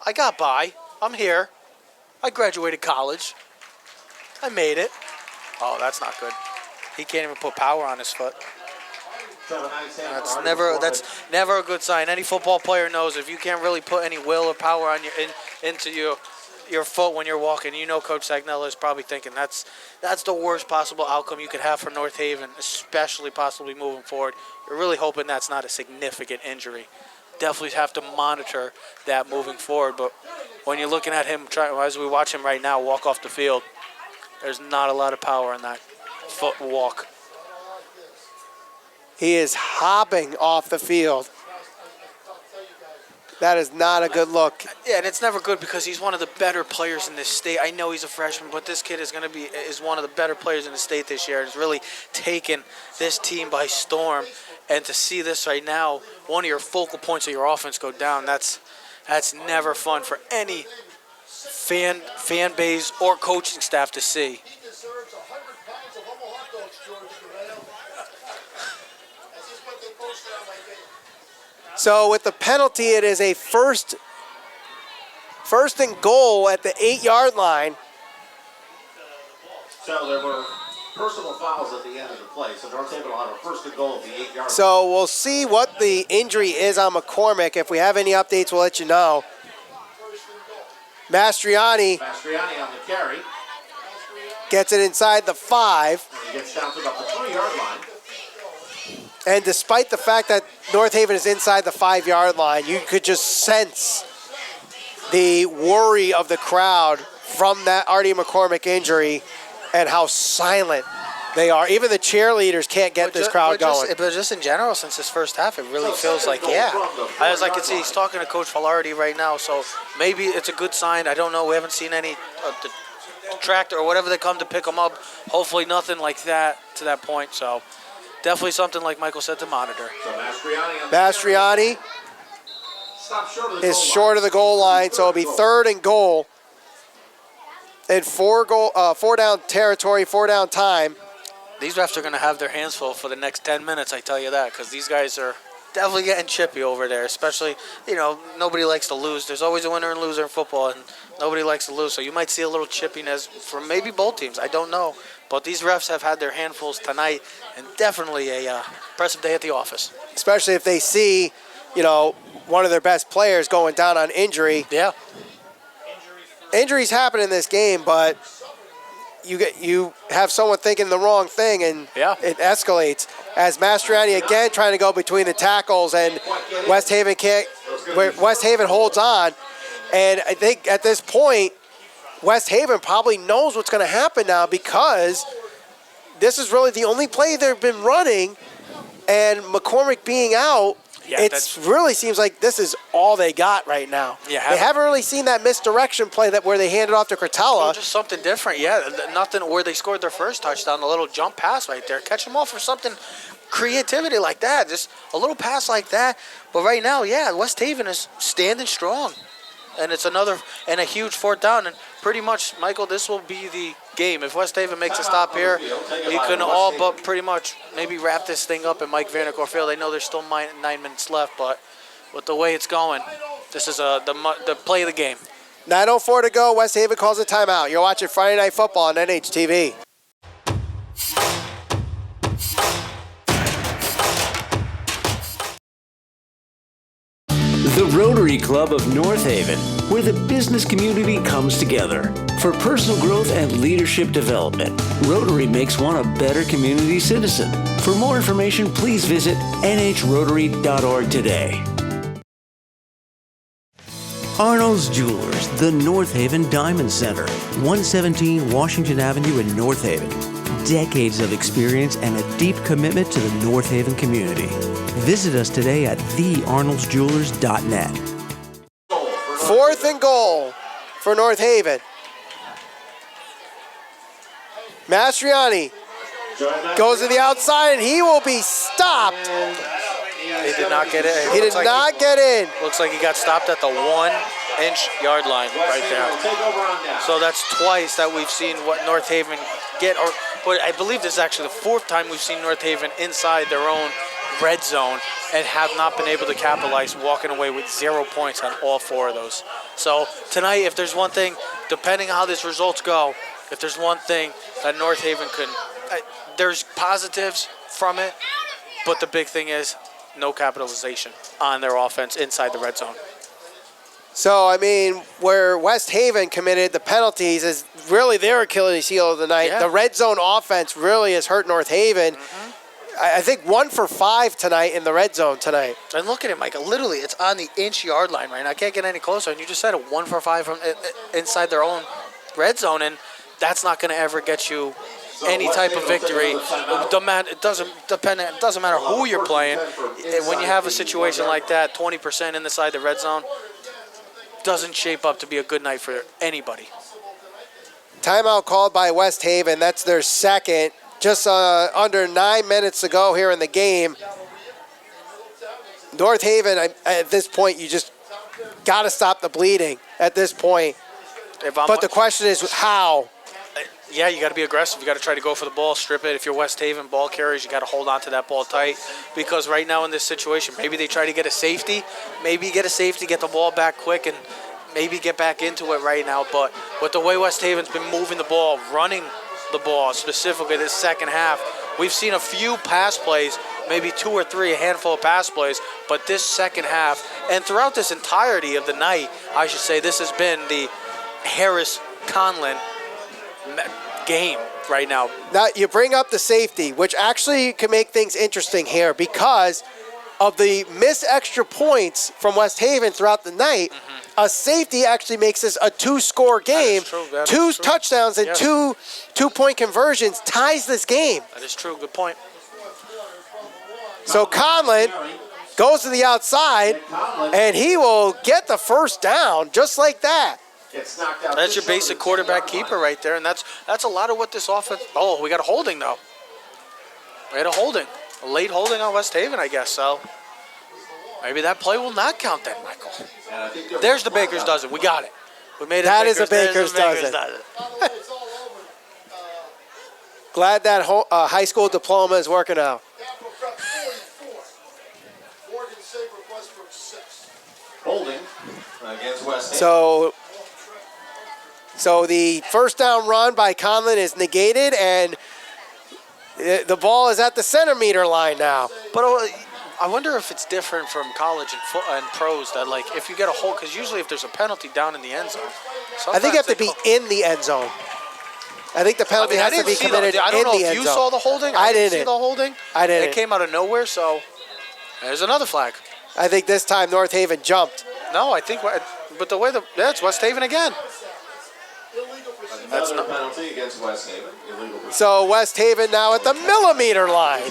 I got by. I'm here. I graduated college. I made it. Oh, that's not good. He can't even put power on his foot. That's never a good sign. Any football player knows if you can't really put any will or power on into your foot when you're walking. You know, Coach Sagnella is probably thinking that's the worst possible outcome you could have for North Haven, especially possibly moving forward. You're really hoping that's not a significant injury. Definitely have to monitor that moving forward. But when you're looking at him, as we watch him right now walk off the field, there's not a lot of power in that foot walk. He is hopping off the field. That is not a good look. Yeah, and it's never good because he's one of the better players in this state. I know he's a freshman, but this kid is one of the better players in the state this year. He's really taken this team by storm. And to see this right now, one of your focal points of your offense go down, that's never fun for any fan base or coaching staff to see. He deserves 100 pounds of Humble hot dogs, George Guerrero. This is what they posted on my page. So with the penalty, it is a first and goal at the 8-yard line. So there were personal fouls at the end of the play. So North Haven will have a first and goal at the 8-yard line. So we'll see what the injury is on McCormick. If we have any updates, we'll let you know. Mastriani on the carry. gets it inside the 5. And he gets down to about the 20-yard line. And despite the fact that North Haven is inside the 5-yard line, you could just sense the worry of the crowd from that Artie McCormick injury and how silent they are. Even the cheerleaders can't get this crowd going. But just in general, since this first half, it really feels like, as I can see, he's talking to Coach Filardi right now, so maybe it's a good sign. I don't know. We haven't seen any the tractor or whatever they come to pick him up. Hopefully nothing like that to that point, so definitely something like Michael said to monitor. So Mastriani is short of the goal line, so it'll be 3rd and goal. In 4 down territory, 4 down time. These refs are going to have their hands full for the next 10 minutes, I tell you that, because these guys are definitely getting chippy over there, especially, nobody likes to lose. There's always a winner and loser in football, and nobody likes to lose. So you might see a little chippiness from maybe both teams. I don't know. But these refs have had their handfuls tonight, and definitely a impressive day at the office. Especially if they see, one of their best players going down on injury. Yeah. Injuries happen in this game, but you have someone thinking the wrong thing, and it escalates. As Mastriani again trying to go between the tackles, and West Haven holds on. And I think at this point, West Haven probably knows what's going to happen now, because this is really the only play they've been running, and McCormick being out, it really seems like this is all they got right now. Yeah, they haven't really seen that misdirection play where they handed off to Cretella. Just something different, nothing where they scored their first touchdown, a little jump pass right there. Catch them off for something creativity like that, just a little pass like that. But right now, yeah, West Haven is standing strong. And it's another and a huge fourth down. And pretty much, Michael, this will be the game. If West Haven makes a stop here, you can all but pretty much maybe wrap this thing up in Mike Vandercourt Field. I know there's still 9 minutes left, but with the way it's going, this is the play of the game. 9:04 to go. West Haven calls a timeout. You're watching Friday Night Football on NHTV. The Rotary Club of North Haven, where the business community comes together. For personal growth and leadership development, Rotary makes one a better community citizen. For more information, please visit nhrotary.org today. Arnold's Jewelers, the North Haven Diamond Center, 117 Washington Avenue in North Haven. Decades of experience and a deep commitment to the North Haven community. Visit us today at thearnoldsjewelers.net. 4th and goal for North Haven. Mastriani goes to the outside and he will be stopped. He did not get it. He did not get in. Looks like he got stopped at the 1-inch yard line right there. So that's twice that we've seen what North Haven get. But I believe this is actually the 4th time we've seen North Haven inside their own red zone and have not been able to capitalize, walking away with 0 points on all 4 of those. So tonight, if there's one thing, depending on how these results go, if there's one thing that North Haven can, there's positives from it, but the big thing is no capitalization on their offense inside the red zone. So, I mean, where West Haven committed the penalties is really their Achilles heel of the night. Yeah. The red zone offense really has hurt North Haven. I think 1 for 5 tonight in the red zone tonight. And look at it, Michael. Literally, it's on the inch yard line right now. I can't get any closer. And you just said it, 1 for 5 from inside their own red zone, and that's not going to ever get you any type of victory. It doesn't matter who you're playing. When you have a situation like that, 20% inside the red zone, doesn't shape up to be a good night for anybody. Timeout called by West Haven. That's their second. Just under 9 minutes to go here in the game. North Haven, at this point, you just got to stop the bleeding at this point. But the question is how? Yeah, you got to be aggressive. You got to try to go for the ball, strip it. If you're West Haven ball carriers, you got to hold on to that ball tight. Because right now in this situation, maybe they try to get a safety. Maybe get a safety, get the ball back quick, and maybe get back into it right now. But with the way West Haven's been moving the ball, running the ball, specifically this second half, we've seen a few pass plays, maybe 2 or 3, a handful of pass plays. But this second half, and throughout this entirety of the night, I should say, this has been the Harris-Conlin game right now. Now, you bring up the safety, which actually can make things interesting here because of the missed extra points from West Haven throughout the night. A safety actually makes this a 2-score game. That is true. Touchdowns and two two-point conversions ties this game. That is true. Good point. So Conlin goes to the outside, and he will get the first down just like that. That's your basic quarterback keeper right there, and that's a lot of what this offense. Oh, we got a holding though. We had a late holding on West Haven, I guess. So maybe that play will not count then, Michael. There's the Baker's dozen. We got it. We made it. That is a Baker's dozen. Glad that high school diploma is working out. Morgan Saber, Westbrook 6. Holding against West Haven. So the first down run by Conlin is negated, and the ball is at the centimeter line now. But I wonder if it's different from college and pros that, like, if you get a hold, because usually if there's a penalty down in the end zone, I think you have to be in the end zone. I think the penalty has to be committed in the end zone. I don't know if you saw the holding. I didn't see the holding. I didn't. It came out of nowhere, so there's another flag. I think this time North Haven jumped. No, I think, but the way it's West Haven again. Another penalty against West Haven. Illegal. So West Haven now at the millimeter line.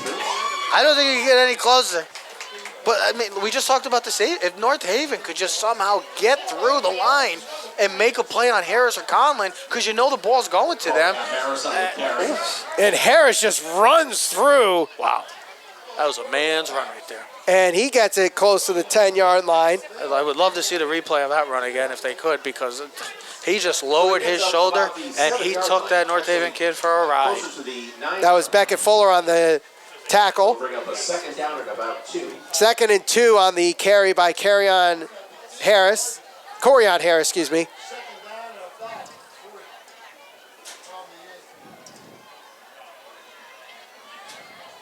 I don't think you can get any closer. But, I mean, we just talked about this. If North Haven could just somehow get through the line and make a play on Harris or Conlin, because you know the ball's going to them. And Harris just runs through. Wow. That was a man's run right there. And he gets it close to the 10-yard line. I would love to see the replay of that run again if they could, because he just lowered his shoulder and he took that North Haven kid for a ride. That was Beckett Fuller on the tackle. Bring up a second down at about 2. 2nd and 2 on the carry by Corian Harris, excuse me.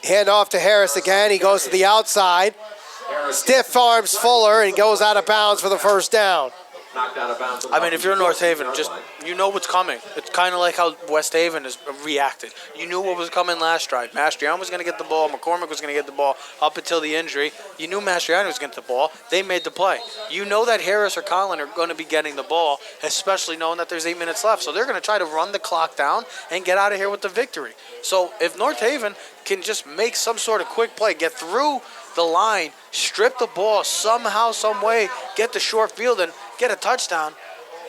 Hand off to Harris again. He goes to the outside. Stiff arms Fuller and goes out of bounds for the first down. Knocked out of bounds. I mean, if you're North Haven, you know what's coming. It's kind of like how West Haven has reacted. You knew what was coming last drive. Mastriano was going to get the ball. McCormick was going to get the ball up until the injury. You knew Mastriano was going to get the ball. They made the play. You know that Harris or Collin are going to be getting the ball, especially knowing that there's 8 minutes left. So they're going to try to run the clock down and get out of here with the victory. So if North Haven can just make some sort of quick play, get through the line, strip the ball somehow, some way, get the short field and get a touchdown,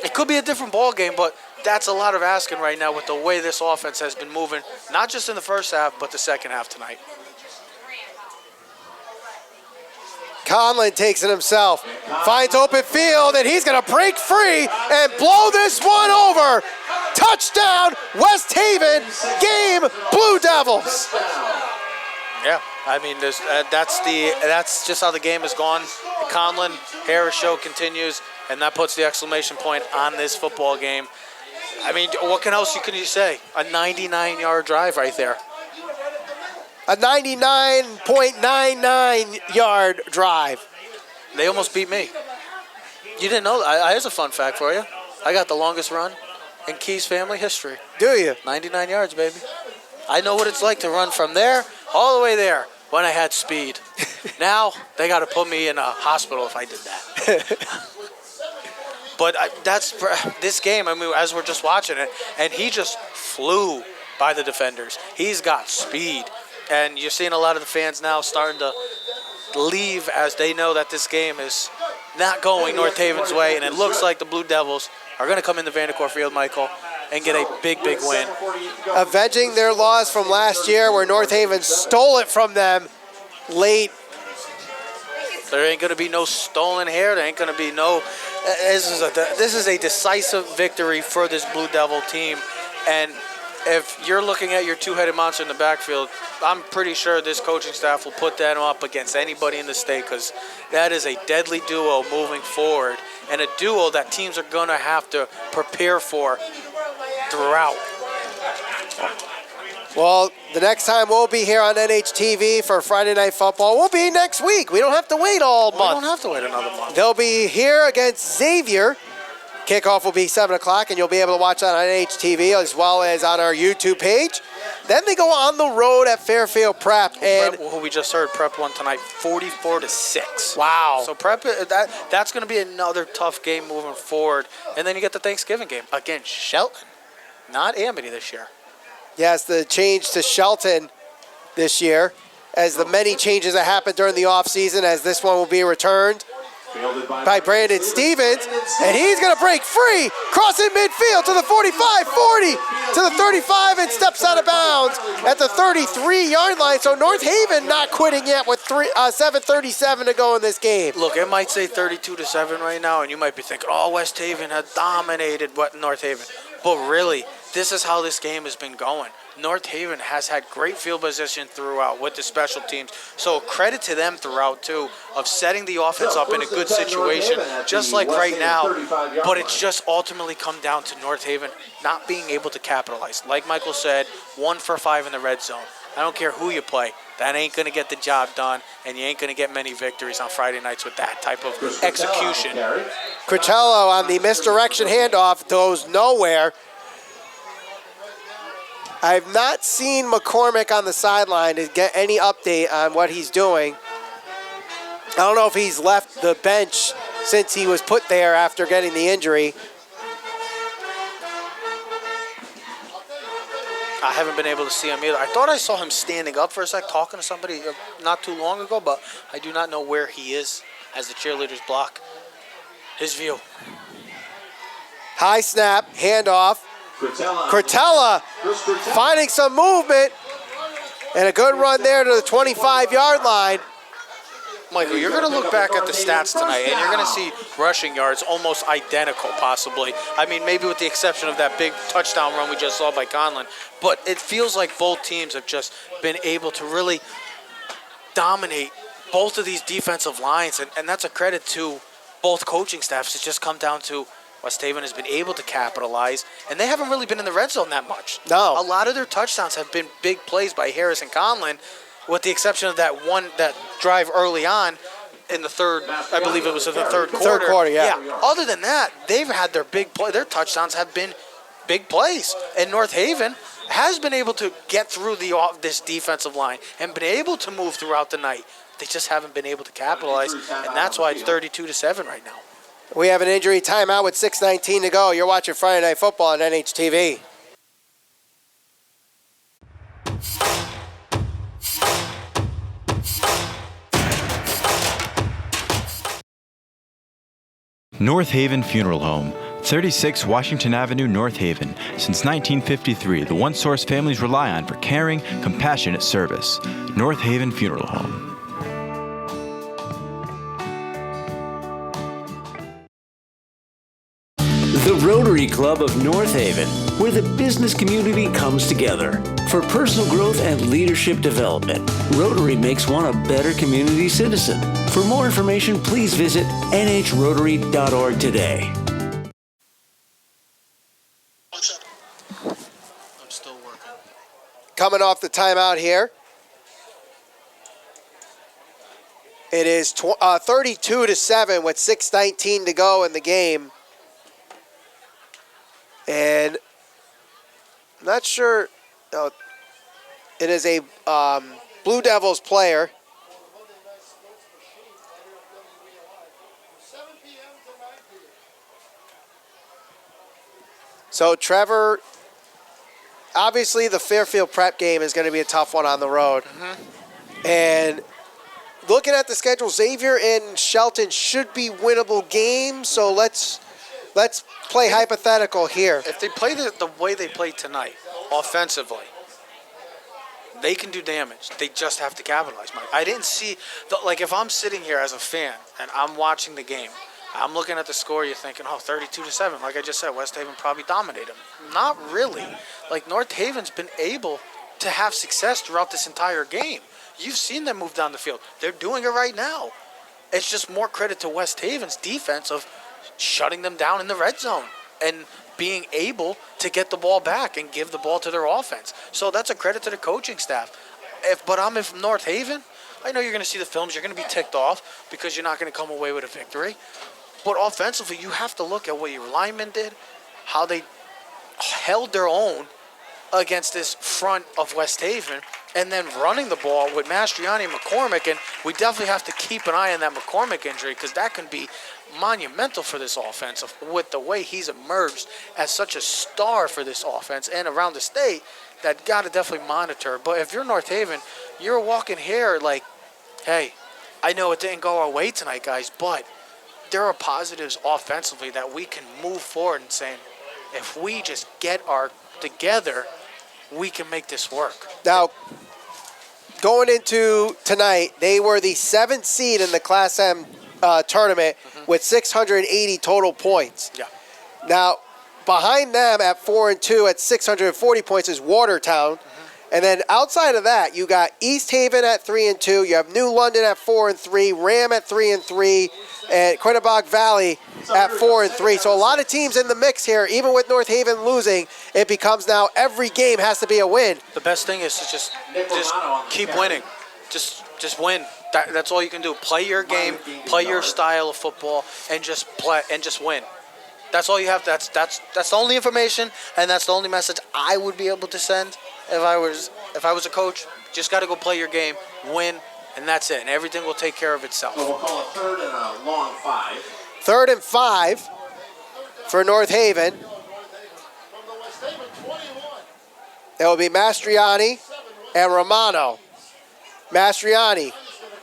it could be a different ball game, but that's a lot of asking right now with the way this offense has been moving, not just in the first half, but the second half tonight. Conlon takes it himself, finds open field, and he's going to break free and blow this one over. Touchdown, West Haven, game Blue Devils. Yeah, I mean, that's just how the game has gone. The Conlon Harris show continues, and that puts the exclamation point on this football game. I mean, what else can you say? A 99-yard drive right there. A 99.99-yard drive. They almost beat me. You didn't know that. Here's a fun fact for you. I got the longest run in Keys family history. Do you? 99 yards, baby. I know what it's like to run from there all the way there when I had speed. Now they got to put me in a hospital if I did that. But this game, I mean, as we're just watching it, and he just flew by the defenders. He's got speed. And you're seeing a lot of the fans now starting to leave as they know that this game is not going North Haven's way, and it looks like the Blue Devils are going to come into Vandercourt Field, Michael, and get a big, big win. Avenging their loss from last year where North Haven stole it from them late. There ain't going to be no stolen hair. There ain't going to be no... This is a decisive victory for this Blue Devil team. And if you're looking at your two-headed monster in the backfield, I'm pretty sure this coaching staff will put that up against anybody in the state, because that is a deadly duo moving forward, and a duo that teams are going to have to prepare for throughout. Well, the next time we'll be here on NHTV for Friday Night Football will be next week. We don't have to wait all month. We don't have to wait another month. They'll be here against Xavier. Kickoff will be 7 o'clock, and you'll be able to watch that on NHTV as well as on our YouTube page. Then they go on the road at Fairfield Prep. And Prep, who we just heard, Prep won tonight 44-6. Wow. So Prep, that's going to be another tough game moving forward. And then you get the Thanksgiving game against Shelton, not Amity this year. yes, the change to Shelton this year, as the many changes that happened during the offseason, as this one will be returned by Brandon Stevens, and he's going to break free, crossing midfield to the 45, 40, to the 35, and steps out of bounds at the 33-yard line. So North Haven not quitting yet with 7:37 to go in this game. Look, it might say 32-7 right now, and you might be thinking, oh, West Haven had dominated North Haven. But really, this is how this game has been going. North Haven has had great field position throughout with the special teams. So credit to them throughout, too, of setting the offense up in a good situation, just like right now. But it's just ultimately come down to North Haven not being able to capitalize. Like Michael said, 1 for 5 in the red zone. I don't care who you play. That ain't going to get the job done, and you ain't going to get many victories on Friday nights with that type of execution. Critello on the misdirection handoff goes nowhere. I have not seen McCormick on the sideline to get any update on what he's doing. I don't know if he's left the bench since he was put there after getting the injury. I haven't been able to see him either. I thought I saw him standing up for a sec, talking to somebody not too long ago, but I do not know where he is as the cheerleaders block his view. High snap, handoff. Cretella finding some movement. And a good run there to the 25-yard line. Michael, you're going to look back at the stats tonight, and you're going to see rushing yards almost identical, possibly. I mean, maybe with the exception of that big touchdown run we just saw by Conlon. But it feels like both teams have just been able to really dominate both of these defensive lines, and that's a credit to both coaching staffs. It's just come down to West Haven has been able to capitalize, and they haven't really been in the red zone that much. No. A lot of their touchdowns have been big plays by Harris and Conlon, with the exception of that drive early on in the third, I believe it was in the third quarter. Third quarter, yeah. Other than that, they've had their big play. Their touchdowns have been big plays. And North Haven has been able to get through this defensive line and been able to move throughout the night. They just haven't been able to capitalize, and that's why it's 32-7 right now. We have an injury timeout with 6:19 to go. You're watching Friday Night Football on NHTV. North Haven Funeral Home, 36 Washington Avenue, North Haven. Since 1953, the one source families rely on for caring, compassionate service. North Haven Funeral Home. The Rotary Club of North Haven, where the business community comes together. For personal growth and leadership development, Rotary makes one a better community citizen. For more information, please visit nhrotary.org today. I'm still working. Coming off the timeout here. It is 32-7 with 6:19 to go in the game. And I'm not sure. No, it is a Blue Devils player. So Trevor, obviously the Fairfield Prep game is going to be a tough one on the road. And looking at the schedule, Xavier and Shelton should be winnable games. So let's play hypothetical here. If they play the way they played tonight, offensively, they can do damage. They just have to capitalize, Mike. I didn't see, if I'm sitting here as a fan and I'm watching the game, I'm looking at the score, you're thinking, 32-7. Like I just said, West Haven probably dominated them. Not really. North Haven's been able to have success throughout this entire game. You've seen them move down the field. They're doing it right now. It's just more credit to West Haven's defense of shutting them down in the red zone and being able to get the ball back and give the ball to their offense. So that's a credit to the coaching staff. But I'm from North Haven. I know you're going to see the films. You're going to be ticked off because you're not going to come away with a victory. But offensively, you have to look at what your linemen did, how they held their own against this front of West Haven, and then running the ball with Mastriani and McCormick. And we definitely have to keep an eye on that McCormick injury because that can be monumental for this offense with the way he's emerged as such a star for this offense and around the state. That got to definitely monitor. But if you're North Haven, you're walking here like, hey, I know it didn't go our way tonight, guys, but there are positives offensively that we can move forward and saying, if we just get our together, we can make this work. Now, going into tonight, they were the 7th seed in the Class M tournament with 680 total points. Yeah. Now, behind them at 4-2 at 640 points is Watertown. And then outside of that, you got East Haven at 3-2. You have New London at 4-3, Ram at 3-3, and Quinnebog Valley at 4-3. So a lot of teams in the mix here. Even with North Haven losing, it becomes now every game has to be a win. The best thing is to just keep winning. Just win. That's all you can do. Play your game, play your style of football, and just play and just win. That's all you have. That's the only information, and that's the only message I would be able to send if I was a coach. Just got to go play your game, win, and that's it. And everything will take care of itself. So we'll call a 3rd and a long 5. 3rd and 5 for North Haven. It will be Mastriani and Romano. Mastriani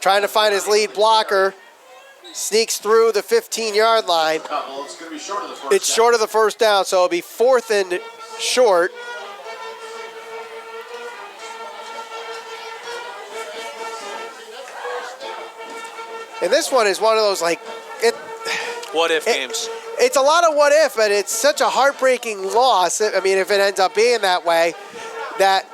trying to find his lead blocker. Sneaks through the 15-yard line. It's going to be short of the first It's down. short of the first down, so it'll be 4th and short. And this one is one of those, like, What if games? it's a lot of what if, but it's such a heartbreaking loss. I mean, if it ends up being that way, that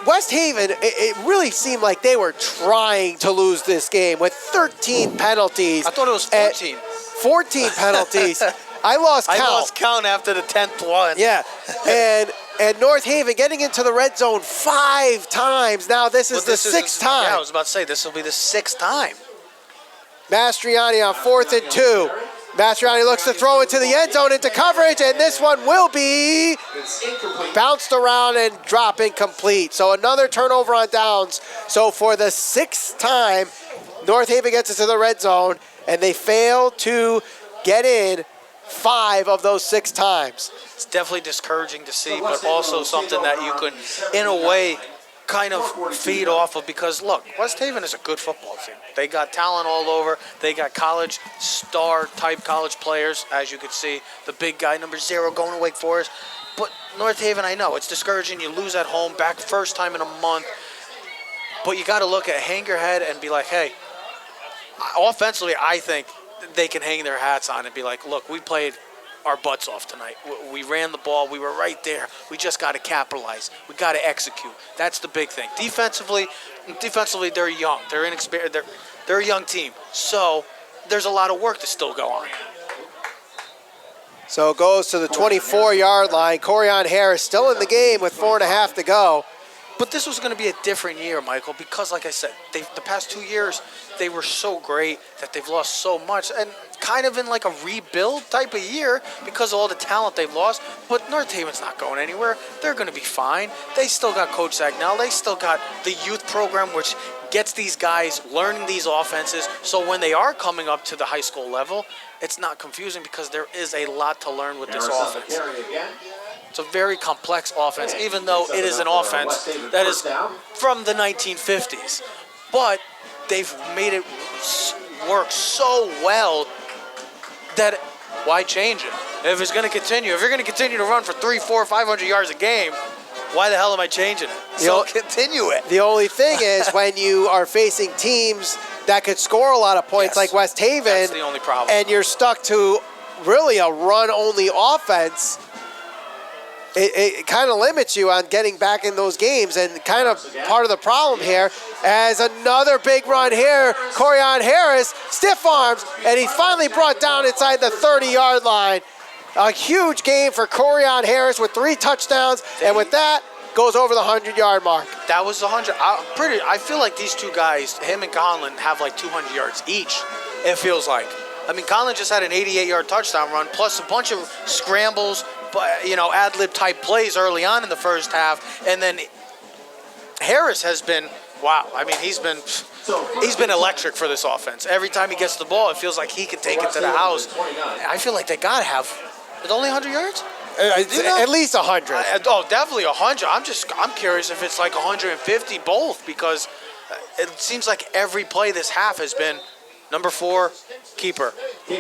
West Haven, it really seemed like they were trying to lose this game with 13 penalties. I thought it was 14. 14 penalties. I lost count. I lost count after the 10th one. Yeah, and North Haven getting into the red zone 5 times. Now this is the 6th time. Yeah, I was about to say, this will be the 6th time. Mastriani on 4th and 2. Mastriani looks to throw into the end zone into coverage, and this one will be bounced around and drop incomplete. So another turnover on downs. So for the 6th time, North Haven gets into the red zone, and they fail to get in 5 of those 6 times. It's definitely discouraging to see, but also something that you can, in a way, kind of feed off of, because look, West Haven is a good football team. They got talent all over. They got college star type college players, as you can see. The big guy, number 0, going to Wake Forest. But North Haven, I know it's discouraging. You lose at home, back first time in a month. But you got to look at, hang your head and be like, hey, offensively, I think they can hang their hats on and be like, look, we played our butts off tonight. We ran the ball. We were right there. We just got to capitalize. We got to execute. That's the big thing. Defensively, they're young. They're inexperienced. They're a young team. So there's a lot of work to still go on. So it goes to the 24-yard line. Corian Harris still in the game with 4.5 to go. But this was going to be a different year, Michael, because, like I said, the past 2 years, they were so great that they've lost so much, and kind of in like a rebuild type of year because of all the talent they've lost. But North Haven's not going anywhere. They're going to be fine. They still got Coach Zagnell. They still got the youth program, which gets these guys learning these offenses. So when they are coming up to the high school level, it's not confusing because there is a lot to learn with this offense. It's a very complex offense, even though it is an offense that is from the 1950s. But they've made it work so well that why change it? If it's going to continue, if you're going to continue to run for 300, 400, 500 yards a game, why the hell am I changing it? So continue it. The only thing is when you are facing teams that could score a lot of points like West Haven, that's the only problem. And you're stuck to really a run-only offense, it kind of limits you on getting back in those games, and kind of part of the problem here as another big run here, Corian Harris, stiff arms, and he's finally brought down inside the 30-yard line. A huge game for Corian Harris with 3 touchdowns, and with that, goes over the 100-yard mark. That was the 100. I feel like these two guys, him and Conlon, have like 200 yards each, it feels like. I mean, Conlon just had an 88-yard touchdown run, plus a bunch of scrambles, ad-lib type plays early on in the first half, and then Harris has been, wow. I mean, he's been electric for this offense. Every time he gets the ball, it feels like he can take it to the house. I feel like they gotta have. It's only 100 yards? At least 100. Definitely 100. I'm curious if it's like 150 both, because it seems like every play this half has been number 4, keeper,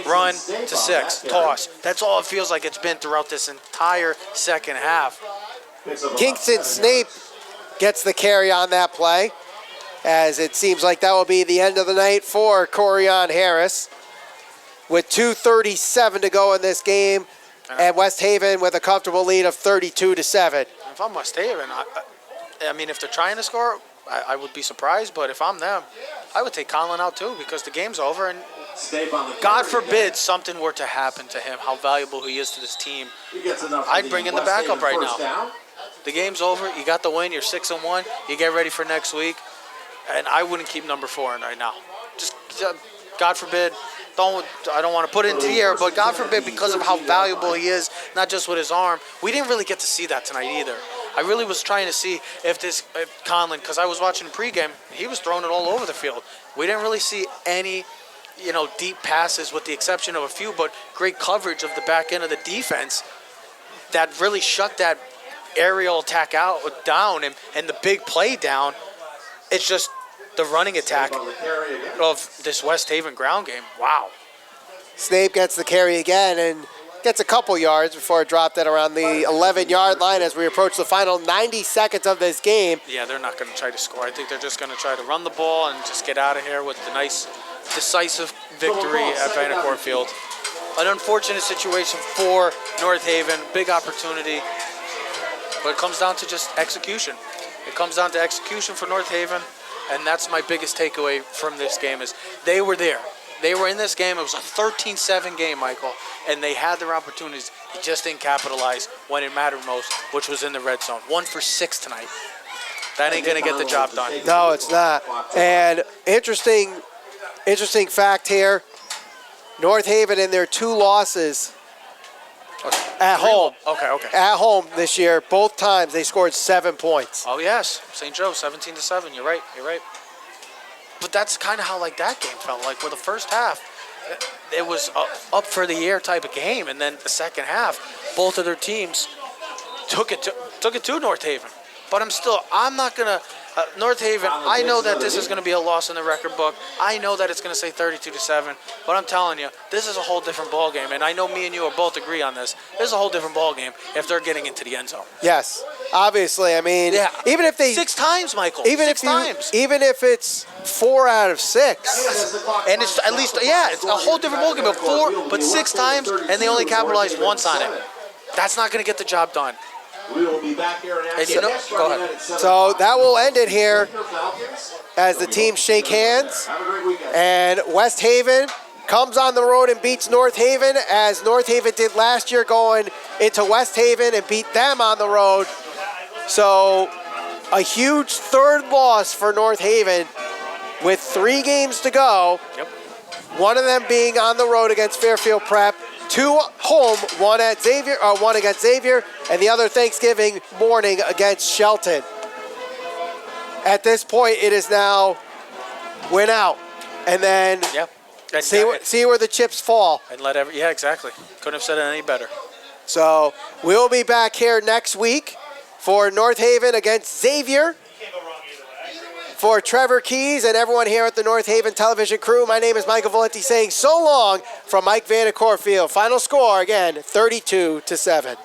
run to 6, toss. That's all it feels like it's been throughout this entire second half. Kingston Snape gets the carry on that play, as it seems like that will be the end of the night for Corian Harris. With 2:37 to go in this game, and West Haven with a comfortable lead of 32-7. If I'm West Haven, I mean, if they're trying to score, I would be surprised, but if I'm them, I would take Conlon out too, because the game's over, and God forbid something were to happen to him, how valuable he is to this team. I'd bring in the backup right now. The game's over, you got the win, you're 6-1, you get ready for next week, and I wouldn't keep number 4 in right now. Just, God forbid, I don't want to put it into the air, but God forbid, because of how valuable he is, not just with his arm. We didn't really get to see that tonight either. I really was trying to see if Conlon, because I was watching the pregame, he was throwing it all over the field. We didn't really see any, deep passes, with the exception of a few, but great coverage of the back end of the defense that really shut that aerial attack down and the big play down. It's just the running attack of this West Haven ground game. Wow. Snape gets the carry again and gets a couple yards before it dropped at around the 11-yard line as we approach the final 90 seconds of this game. Yeah, they're not going to try to score. I think they're just going to try to run the ball and just get out of here with the nice decisive victory at Vanacore Field. An unfortunate situation for North Haven, big opportunity, but it comes down to just execution. It comes down to execution for North Haven, and that's my biggest takeaway from this game is they were there. They were in this game. It was a 13-7 game, Michael, and they had their opportunities. They just didn't capitalize when it mattered most, which was in the red zone. 1 for 6 tonight. That ain't going to get the job done. No, it's not. And interesting fact here, North Haven in their 2 losses at home. Okay. At home this year, both times they scored 7 points. Oh, yes. St. Joe, 17-7. You're right. But that's kind of how like that game felt like. For the first half, it was up for the air type of game, and then the second half, both of their teams took it to North Haven. But I'm not gonna North Haven. I know that this is gonna be a loss in the record book. I know that it's gonna say 32-7. But I'm telling you, this is a whole different ball game, and I know me and you are both agree on this. This is a whole different ball game if they're getting into the end zone. Yes, obviously. I mean, even if they 6 times, Michael. even if it's 4 out of 6, and it's at least it's a whole different ball game. But 6 times, and they only capitalized once on it. That's not gonna get the job done. We will be back here And you know, go ahead. So that will end it here as the teams shake hands. Have a great weekend. And West Haven comes on the road and beats North Haven, as North Haven did last year, going into West Haven and beat them on the road. So a huge 3rd loss for North Haven with 3 games to go. Yep. One of them being on the road against Fairfield Prep. 2 home, one against Xavier, and the other Thanksgiving morning against Shelton. At this point, it is now win out, and then see where the chips fall. And exactly. Couldn't have said it any better. So we'll be back here next week for North Haven against Xavier. For Trevor Keys and everyone here at the North Haven television crew, my name is Michael Valenti saying so long from Mike Vanacore Field. Final score, again, 32-7.